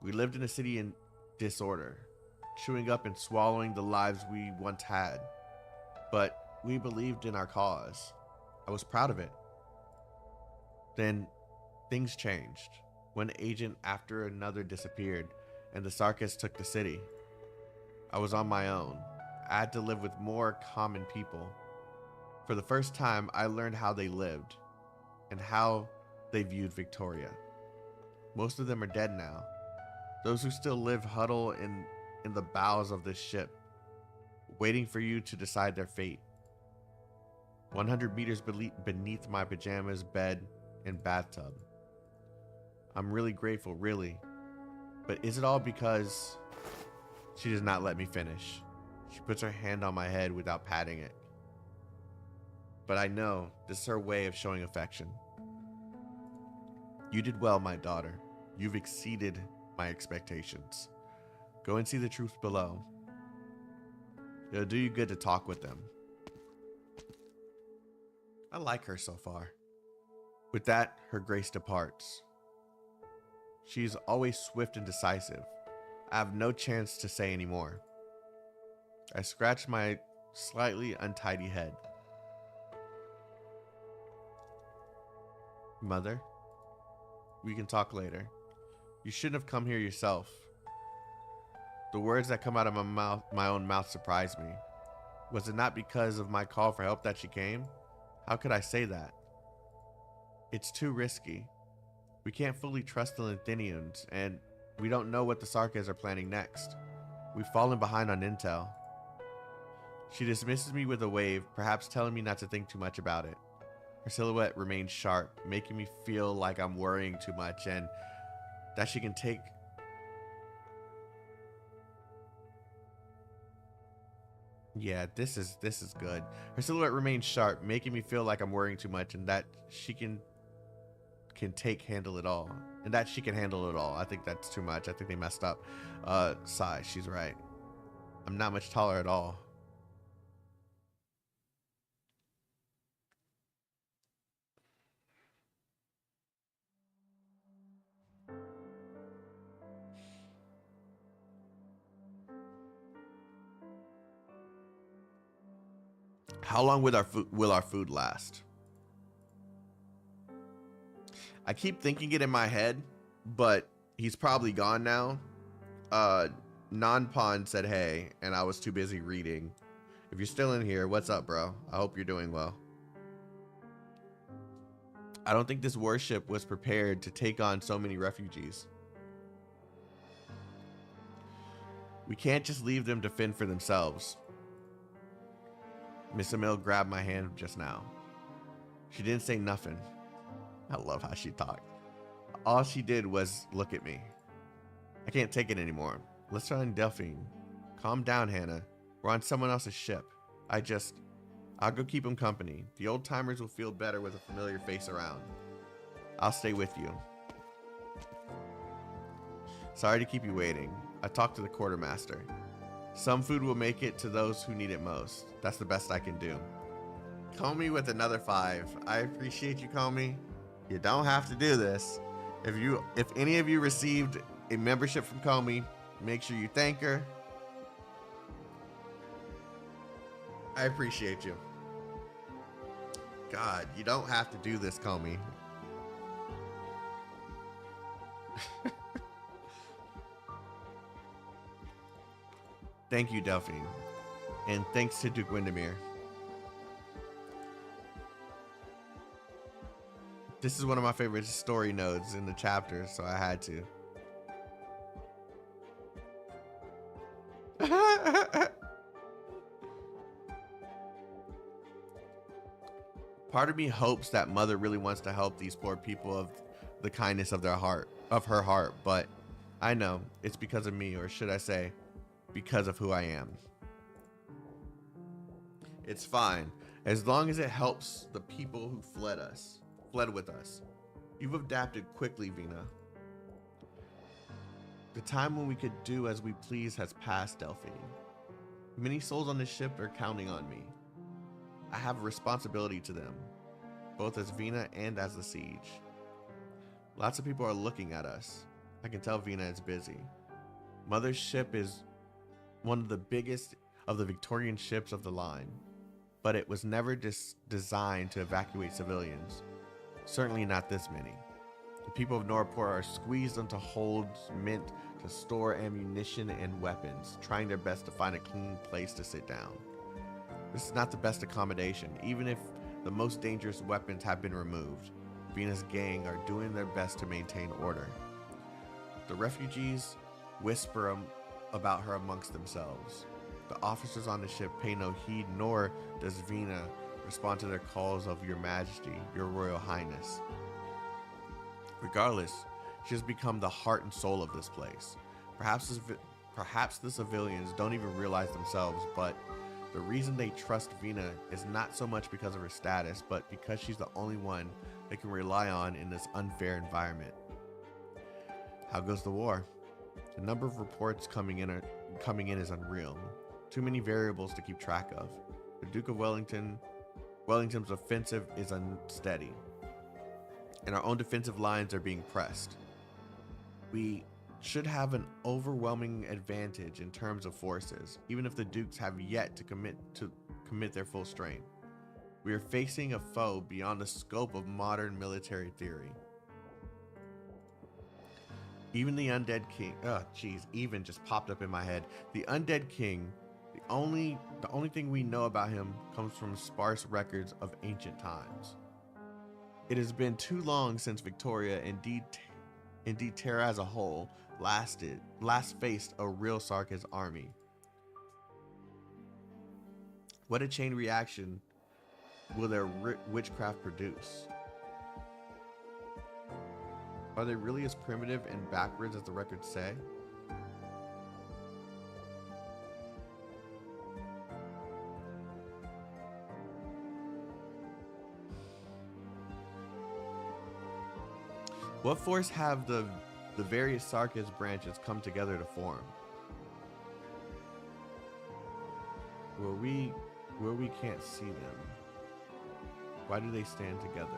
We lived in a city in disorder, chewing up and swallowing the lives we once had. But we believed in our cause. I was proud of it. Then things changed. One agent after another disappeared, and the Sarkists took the city. I was on my own. I had to live with more common people. For the first time, I learned how they lived and how they viewed Victoria. Most of them are dead now. Those who still live huddle in the bows of this ship, waiting for you to decide their fate. 100 meters beneath my pajamas, bed, and bathtub. I'm really grateful, really. But is it all because she does not let me finish? She puts her hand on my head without patting it. But I know this is her way of showing affection. You did well, my daughter. You've exceeded my expectations. Go and see the troops below. It'll do you good to talk with them. I like her so far. With that, her grace departs. She is always swift and decisive. I have no chance to say any more. I scratch my slightly untidy head. Mother, we can talk later. You shouldn't have come here yourself. The words that come out of my own mouth surprise me. Was it not because of my call for help that she came? How could I say that? It's too risky. We can't fully trust the Lithinians, and we don't know what the Sarkas are planning next. We've fallen behind on intel. She dismisses me with a wave, perhaps telling me not to think too much about it. Her silhouette remains sharp, making me feel like I'm worrying too much and that she can take... Yeah, this is good. Her silhouette remains sharp, making me feel like I'm worrying too much and that she can handle it all. And that she can handle it all. I think that's too much. I think they messed up. Sigh, she's right. I'm not much taller at all. How long will our food last? I keep thinking it in my head, but he's probably gone now. Non-Pond said hey, and I was too busy reading. If you're still in here, what's up, bro? I hope you're doing well. I don't think this warship was prepared to take on so many refugees. We can't just leave them to fend for themselves. Miss Emil grabbed my hand just now. She didn't say nothing. I love how she talked. All she did was look at me. I can't take it anymore. Let's try on Delphine. Calm down, Hannah. We're on someone else's ship. I'll go keep them company. The old timers will feel better with a familiar face around. I'll stay with you. Sorry to keep you waiting. I talked to the quartermaster. Some food will make it to those who need it most. That's the best I can do. Comey with another 5. I appreciate you, Comey. You don't have to do this. If any of you received a membership from Comey, make sure you thank her. I appreciate you. God, you don't have to do this, Comey. Thank you, Delphine. And thanks to Duke Windermere. This is one of my favorite story nodes in the chapter, so I had to. Part of me hopes that Mother really wants to help these poor people of the kindness of her heart, but I know it's because of me, or should I say, because of who I am. It's fine, as long as it helps the people who fled with us. You've adapted quickly, Vina. The time when we could do as we please has passed, Delphine. Many souls on this ship are counting on me. I have a responsibility to them, both as Vina and as the siege. Lots of people are looking at us. I can tell Vina is busy. Mother's ship is one of the biggest of the Victorian ships of the line, but it was never designed to evacuate civilians. Certainly not this many. The people of Norport are squeezed into holds meant to store ammunition and weapons, trying their best to find a clean place to sit down. This is not the best accommodation, even if the most dangerous weapons have been removed. Vina's gang are doing their best to maintain order. The refugees whisper about her amongst themselves. The officers on the ship pay no heed, nor does Vina respond to their calls of Your Majesty, Your Royal Highness. Regardless, she has become the heart and soul of this place. Perhaps the civilians don't even realize themselves, but the reason they trust Vina is not so much because of her status, but because she's the only one they can rely on in this unfair environment. How goes the war? The number of reports coming in is unreal. Too many variables to keep track of. The Duke of Wellington's offensive is unsteady, and our own defensive lines are being pressed. We should have an overwhelming advantage in terms of forces, even if the Dukes have yet to commit their full strength. We are facing a foe beyond the scope of modern military theory. Even the Undead King, even just popped up in my head. The Undead King, the only thing we know about him comes from sparse records of ancient times. It has been too long since Victoria, indeed Terra as a whole, last faced a real Sarkis army. What a chain reaction will their witchcraft produce? Are they really as primitive and backwards as the records say? What force have the various Sarkis branches come together to form? Where we can't see them. Why do they stand together?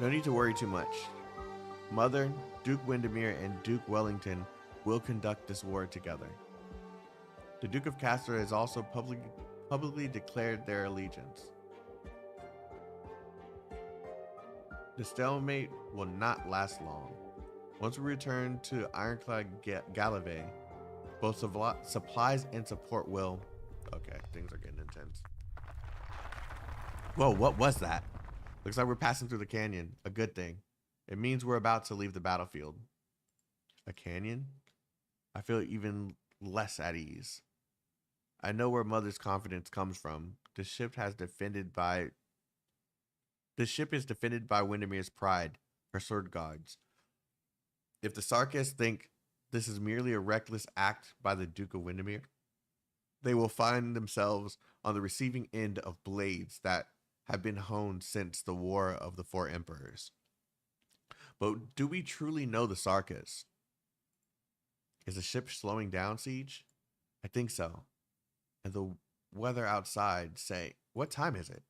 No need to worry too much. Mother, Duke Windermere, and Duke Wellington will conduct this war together. The Duke of Castor has also publicly declared their allegiance. The stalemate will not last long. Once we return to Ironclad Gallivey, Both supplies and support will... Okay, things are getting intense. Whoa, what was that? Looks like we're passing through the canyon. A good thing. It means we're about to leave the battlefield. A canyon? I feel even less at ease. I know where Mother's confidence comes from. The ship is defended by Windermere's pride, her sword gods. If the Sarkists think this is merely a reckless act by the Duke of Windermere, they will find themselves on the receiving end of blades that have been honed since the War of the Four Emperors. But do we truly know the Sarkists? Is the ship slowing down, Siege? I think so. And the weather outside say, what time is it?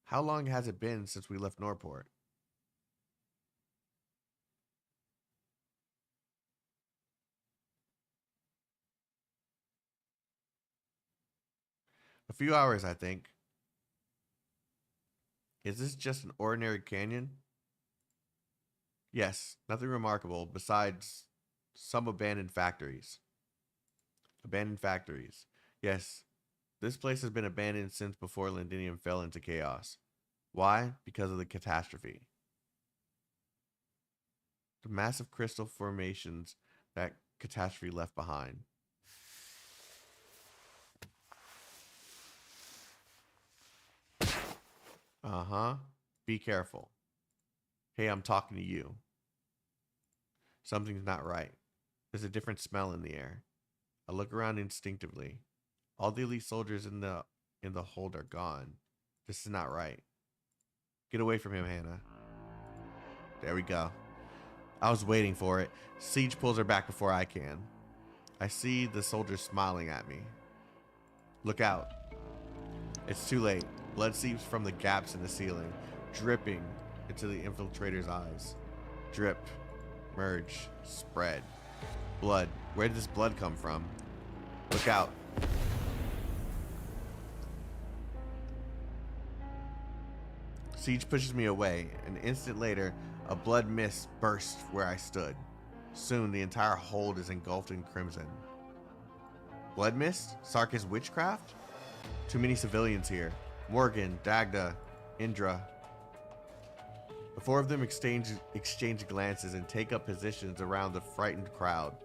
How long has it been since we left Norport? A few hours, I think. Is this just an ordinary canyon? Yes, nothing remarkable besides some abandoned factories. Abandoned factories. Yes, this place has been abandoned since before Lindinium fell into chaos. Why? Because of the catastrophe. The massive crystal formations that catastrophe left behind. Uh-huh. Be careful. Hey, I'm talking to you. Something's not right. There's a different smell in the air. I look around instinctively. All the elite soldiers in the hold are gone. This is not right. Get away from him, Hannah. There we go. I was waiting for it. Siege pulls her back before I can. I see the soldiers smiling at me. Look out. It's too late. Blood seeps from the gaps in the ceiling, dripping into the infiltrator's eyes. Drip, merge, spread. Blood. Where did this blood come from? Look out. Siege pushes me away. An instant later, a blood mist bursts where I stood. Soon, the entire hold is engulfed in crimson. Blood mist? Sarkis witchcraft? Too many civilians here. Morgan, Dagda, Indra. The four of them exchange glances and take up positions around the frightened crowd.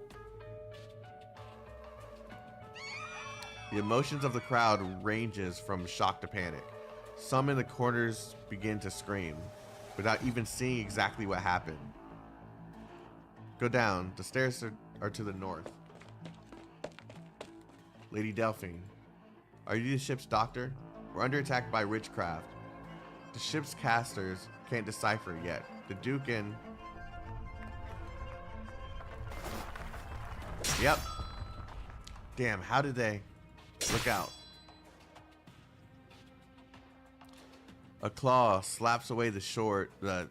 The emotions of the crowd ranges from shock to panic. Some in the corners begin to scream, without even seeing exactly what happened. Go down. The stairs are to the north. Lady Delphine, are you the ship's doctor? We're under attack by witchcraft. The ship's casters can't decipher it yet. The Duke and... Yep. Damn, how did they... Look out. A claw slaps away the sword that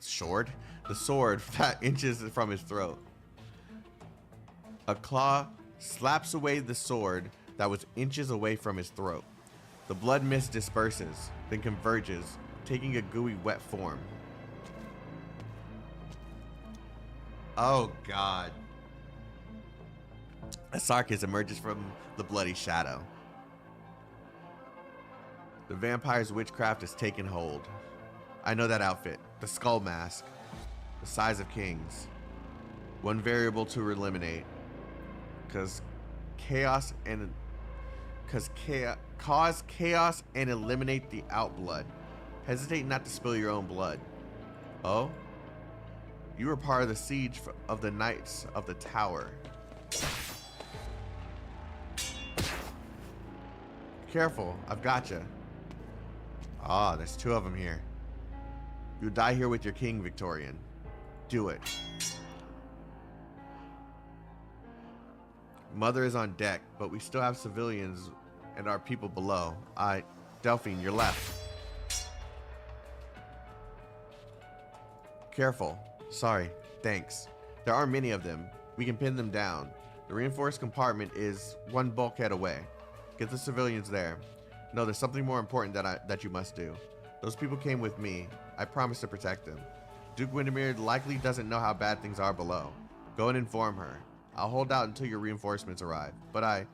inches from his throat. A claw slaps away the sword that was inches away from his throat. The blood mist disperses, then converges, taking a gooey wet form. Oh God. A Sarkis emerges from the bloody shadow. The vampire's witchcraft has taken hold. I know that outfit. The skull mask. The size of kings. One variable to eliminate. Cause chaos and cause chaos and eliminate the outblood. Hesitate not to spill your own blood. Oh? You were part of the siege of the Knights of the Tower. Careful, I've gotcha. Ah, there's two of them here. You'll die here with your king, Victorian. Do it. Mother is on deck, but we still have civilians and our people below. Delphine, your left. Careful. Sorry. Thanks. There are many of them. We can pin them down. The reinforced compartment is one bulkhead away. Get the civilians there. No, there's something more important that you must do. Those people came with me. I promise to protect them. Duke Windermere likely doesn't know how bad things are below. Go and inform her. I'll hold out until your reinforcements arrive, but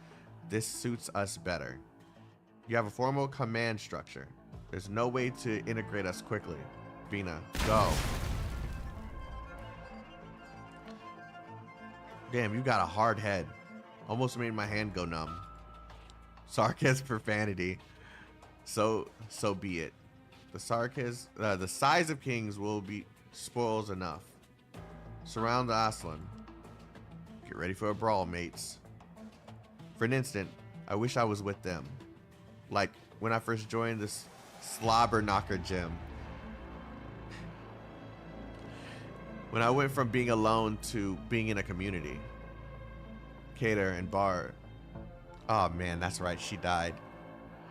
this suits us better. You have a formal command structure. There's no way to integrate us quickly. Vina, go. Damn, you got a hard head. Almost made my hand go numb. Sarkaz profanity. So be it. The Sarkaz, the size of kings will be spoils enough. Surround the Aslan. Get ready for a brawl, mates. For an instant, I wish I was with them. Like when I first joined this slobber knocker gym. When I went from being alone to being in a community. Kater and Bar. Oh man, that's right, she died.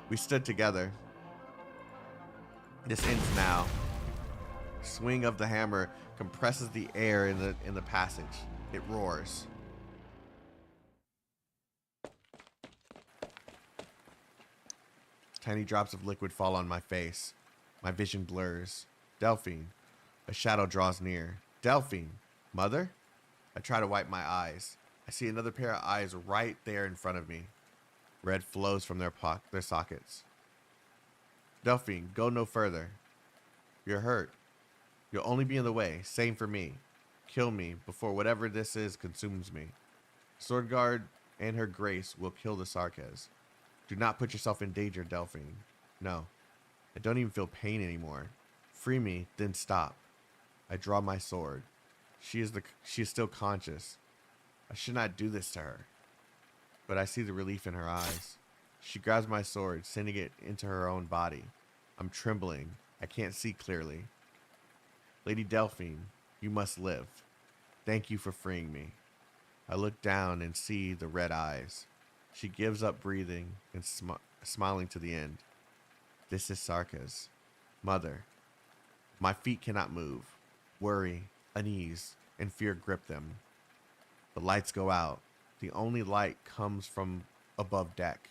We stood together. This ends now. Swing of the hammer compresses the air in the passage. It roars. Tiny drops of liquid fall on my face. My vision blurs. Delphine. A shadow draws near. Delphine. Mother? I try to wipe my eyes. I see another pair of eyes right there in front of me. Red flows from their sockets. Delphine, go no further. You're hurt. You'll only be in the way. Same for me. Kill me before whatever this is consumes me. Swordguard and her grace will kill the Sarkaz. Do not put yourself in danger, Delphine. No. I don't even feel pain anymore. Free me, then stop. I draw my sword. She is still conscious. I should not do this to her. But I see the relief in her eyes. She grabs my sword, sending it into her own body. I'm trembling. I can't see clearly. Lady Delphine, you must live. Thank you for freeing me. I look down and see the red eyes. She gives up breathing and smiling to the end. This is Sarkaz. Mother. My feet cannot move. Worry, unease, and fear grip them. The lights go out. The only light comes from above deck.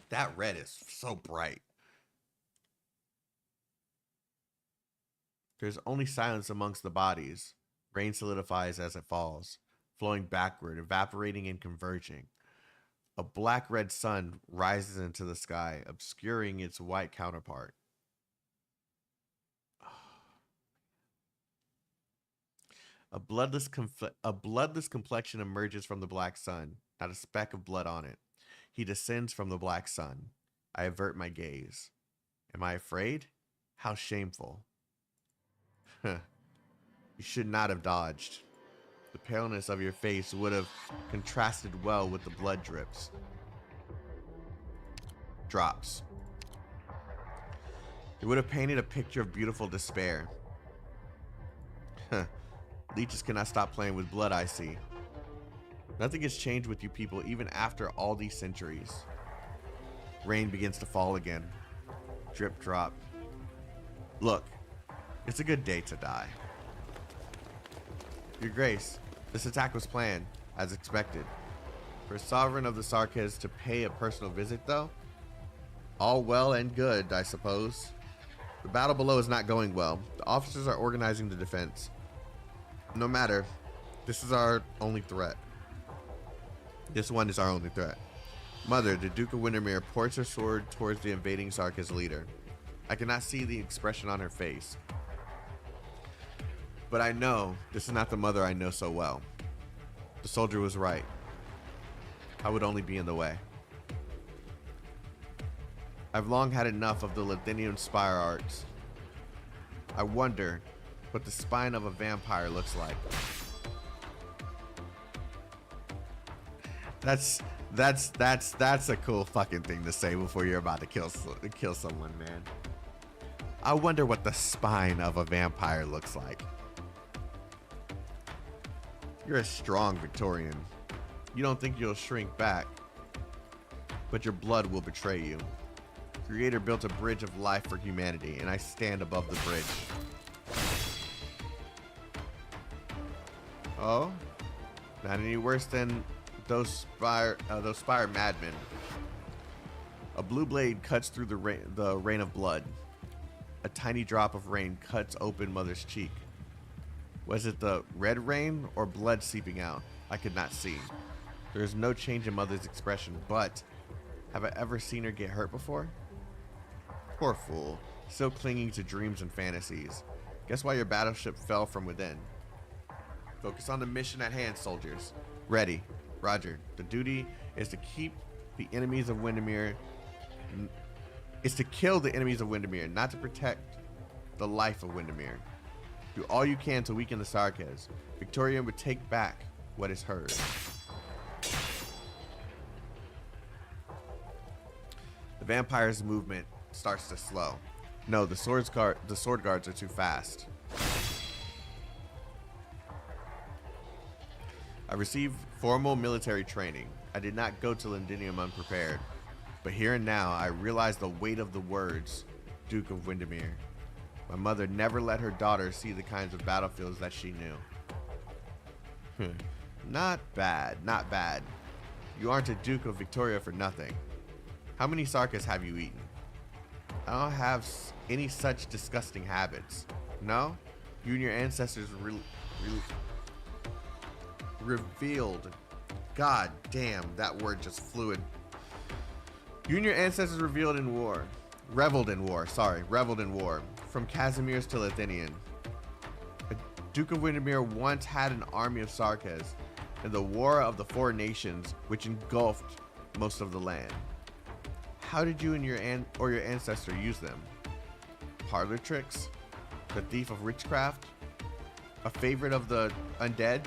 That red is so bright. There's only silence amongst the bodies. Rain solidifies as it falls, flowing backward, evaporating and converging. A black-red sun rises into the sky, obscuring its white counterpart. A bloodless complexion emerges from the black sun, not a speck of blood on it. He descends from the black sun. I avert my gaze. Am I afraid? How shameful. You should not have dodged. The paleness of your face would have contrasted well with the blood drips. Drops. It would have painted a picture of beautiful despair. Leeches cannot stop playing with blood, I see. Nothing has changed with you people even after all these centuries. Rain begins to fall again. Drip drop. Look, it's a good day to die. Your Grace, this attack was planned, as expected. For a sovereign of the Sarkaz to pay a personal visit, though? All well and good, I suppose. The battle below is not going well. The officers are organizing the defense. No matter, this is our only threat. This one is our only threat. Mother, the Duke of Windermere points her sword towards the invading Sarkaz leader. I cannot see the expression on her face. But I know this is not the mother I know so well. The soldier was right. I would only be in the way. I've long had enough of the Latinian spire arts. I wonder what the spine of a vampire looks like. That's a cool fucking thing to say before you're about to kill someone, man. I wonder what the spine of a vampire looks like. You're a strong Victorian. You don't think you'll shrink back, but your blood will betray you. Creator built a bridge of life for humanity, and I stand above the bridge. Oh, not any worse than those spire madmen. A blue blade cuts through the rain of blood. A tiny drop of rain cuts open Mother's cheek. Was it the red rain or blood seeping out? I could not see. There is no change in Mother's expression, but have I ever seen her get hurt before? Poor fool, still clinging to dreams and fantasies. Guess why your battleship fell from within. Focus on the mission at hand, soldiers. Ready. Roger. The duty is to keep the enemies of Windermere. Is to kill the enemies of Windermere, not to protect the life of Windermere. Do all you can to weaken the Sarkaz. Victoria would take back what is hers. The vampire's movement starts to slow. No, the sword guards are too fast. I received formal military training. I did not go to Londinium unprepared. But here and now, I realize the weight of the words, Duke of Windermere. My mother never let her daughter see the kinds of battlefields that she knew. Not bad, not bad. You aren't a Duke of Victoria for nothing. How many Sarkaz have you eaten? I don't have any such disgusting habits. No? You and your ancestors revealed. God damn, that word just fluid. You and your ancestors reveled in war. Reveled in war. From Casimirs to Lothian. A Duke of Windermere once had an army of Sarkaz in the War of the Four Nations, which engulfed most of the land. How did you and your ancestor use them? Parlor tricks? The thief of witchcraft? A favorite of the undead?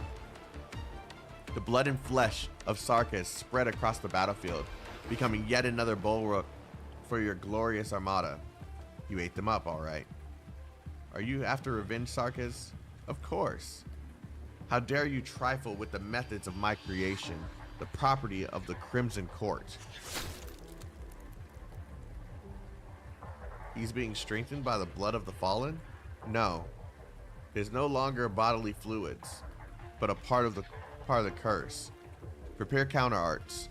The blood and flesh of Sarkaz spread across the battlefield, becoming yet another bulwark for your glorious armada. You ate them up, all right. Are you after revenge, Sarkaz? Of course. How dare you trifle with the methods of my creation, the property of the Crimson Court? He's being strengthened by the blood of the fallen? No. It is no longer bodily fluids, but a part of the curse. Prepare counter arts.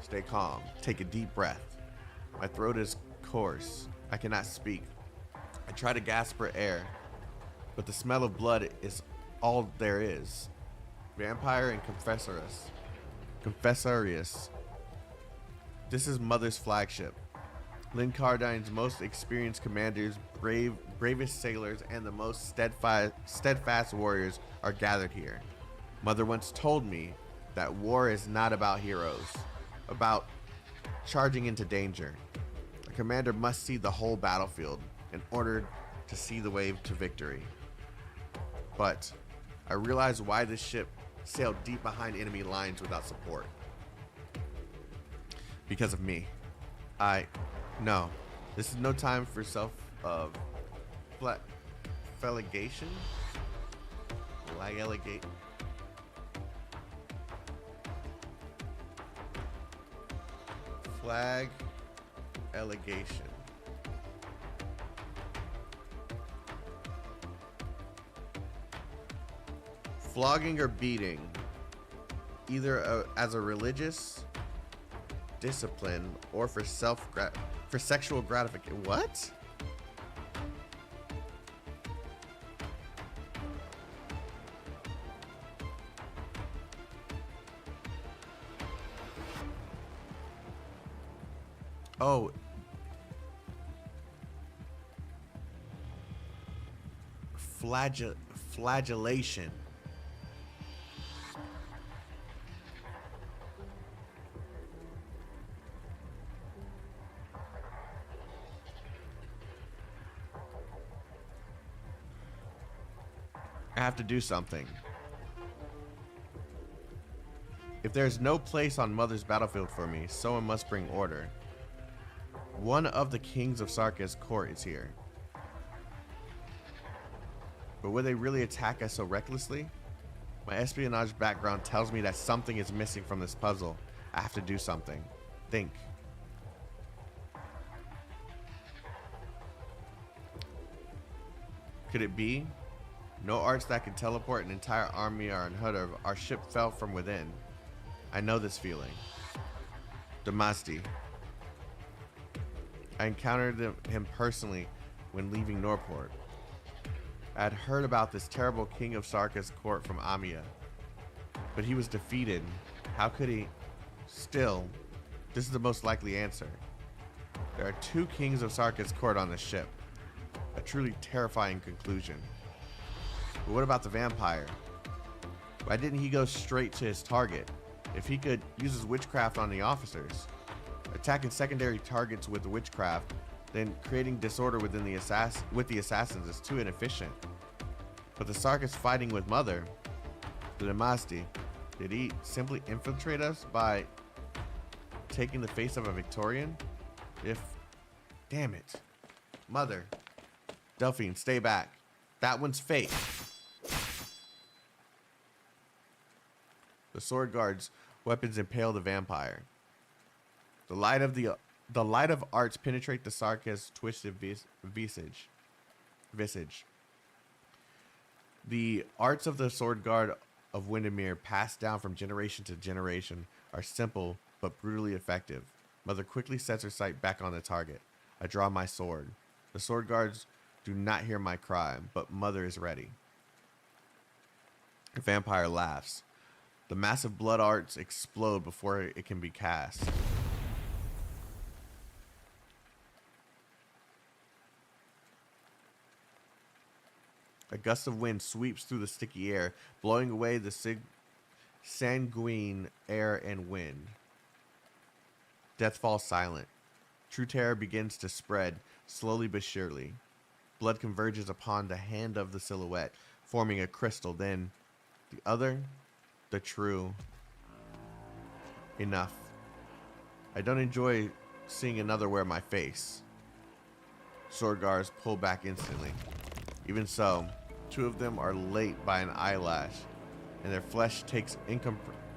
Stay calm. Take a deep breath. My throat is coarse. I cannot speak. I try to gasp for air, but the smell of blood is all there is. Vampire and Confessorius. This is Mother's flagship. Lynn Cardine's most experienced commanders, bravest sailors, and the most steadfast warriors are gathered here. Mother once told me that war is not about heroes, about charging into danger. A commander must see the whole battlefield in order to see the way to victory. But I realize why this ship sailed deep behind enemy lines without support. Because of me. No, this is no time for flagellation. Flag allegation. Flogging or beating, either as a religious discipline or for sexual gratification. What? Oh. Flagellation. I have to do something. If there's no place on Mother's battlefield for me, someone must bring order. One of the kings of Sarkaz court is here. But would they really attack us so recklessly? My espionage background tells me that something is missing from this puzzle. I have to do something. Think. Could it be? No arts that can teleport an entire army are unheard of. Our ship fell from within. I know this feeling. Damasti. I encountered him personally when leaving Norport. I had heard about this terrible king of Sarka's court from Amiya, but he was defeated. How could he? Still, this is the most likely answer. There are 2 kings of Sarka's court on the ship. A truly terrifying conclusion. But what about the vampire? Why didn't he go straight to his target? If he could use his witchcraft on the officers, attacking secondary targets with witchcraft, then creating disorder within the assassins is too inefficient. But the Sark is fighting with Mother, the Demasti. Did he simply infiltrate us by taking the face of a Victorian? Damn it. Mother. Delphine, stay back. That one's fake. The sword guard's weapons impale the vampire. The light of arts penetrate the Sarka's twisted visage. The arts of the sword guard of Windermere, passed down from generation to generation, are simple but brutally effective. Mother quickly sets her sight back on the target. I draw my sword. The sword guards do not hear my cry, but Mother is ready. The vampire laughs. The massive blood arts explode before it can be cast. A gust of wind sweeps through the sticky air, blowing away the sanguine air and wind. Death falls silent. True terror begins to spread, slowly but surely. Blood converges upon the hand of the silhouette, forming a crystal. Then, the other, the true. Enough. I don't enjoy seeing another wear my face. Sword guards pull back instantly. Even so, 2 of them are late by an eyelash, and their flesh takes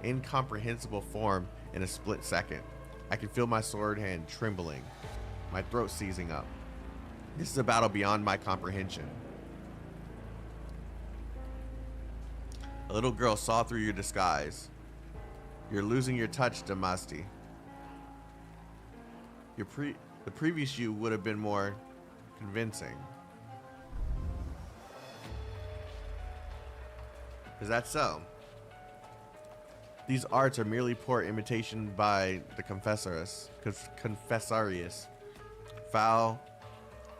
incomprehensible form in a split second. I can feel my sword hand trembling, my throat seizing up. This is a battle beyond my comprehension. A little girl saw through your disguise. You're losing your touch, Demasti. The previous you would have been more convincing. Is that so? These arts are merely poor imitation by the confessarius. Foul,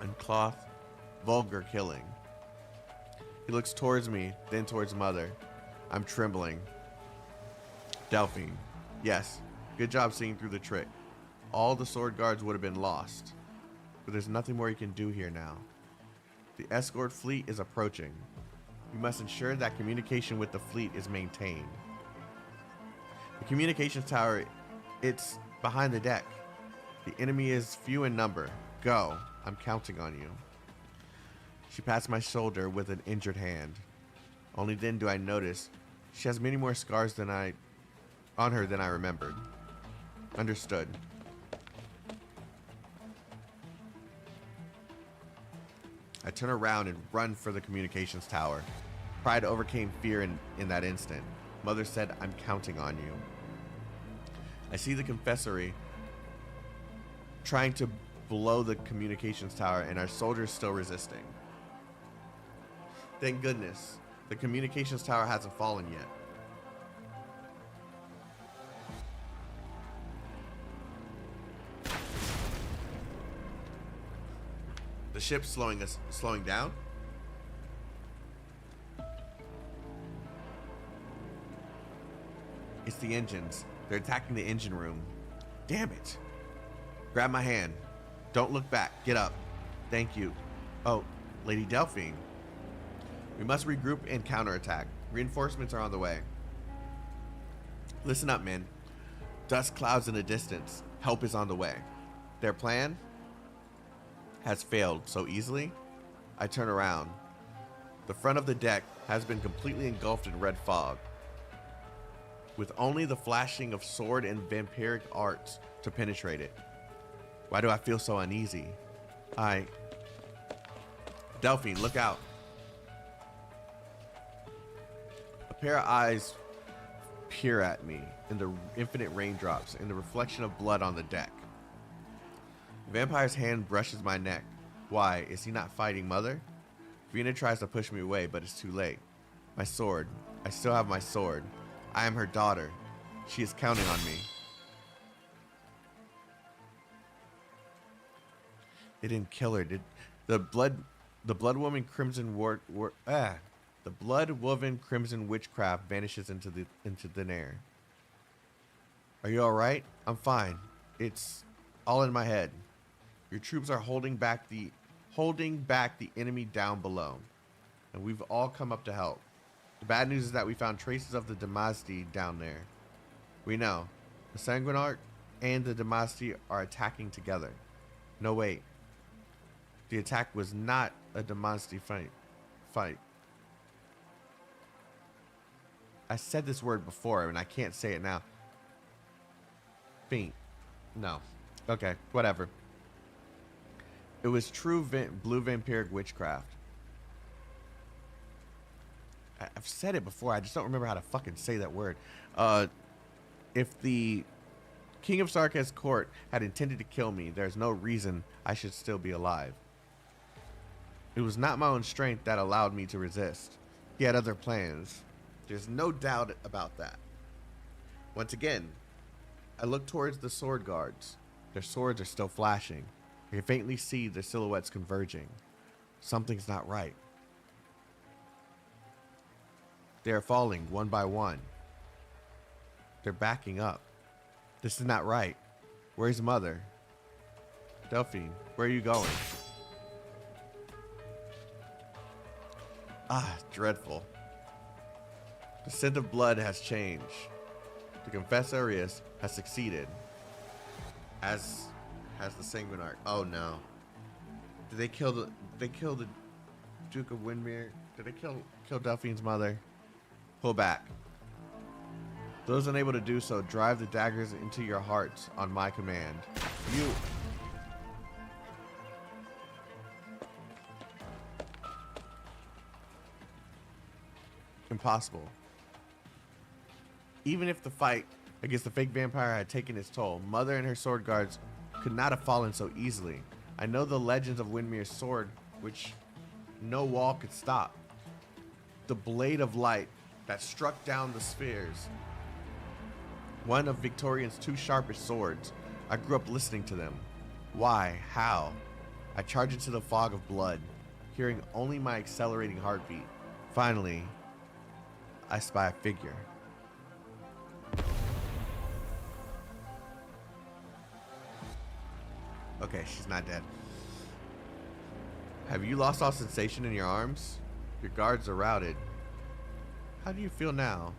uncloth, vulgar killing. He looks towards me, then towards Mother. I'm trembling. Delphine. Yes, good job seeing through the trick. All the sword guards would have been lost. But there's nothing more you can do here now. The escort fleet is approaching. You must ensure that communication with the fleet is maintained. The communications tower, it's behind the deck. The enemy is few in number. Go. I'm counting on you. She pats my shoulder with an injured hand. Only then do I notice she has many more scars on her than I remembered. Understood. I turn around and run for the communications tower. Pride overcame fear in that instant. Mother said, I'm counting on you. I see the confessory trying to blow the communications tower, and our soldiers still resisting. Thank goodness, the communications tower hasn't fallen yet. The ship's slowing down? It's the engines. They're attacking the engine room. Damn it. Grab my hand. Don't look back. Get up. Thank you. Oh, Lady Delphine. We must regroup and counterattack. Reinforcements are on the way. Listen up, men. Dust clouds in the distance. Help is on the way. Their plan has failed so easily. I turn around. The front of the deck has been completely engulfed in red fog, with only the flashing of sword and vampiric arts to penetrate it. Why do I feel so uneasy? Delphine, look out. A pair of eyes peer at me in the infinite raindrops and the reflection of blood on the deck. The vampire's hand brushes my neck. Why, is he not fighting Mother? Vina tries to push me away, but it's too late. My sword. I still have my sword. I am her daughter. She is counting on me. They didn't kill her. Did the blood woman crimson the blood woven crimson witchcraft vanishes into thin air. Are you all right? I'm fine. It's all in my head. Your troops are holding back the enemy down below, and we've all come up to help. The bad news is that we found traces of the Demasti down there. We know the Sanguinarch and the Demasti are attacking together. No, wait. The attack was not a Demasti fight. I said this word before, and I can't say it now. Faint. No. Okay, whatever. It was true blue vampiric witchcraft. I've said it before, I just don't remember how to fucking say that word. If the King of Sarkaz's court had intended to kill me, there's no reason I should still be alive. It was not my own strength that allowed me to resist. He had other plans. There's no doubt about that. Once again, I look towards the sword guards. Their swords are still flashing. I can faintly see their silhouettes converging. Something's not right. They are falling one by one. They're backing up. This is not right. Where's Mother? Delphine, where are you going? Ah, dreadful. The scent of blood has changed. The Confessor Arius has succeeded. As has the Sanguinarch. Oh no. Did they kill the Duke of Windmere? Did they kill Delphine's mother? Pull back. Those unable to do so, drive the daggers into your hearts on my command. You. Impossible. Even if the fight against the fake vampire had taken its toll, Mother and her sword guards could not have fallen so easily. I know the legends of Windmere's sword, which no wall could stop. The blade of light that struck down the spheres. One of Victorian's two sharpest swords. I grew up listening to them. Why? How? I charge into the fog of blood, hearing only my accelerating heartbeat. Finally, I spy a figure. Okay, she's not dead. Have you lost all sensation in your arms? Your guards are routed. How do you feel now?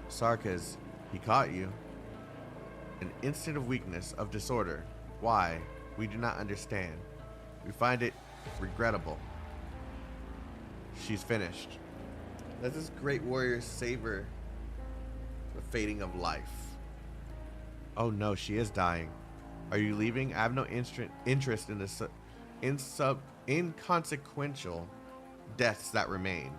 Sarkaz, he caught you. An instant of weakness, of disorder. Why? We do not understand. We find it regrettable. She's finished. Let this great warrior savor the fading of life. Oh no, she is dying. Are you leaving? I have no interest in the inconsequential deaths that remain.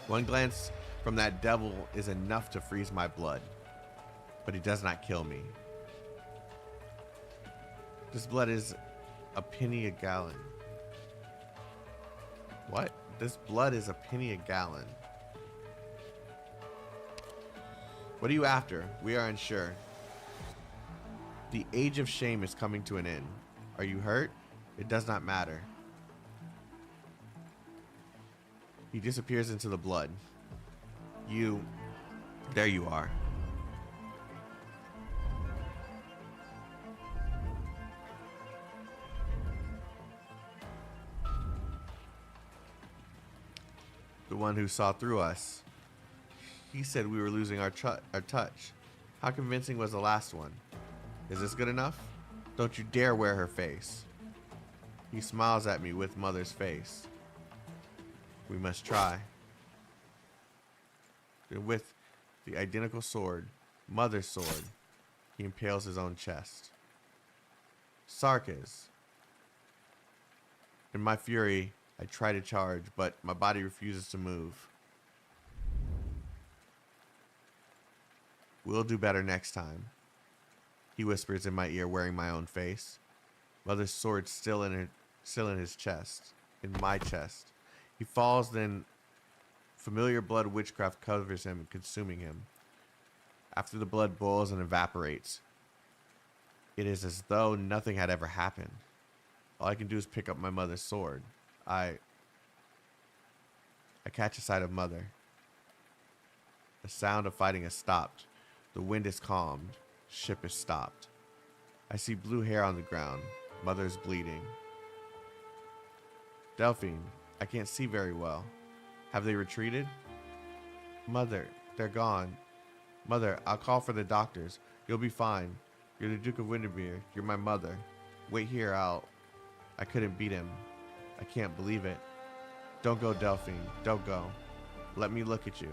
One glance from that devil is enough to freeze my blood, but he does not kill me. This blood is a penny a gallon. What? This blood is a penny a gallon. What are you after? We are unsure. The age of shame is coming to an end. Are you hurt? It does not matter. He disappears into the blood. There you are. The one who saw through us. He said we were losing our touch. How convincing was the last one? Is this good enough? Don't you dare wear her face. He smiles at me with Mother's face. We must try. And with the identical sword, Mother's sword, he impales his own chest. Sarkaz. In my fury, I try to charge, but my body refuses to move. We'll do better next time. He whispers in my ear, wearing my own face. Mother's sword still in still in his chest, in my chest. He falls, then familiar blood witchcraft covers him, consuming him. After the blood boils and evaporates, it is as though nothing had ever happened. All I can do is pick up my mother's sword. I catch a sight of Mother. The sound of fighting has stopped. The wind is calmed. Ship is stopped. I see blue hair on the ground. Mother's bleeding. Delphine, I can't see very well. Have they retreated? Mother, they're gone. Mother, I'll call for the doctors. You'll be fine. You're the Duke of Windermere. You're my mother. Wait here, I couldn't beat him. I can't believe it. Don't go, Delphine. Don't go. Let me look at you.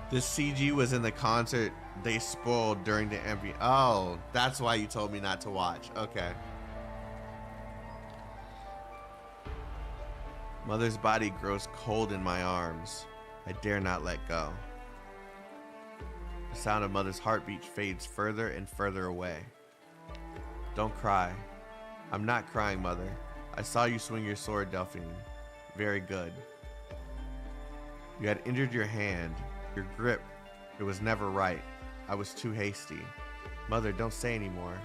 The CG was in the concert they spoiled during the MV. Oh, that's why you told me not to watch. Okay. Mother's body grows cold in my arms. I dare not let go. The sound of Mother's heartbeat fades further and further away. Don't cry. I'm not crying, Mother. I saw you swing your sword, Delphine. Very good. You had injured your hand. Your grip, it was never right. I was too hasty. Mother, don't say anymore.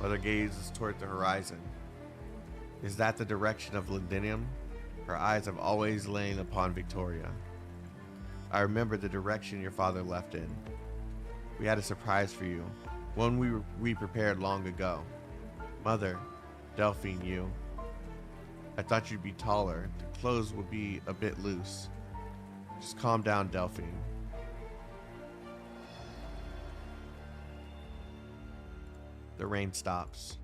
Mother gazes toward the horizon. Is that the direction of Londinium? Her eyes have always lain upon Victoria. I remember the direction your father left in. We had a surprise for you, one we prepared long ago. Mother, Delphine, you. I thought you'd be taller. The clothes would be a bit loose. Just calm down, Delphine. The rain stops.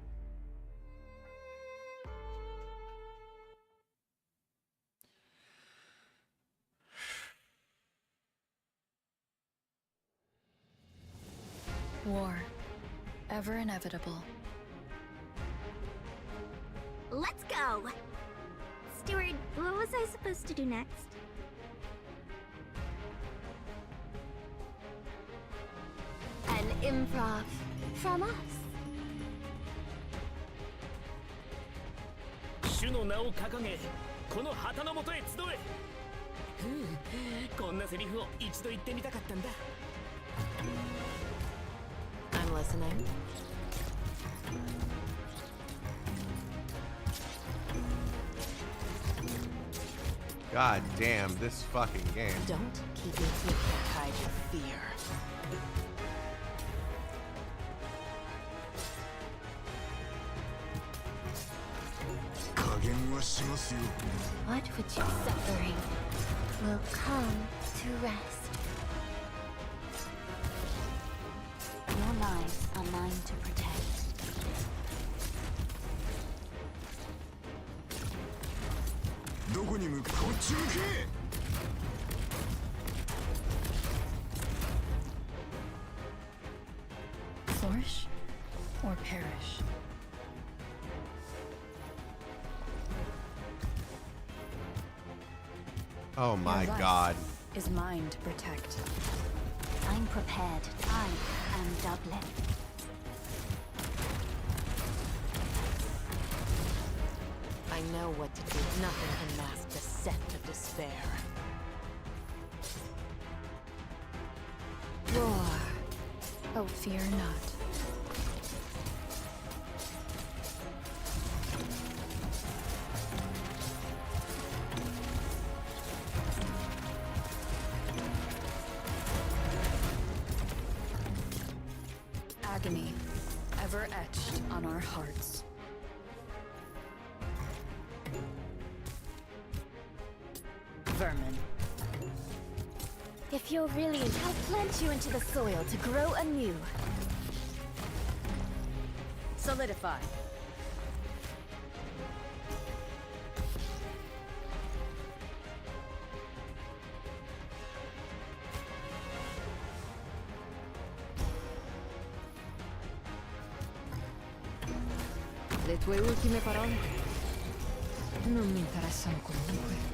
War. Ever inevitable. Let's go! Steward, what was I supposed to do next? An improv from us. 主の名を掲げ、この旗の下へ集え。こんなセリフを一度言ってみたかったんだ。I'm listening. God damn, this fucking game. Don't keep your feet to hide your fear. What would you suffering will come to rest. Your lives are mine to protect. Flourish or perish. Oh my Your life God. Is mine to protect. I'm prepared. I am Dublin. I know what to do. Nothing can mask the scent of despair. Roar. Oh, fear not. Agony, ever etched on our hearts. Vermin. If you're really I'll plant you into the soil to grow anew. Solidify. Le tue ultime parole? Non mi interessano comunque.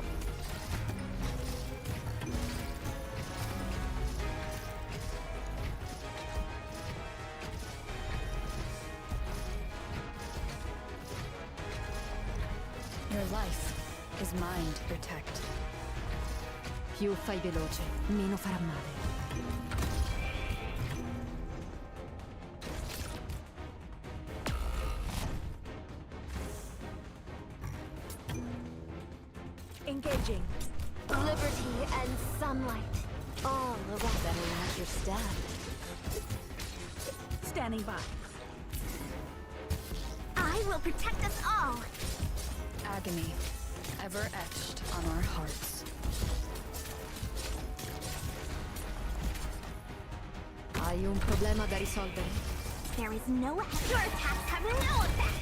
Your life is mine to protect. Più fai veloce, meno farà male. Engaging. Liberty and sunlight. All around. Better watch your step. Standing by. I will protect us all. Agony, ever etched on our hearts. Hai un problema da risolvere? There is no your attacks have no effect.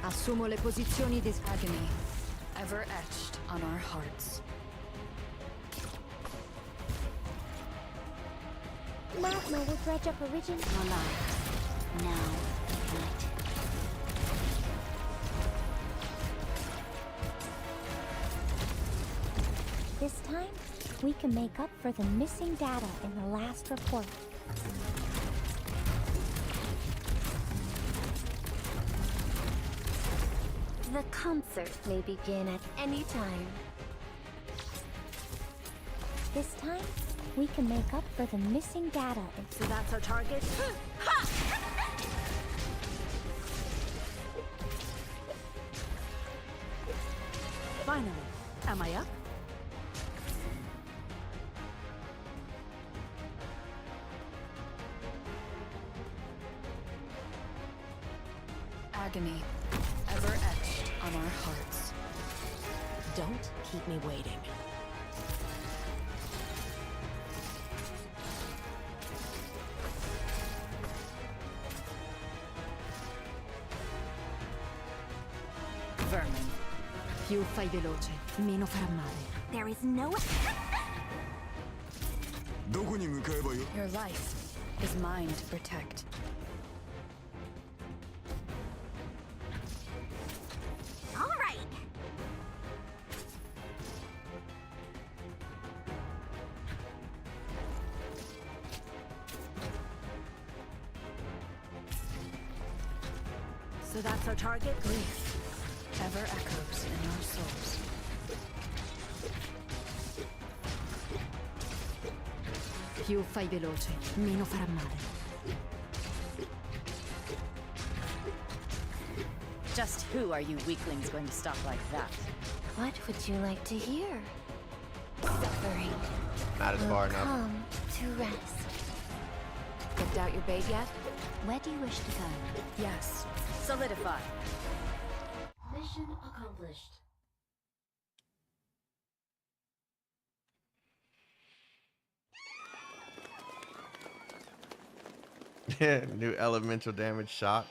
Assumo le posizioni di Agony, ever etched on our hearts. Magma will dredge up original lives. Now, night. This time, we can make up for the missing data in the last report. The concert may begin at any time. This time, we can make up for the missing data. So that's our target? Finally. Am I up? Agony, ever etched on our hearts. Don't keep me waiting. Vermin. Più fai veloce, meno farà male. There is no... Your life is mine to protect. All right. So that's our target? Grief ever echoes in our souls. Più fai veloce, meno farà male. Just who are you weaklings going to stop like that? What would you like to hear? Suffering Not as will far enough. come to rest. Picked out your bait yet? Where do you wish to go? Yes. Solidify. Mission accomplished. New elemental damage shot.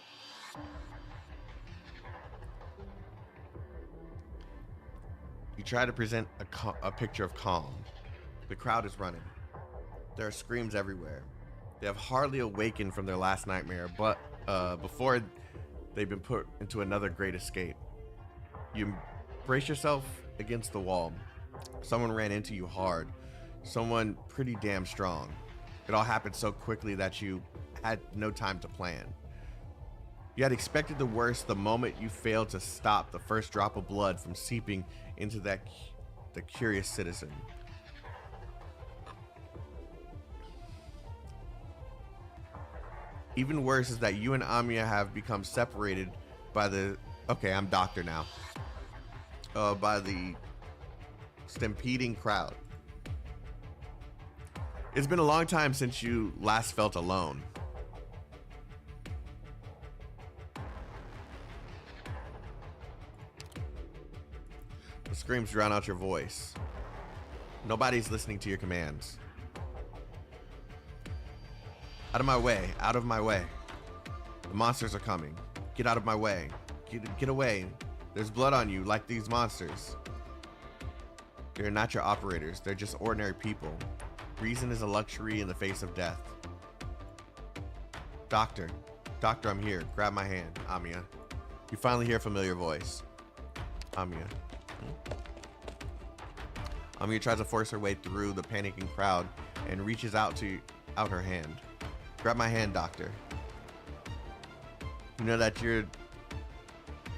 You try to present a picture of calm. The crowd is running. There are screams everywhere. They have hardly awakened from their last nightmare, but before they've been put into another great escape. You brace yourself against the wall. Someone ran into you hard. Someone pretty damn strong. It all happened so quickly that you had no time to plan. You had expected the worst the moment you failed to stop the first drop of blood from seeping into the curious citizen. Even worse is that you and Amiya have become separated by the... Okay, I'm doctor now. By the stampeding crowd. It's been a long time since you last felt alone. The screams drown out your voice. Nobody's listening to your commands. Out of my way, out of my way. The monsters are coming. Get out of my way. Get away. There's blood on you like these monsters. They're not your operators. They're just ordinary people. Reason is a luxury in the face of death. Doctor, I'm here. Grab my hand, Amiya. You finally hear a familiar voice. Amiya. Amiya tries to force her way through the panicking crowd and reaches out her hand. Grab my hand, Doctor. You know that you're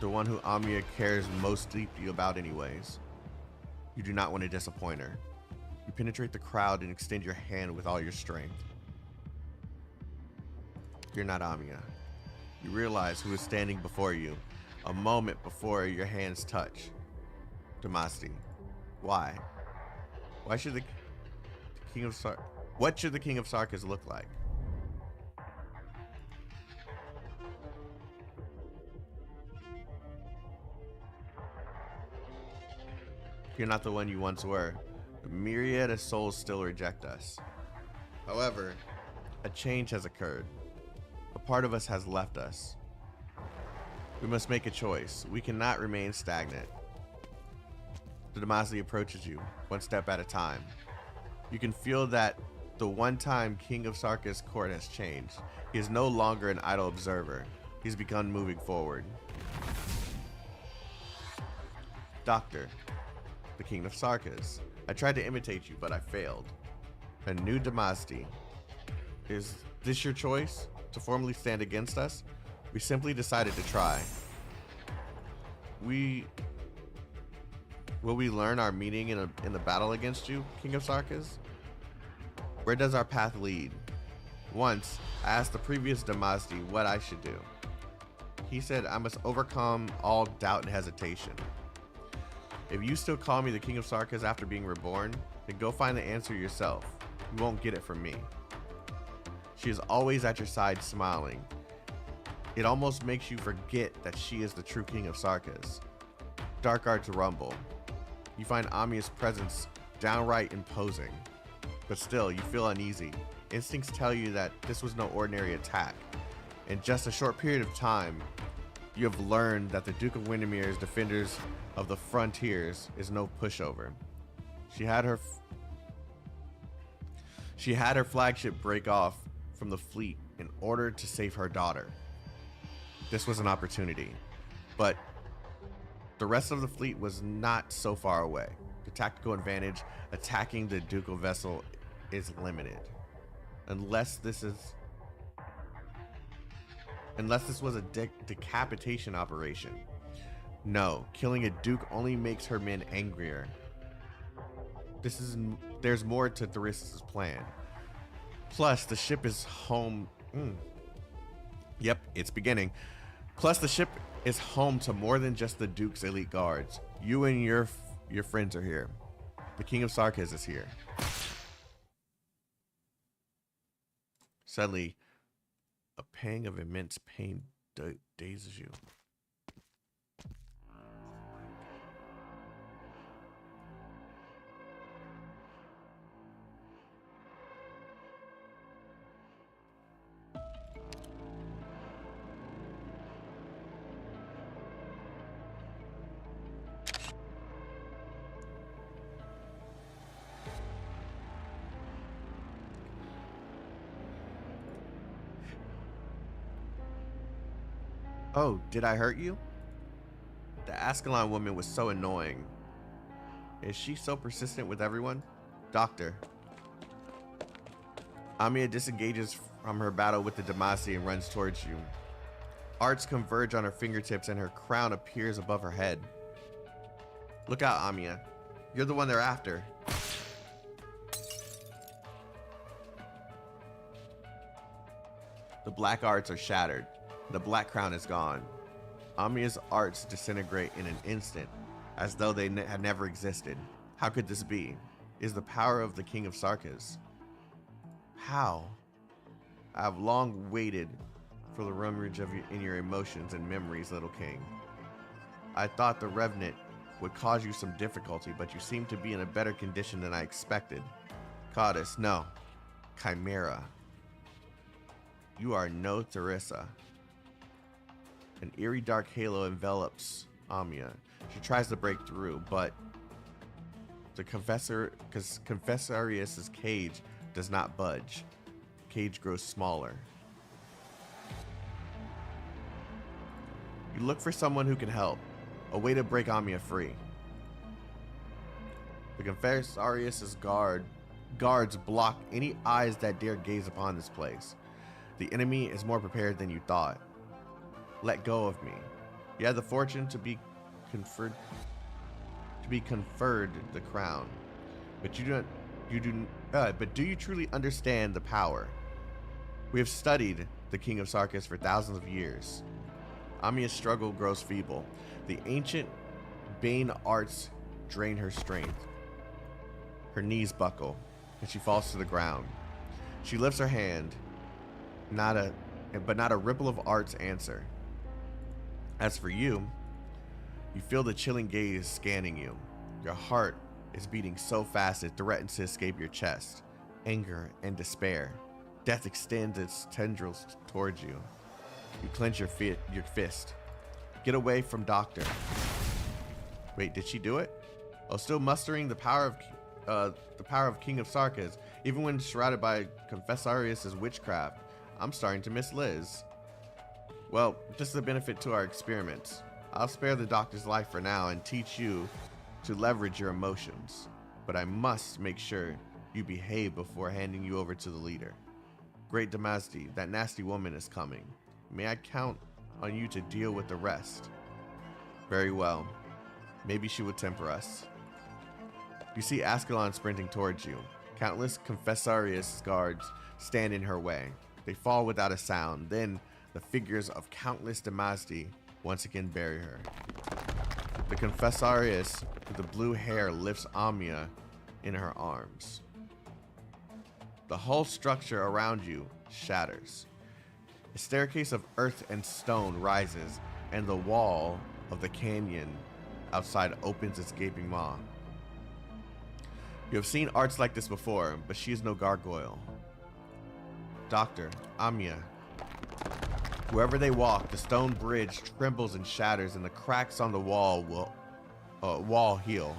the one who Amiya cares most deeply about anyways. You do not want to disappoint her. You penetrate the crowd and extend your hand with all your strength. You're not Amiya. You realize who is standing before you a moment before your hands touch. Demacia. Why? Why should the King of what should the King of Sarkas look like? You're not the one you once were. The myriad of souls still reject us. However, a change has occurred. A part of us has left us. We must make a choice. We cannot remain stagnant. The Demacia approaches you, one step at a time. You can feel that the one-time King of Sarkas' court has changed. He is no longer an idle observer. He's begun moving forward. Doctor, the King of Sarkas. I tried to imitate you, but I failed. A new Demacia. Is this your choice? To formally stand against us? We simply decided to try. Will we learn our meaning in the battle against you, King of Sarkas? Where does our path lead? Once, I asked the previous Demacia what I should do. He said I must overcome all doubt and hesitation. If you still call me the King of Sarkas after being reborn, then go find the answer yourself. You won't get it from me. She is always at your side smiling. It almost makes you forget that she is the true King of Sarkas. Dark arts rumble. You find Amiya's presence downright imposing. But still, you feel uneasy. Instincts tell you that this was no ordinary attack. In just a short period of time, you have learned that the Duke of Windermere's defenders of the frontiers is no pushover. She had her flagship break off from the fleet in order to save her daughter. This was an opportunity, but the rest of the fleet was not so far away. The tactical advantage attacking the ducal vessel is limited. Unless this was a decapitation operation. No, killing a duke only makes her men angrier. There's more to Theris's plan. Plus, the ship is home. Yep, it's beginning. Plus, the ship is home to more than just the Duke's elite guards. You and your friends are here. The King of Sarkas is here. Suddenly, a pang of immense pain dazes you. Oh, did I hurt you? The Ascalon woman was so annoying. Is she so persistent with everyone? Doctor. Amiya disengages from her battle with the Demacia and runs towards you. Arts converge on her fingertips and her crown appears above her head. Look out, Amiya. You're the one they're after. The black arts are shattered. The black crown is gone. Amiya's arts disintegrate in an instant, as though they had never existed. How could this be? Is the power of the King of Sarkas. How? I have long waited for the rumage in your emotions and memories, little king. I thought the Revenant would cause you some difficulty, but you seem to be in a better condition than I expected. Goddess, no. Chimera. You are no Theresa. An eerie dark halo envelops Amiya. She tries to break through, but the Confessorius's cage does not budge. The cage grows smaller. You look for someone who can help, a way to break Amiya free. The Confessarius' guards block any eyes that dare gaze upon this place. The enemy is more prepared than you thought. Let go of me. You had the fortune to be conferred the crown, but do you truly understand the power? We have studied the King of Sarkis for thousands of years. Amiya's struggle grows feeble. The ancient Bane arts drain her strength. Her knees buckle, and she falls to the ground. She lifts her hand, but not a ripple of arts answer. As for you, you feel the chilling gaze scanning you. Your heart is beating so fast it threatens to escape your chest. Anger and despair. Death extends its tendrils towards you. You clench your fist. Get away from Doctor. Wait, did she do it? Oh, still mustering the power of King of Sarkis, even when shrouded by Confessarius' witchcraft. I'm starting to miss Liz. Well, just a benefit to our experiments. I'll spare the Doctor's life for now and teach you to leverage your emotions. But I must make sure you behave before handing you over to the leader. Great Damasdi, that nasty woman is coming. May I count on you to deal with the rest? Very well. Maybe she would temper us. You see Ascalon sprinting towards you. Countless Confessarius guards stand in her way. They fall without a sound. Then the figures of countless Damasdi once again bury her. The Confessarius with the blue hair lifts Amiya in her arms. The whole structure around you shatters. A staircase of earth and stone rises, and the wall of the canyon outside opens its gaping maw. You have seen arts like this before, but she is no gargoyle. Doctor, Amiya. Wherever they walk, the stone bridge trembles and shatters, and the cracks on the wall heal.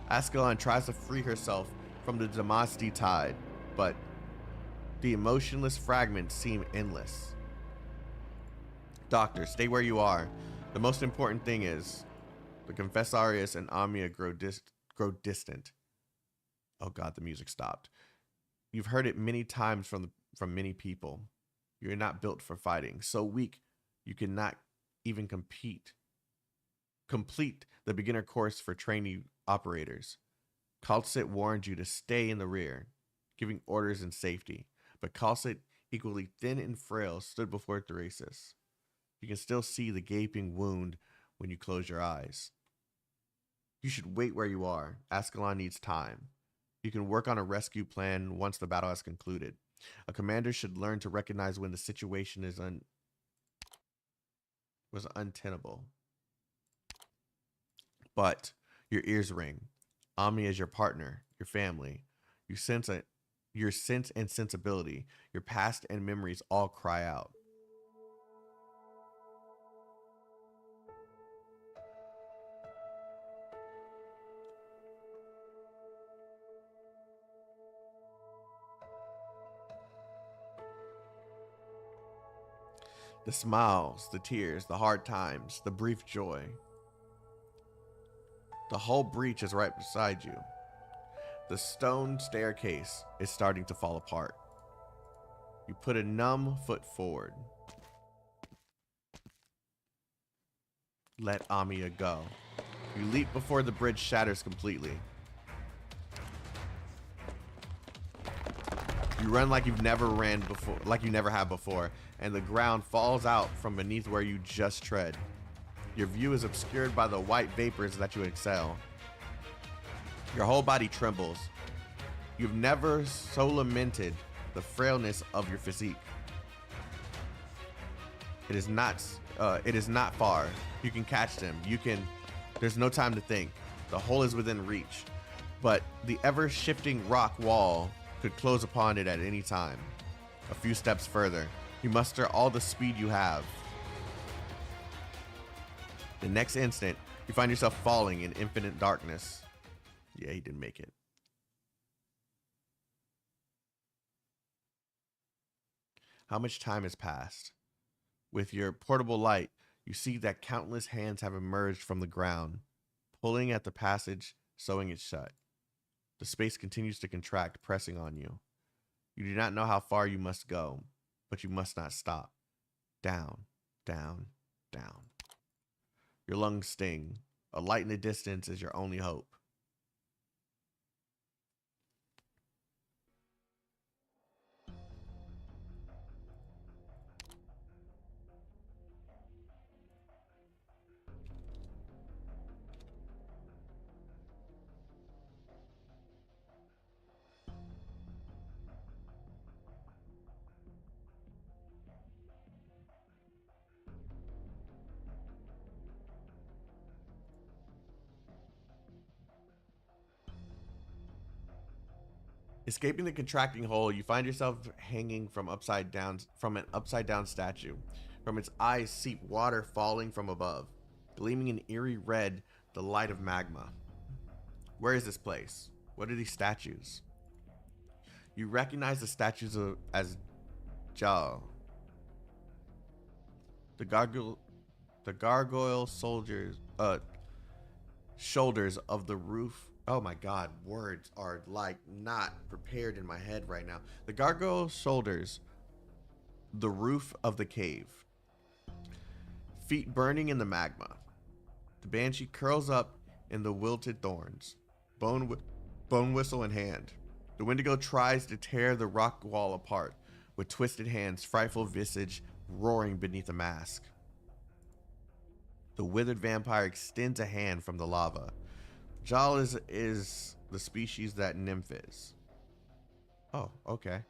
Ascalon tries to free herself from the Damasdi tide, but the emotionless fragments seem endless. Doctor, stay where you are. The most important thing is, the Confessarius and Amiya grow distant. Oh God, the music stopped. You've heard it many times from many people. You're not built for fighting. So weak, you cannot even complete the beginner course for trainee operators. Kalsit warned you to stay in the rear, giving orders in safety. But Kalsit, equally thin and frail, stood before Thrasis. You can still see the gaping wound when you close your eyes. You should wait where you are. Ascalon needs time. You can work on a rescue plan once the battle has concluded. A commander should learn to recognize when the situation is untenable. But your ears ring. Amiya is your partner, your family. Your sense and sensibility, your past and memories all cry out. The smiles, the tears, the hard times, the brief joy. The whole breach is right beside you. The stone staircase is starting to fall apart. You put a numb foot forward. Let Amiya go. You leap before the bridge shatters completely. You run like you've never ran before, like you never have before, and the ground falls out from beneath where you just tread. Your view is obscured by the white vapors that you exhale. Your whole body trembles. You've never so lamented the frailness of your physique. It is not far. You can catch them. There's no time to think. The hole is within reach. But the ever-shifting rock wall could close upon it at any time. A few steps further, you muster all the speed you have. The next instant, you find yourself falling in infinite darkness. Yeah, he didn't make it. How much time has passed? With your portable light, You see that countless hands have emerged from the ground, pulling at the passage, sewing it shut. The space continues to contract, pressing on you. You do not know how far you must go, but you must not stop. Down, down, down. Your lungs sting. A light in the distance is your only hope. Escaping the contracting hole, you find yourself hanging from an upside down statue. From its eyes seep water falling from above, gleaming in eerie red, the light of magma. Where is this place? What are these statues? You recognize the statues as Jao. The gargoyle soldiers, shoulders of the roof. Oh my god, words are like not prepared in my head right now. The gargoyle shoulders the roof of the cave. Feet burning in the magma. The banshee curls up in the wilted thorns, bone whistle in hand. The Wendigo tries to tear the rock wall apart with twisted hands, frightful visage roaring beneath a mask. The withered vampire extends a hand from the lava. Jal is the species that nymph is. Oh, okay.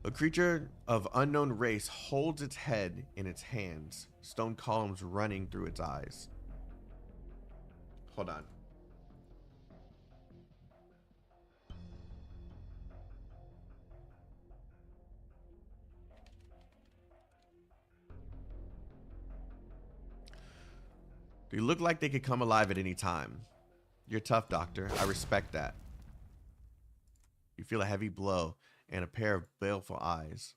A creature of unknown race holds its head in its hands, stone columns running through its eyes. Hold on. They look like they could come alive at any time. You're tough, Doctor. I respect that. You feel a heavy blow and a pair of baleful eyes.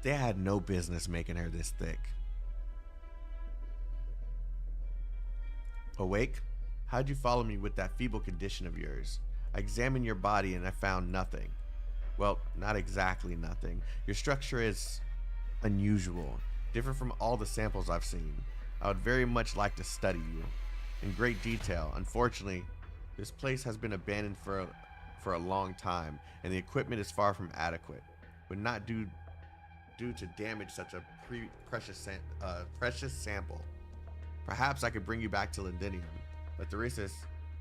They had no business making her this thick. Awake? How'd you follow me with that feeble condition of yours? I examined your body and I found nothing. Well, not exactly nothing. Your structure is unusual, different from all the samples I've seen. I would very much like to study you in great detail. Unfortunately, this place has been abandoned for a long time, and the equipment is far from adequate. Would not due to damage such a precious sample. Perhaps I could bring you back to Londinium, but Theresis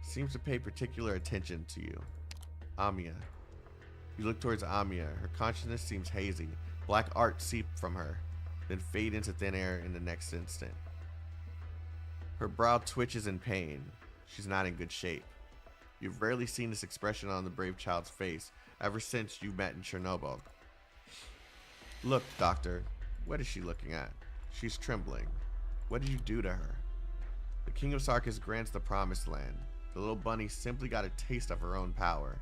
seems to pay particular attention to you. Amiya. You look towards Amiya. Her consciousness seems hazy. Black art seep from her, then fade into thin air in the next instant. Her brow twitches in pain. She's not in good shape. You've rarely seen this expression on the brave child's face ever since you met in Chernobyl. Look, Doctor. What is she looking at? She's trembling. What did you do to her? The King of Sarkis grants the Promised Land. The little bunny simply got a taste of her own power.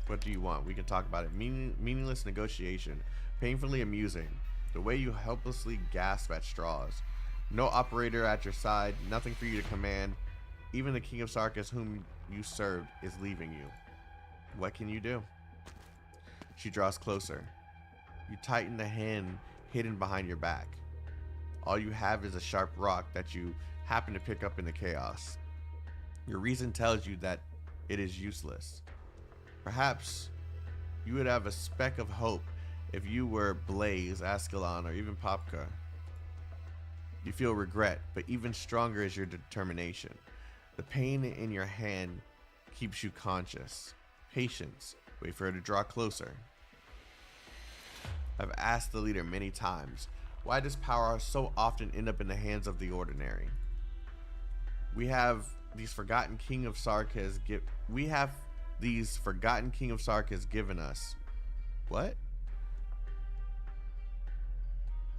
What do you want? We can talk about it. Meaningless negotiation. Painfully amusing. The way you helplessly gasp at straws. No operator at your side. Nothing for you to command. Even the King of Sarkis, whom you served, is leaving you. What can you do? She draws closer. You tighten the hand hidden behind your back. All you have is a sharp rock that you happen to pick up in the chaos. Your reason tells you that it is useless. Perhaps you would have a speck of hope if you were Blaze, Ascalon, or even Popka. You feel regret, but even stronger is your determination. The pain in your hand keeps you conscious. Patience. Wait for her to draw closer. I've asked the leader many times, why does power so often end up in the hands of the ordinary? We have these forgotten King of Sark has given us. What?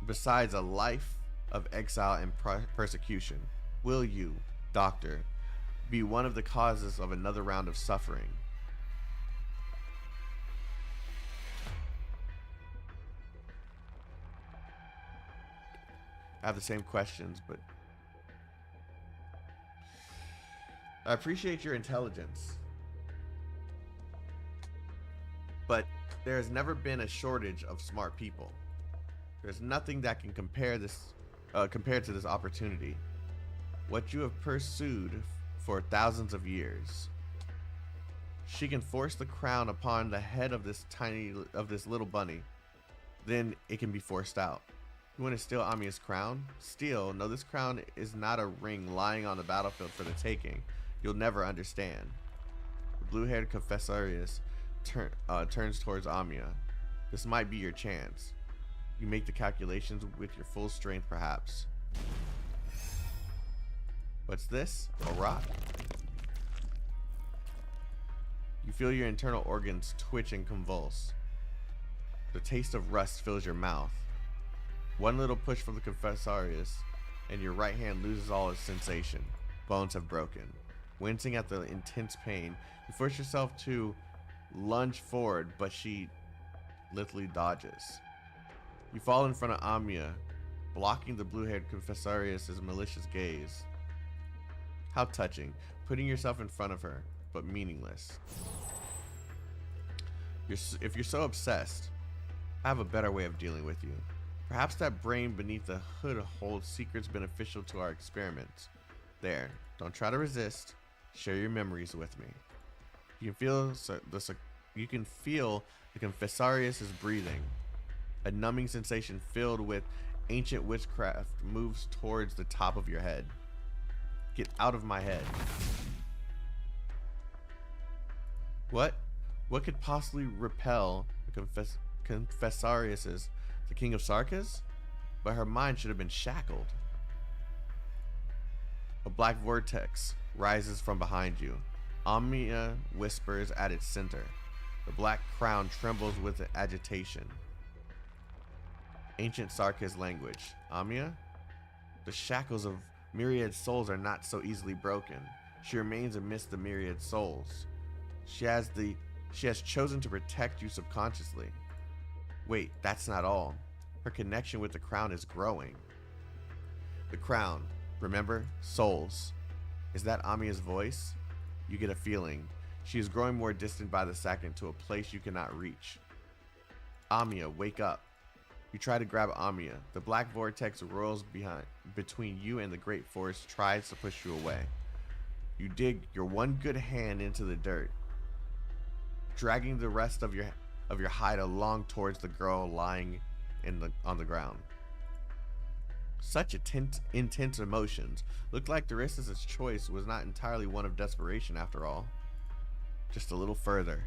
Besides a life of exile and persecution, will you, Doctor, be one of the causes of another round of suffering? I have the same questions, but I appreciate your intelligence. But there has never been a shortage of smart people. There's nothing that can compare to this opportunity. What you have pursued for thousands of years. She can force the crown upon the head of this little bunny. Then it can be forced out. You want to steal Amiya's crown? Steal? No, this crown is not a ring lying on the battlefield for the taking. You'll never understand. The blue-haired Confessorius turns towards Amiya. This might be your chance. You make the calculations with your full strength, perhaps. What's this? A rock? You feel your internal organs twitch and convulse. The taste of rust fills your mouth. One little push from the Confessorius, and your right hand loses all its sensation. Bones have broken. Wincing at the intense pain, you force yourself to lunge forward, but she lithely dodges. You fall in front of Amiya, blocking the blue-haired Confessorius' malicious gaze. How touching, putting yourself in front of her, but meaningless. If you're so obsessed, I have a better way of dealing with you. Perhaps that brain beneath the hood holds secrets beneficial to our experiments. There, don't try to resist. Share your memories with me. You can feel the Confessorius' breathing. A numbing sensation filled with ancient witchcraft moves towards the top of your head. Get out of my head. What? What could possibly repel the Confessorius, the King of Sarkas? But her mind should have been shackled. A black vortex rises from behind you. Amiya whispers at its center. The black crown trembles with agitation. Ancient Sarkas language. Amiya? The shackles of myriad souls are not so easily broken. She remains amidst the myriad souls. She has chosen to protect you subconsciously. Wait, that's not all. Her connection with the crown is growing. The crown, remember? Souls. Is that Amiya's voice? You get a feeling. She is growing more distant by the second to a place you cannot reach. Amiya, wake up. You try to grab Amiya. The black vortex whirls between you and the great force tries to push you away. You dig your one good hand into the dirt, dragging the rest of your hide along towards the girl lying on the ground. Such intense emotions. Looked like Darissa's choice was not entirely one of desperation after all. Just a little further.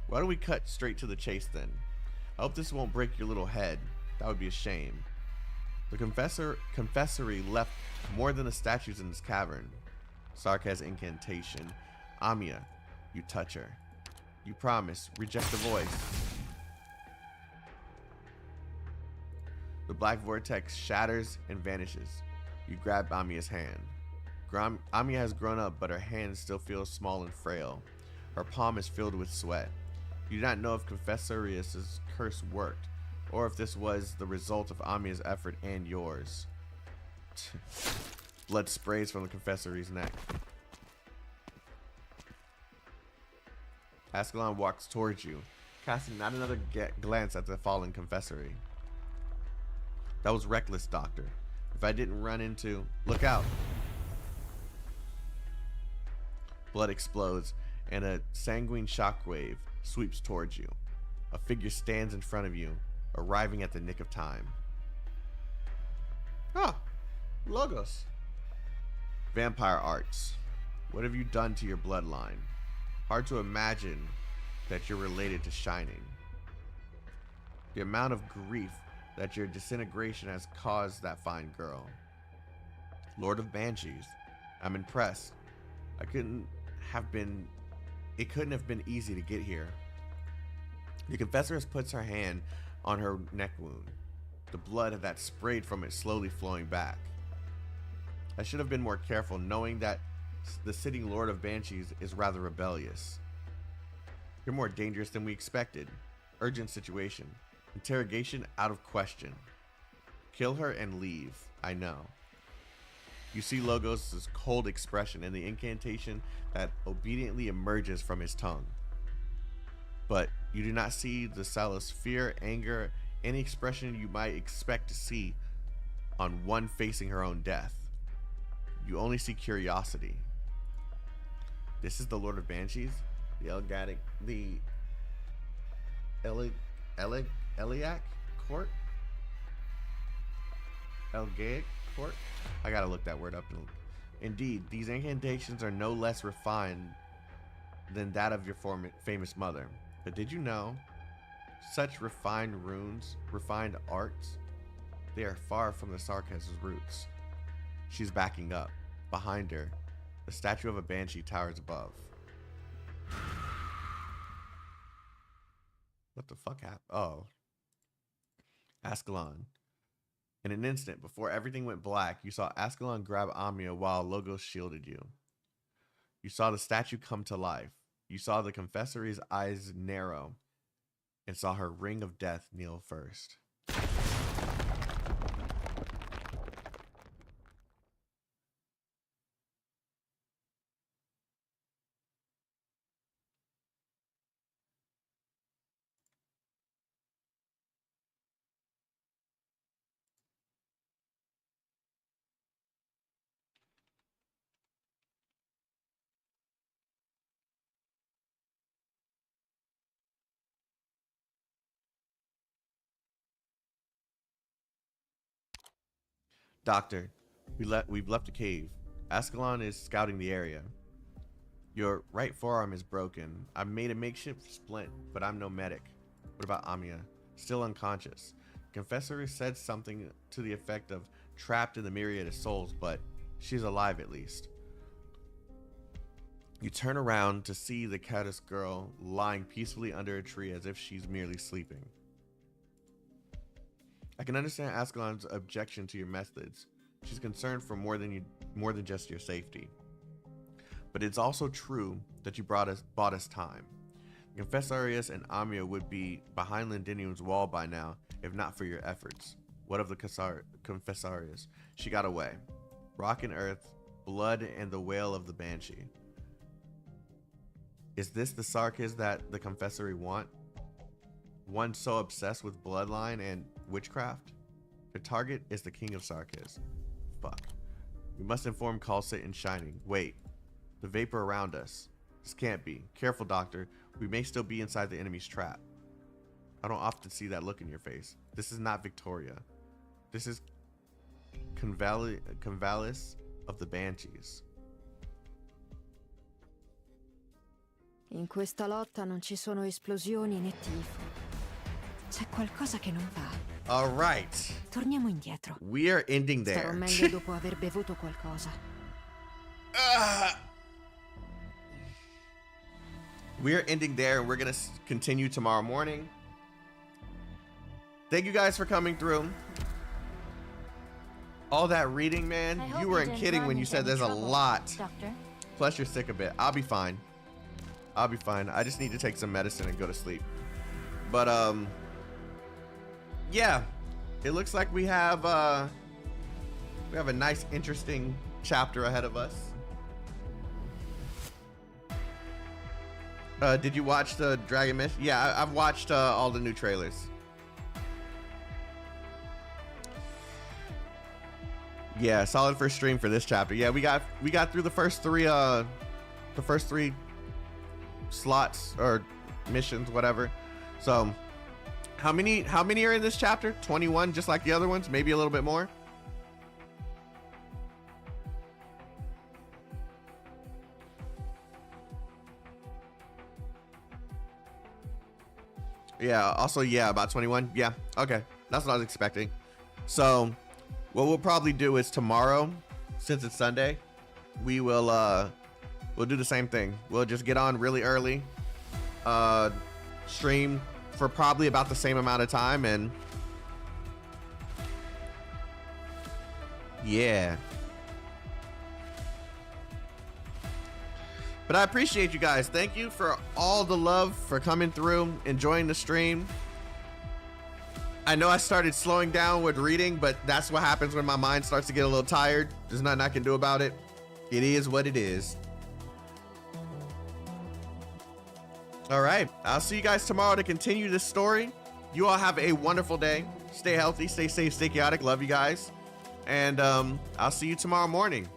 Why don't we cut straight to the chase then? I hope this won't break your little head. That would be a shame. The confessory left more than the statues in this cavern. Sark has incantation. Amiya, you touch her. You promise. Reject the voice. The black vortex shatters and vanishes. You grab Amiya's hand. Amiya has grown up, but her hand still feels small and frail. Her palm is filled with sweat. You do not know if Confessorius' curse worked, or if this was the result of Amiya's effort and yours. Blood sprays from the Confessory's neck. Ascalon walks towards you, casting not another glance at the fallen Confessory. That was reckless, Doctor. If I didn't run into... Look out! Blood explodes, and a sanguine shockwave sweeps towards you. A figure stands in front of you, arriving at the nick of time. Ah! Logos! Vampire arts. What have you done to your bloodline? Hard to imagine that you're related to Shining. The amount of grief that your disintegration has caused that fine girl. Lord of Banshees. I'm impressed. It couldn't have been easy to get here. The Confessoress puts her hand on her neck wound, the blood that sprayed from it slowly flowing back. I should have been more careful, knowing that the sitting Lord of Banshees is rather rebellious. You're more dangerous than we expected. Urgent situation. Interrogation out of question. Kill her and leave. I know. You see Logos' cold expression and the incantation that obediently emerges from his tongue. But you do not see the Salus fear, anger, any expression you might expect to see on one facing her own death. You only see curiosity. This is the Lord of Banshees? The Eliac Court? Elgaic Court? I gotta look that word up. Indeed, these incantations are no less refined than that of your famous mother. But did you know, such refined runes, refined arts, they are far from the Sarkis' roots. She's backing up. Behind her, the statue of a banshee towers above. What the fuck happened? Oh. Ascalon. In an instant, before everything went black, you saw Ascalon grab Amiya while Logos shielded you. You saw the statue come to life. You saw the Confessory's eyes narrow and saw her ring of death kneel first. Doctor, we've left a cave. Ascalon is scouting the area. Your right forearm is broken. I made a makeshift splint, but I'm no medic. What about Amiya? Still unconscious. Confessor said something to the effect of trapped in the myriad of souls, but she's alive at least. You turn around to see the caddis girl lying peacefully under a tree as if she's merely sleeping. I can understand Ascalon's objection to your methods. She's concerned for more than just your safety. But it's also true that you bought us time. Confessarius and Amiya would be behind Lindinium's wall by now, if not for your efforts. What of the Confessarius? She got away. Rock and earth, blood, and the wail of the banshee. Is this the Sarkis that the Confessory want? One so obsessed with bloodline and witchcraft? Their target is the King of Sarkis. Fuck. We must inform Calcit and Shining. Wait. The vapor around us. This can't be. Careful, Doctor. We may still be inside the enemy's trap. I don't often see that look in your face. This is not Victoria. This is Convalis of the Banshees. In questa lotta non ci sono esplosioni né tifo. C'è qualcosa che non va. All right. Torniamo indietro. We are ending there. Starò meglio dopo aver bevuto qualcosa. We are ending there, and we're going to continue tomorrow morning. Thank you guys for coming through. All that reading, man. You weren't kidding when you said there's a lot. Doctor. Plus, you're sick a bit. I'll be fine. I'll be fine. I just need to take some medicine and go to sleep. But, yeah. It looks like we have a nice, interesting chapter ahead of us. Did you watch the Dragon Mission? Yeah, I've watched all the new trailers. Yeah, solid first stream for this chapter. Yeah, we got through the first three slots or missions, whatever. So, how many are in this chapter? 21, just like the other ones, maybe a little bit more. Yeah, also, yeah, about 21. Yeah, okay. That's what I was expecting. So, what we'll probably do is tomorrow, since it's Sunday, we will we'll do the same thing. We'll just get on really early, stream for probably about the same amount of time, and yeah. But I appreciate you guys. Thank you for all the love, for coming through, enjoying the stream. I know I started slowing down with reading, but that's what happens when my mind starts to get a little tired. There's nothing I can do about it. It is what it is. All right. I'll see you guys tomorrow to continue this story. You all have a wonderful day. Stay healthy, stay safe, stay chaotic. Love you guys. And I'll see you tomorrow morning.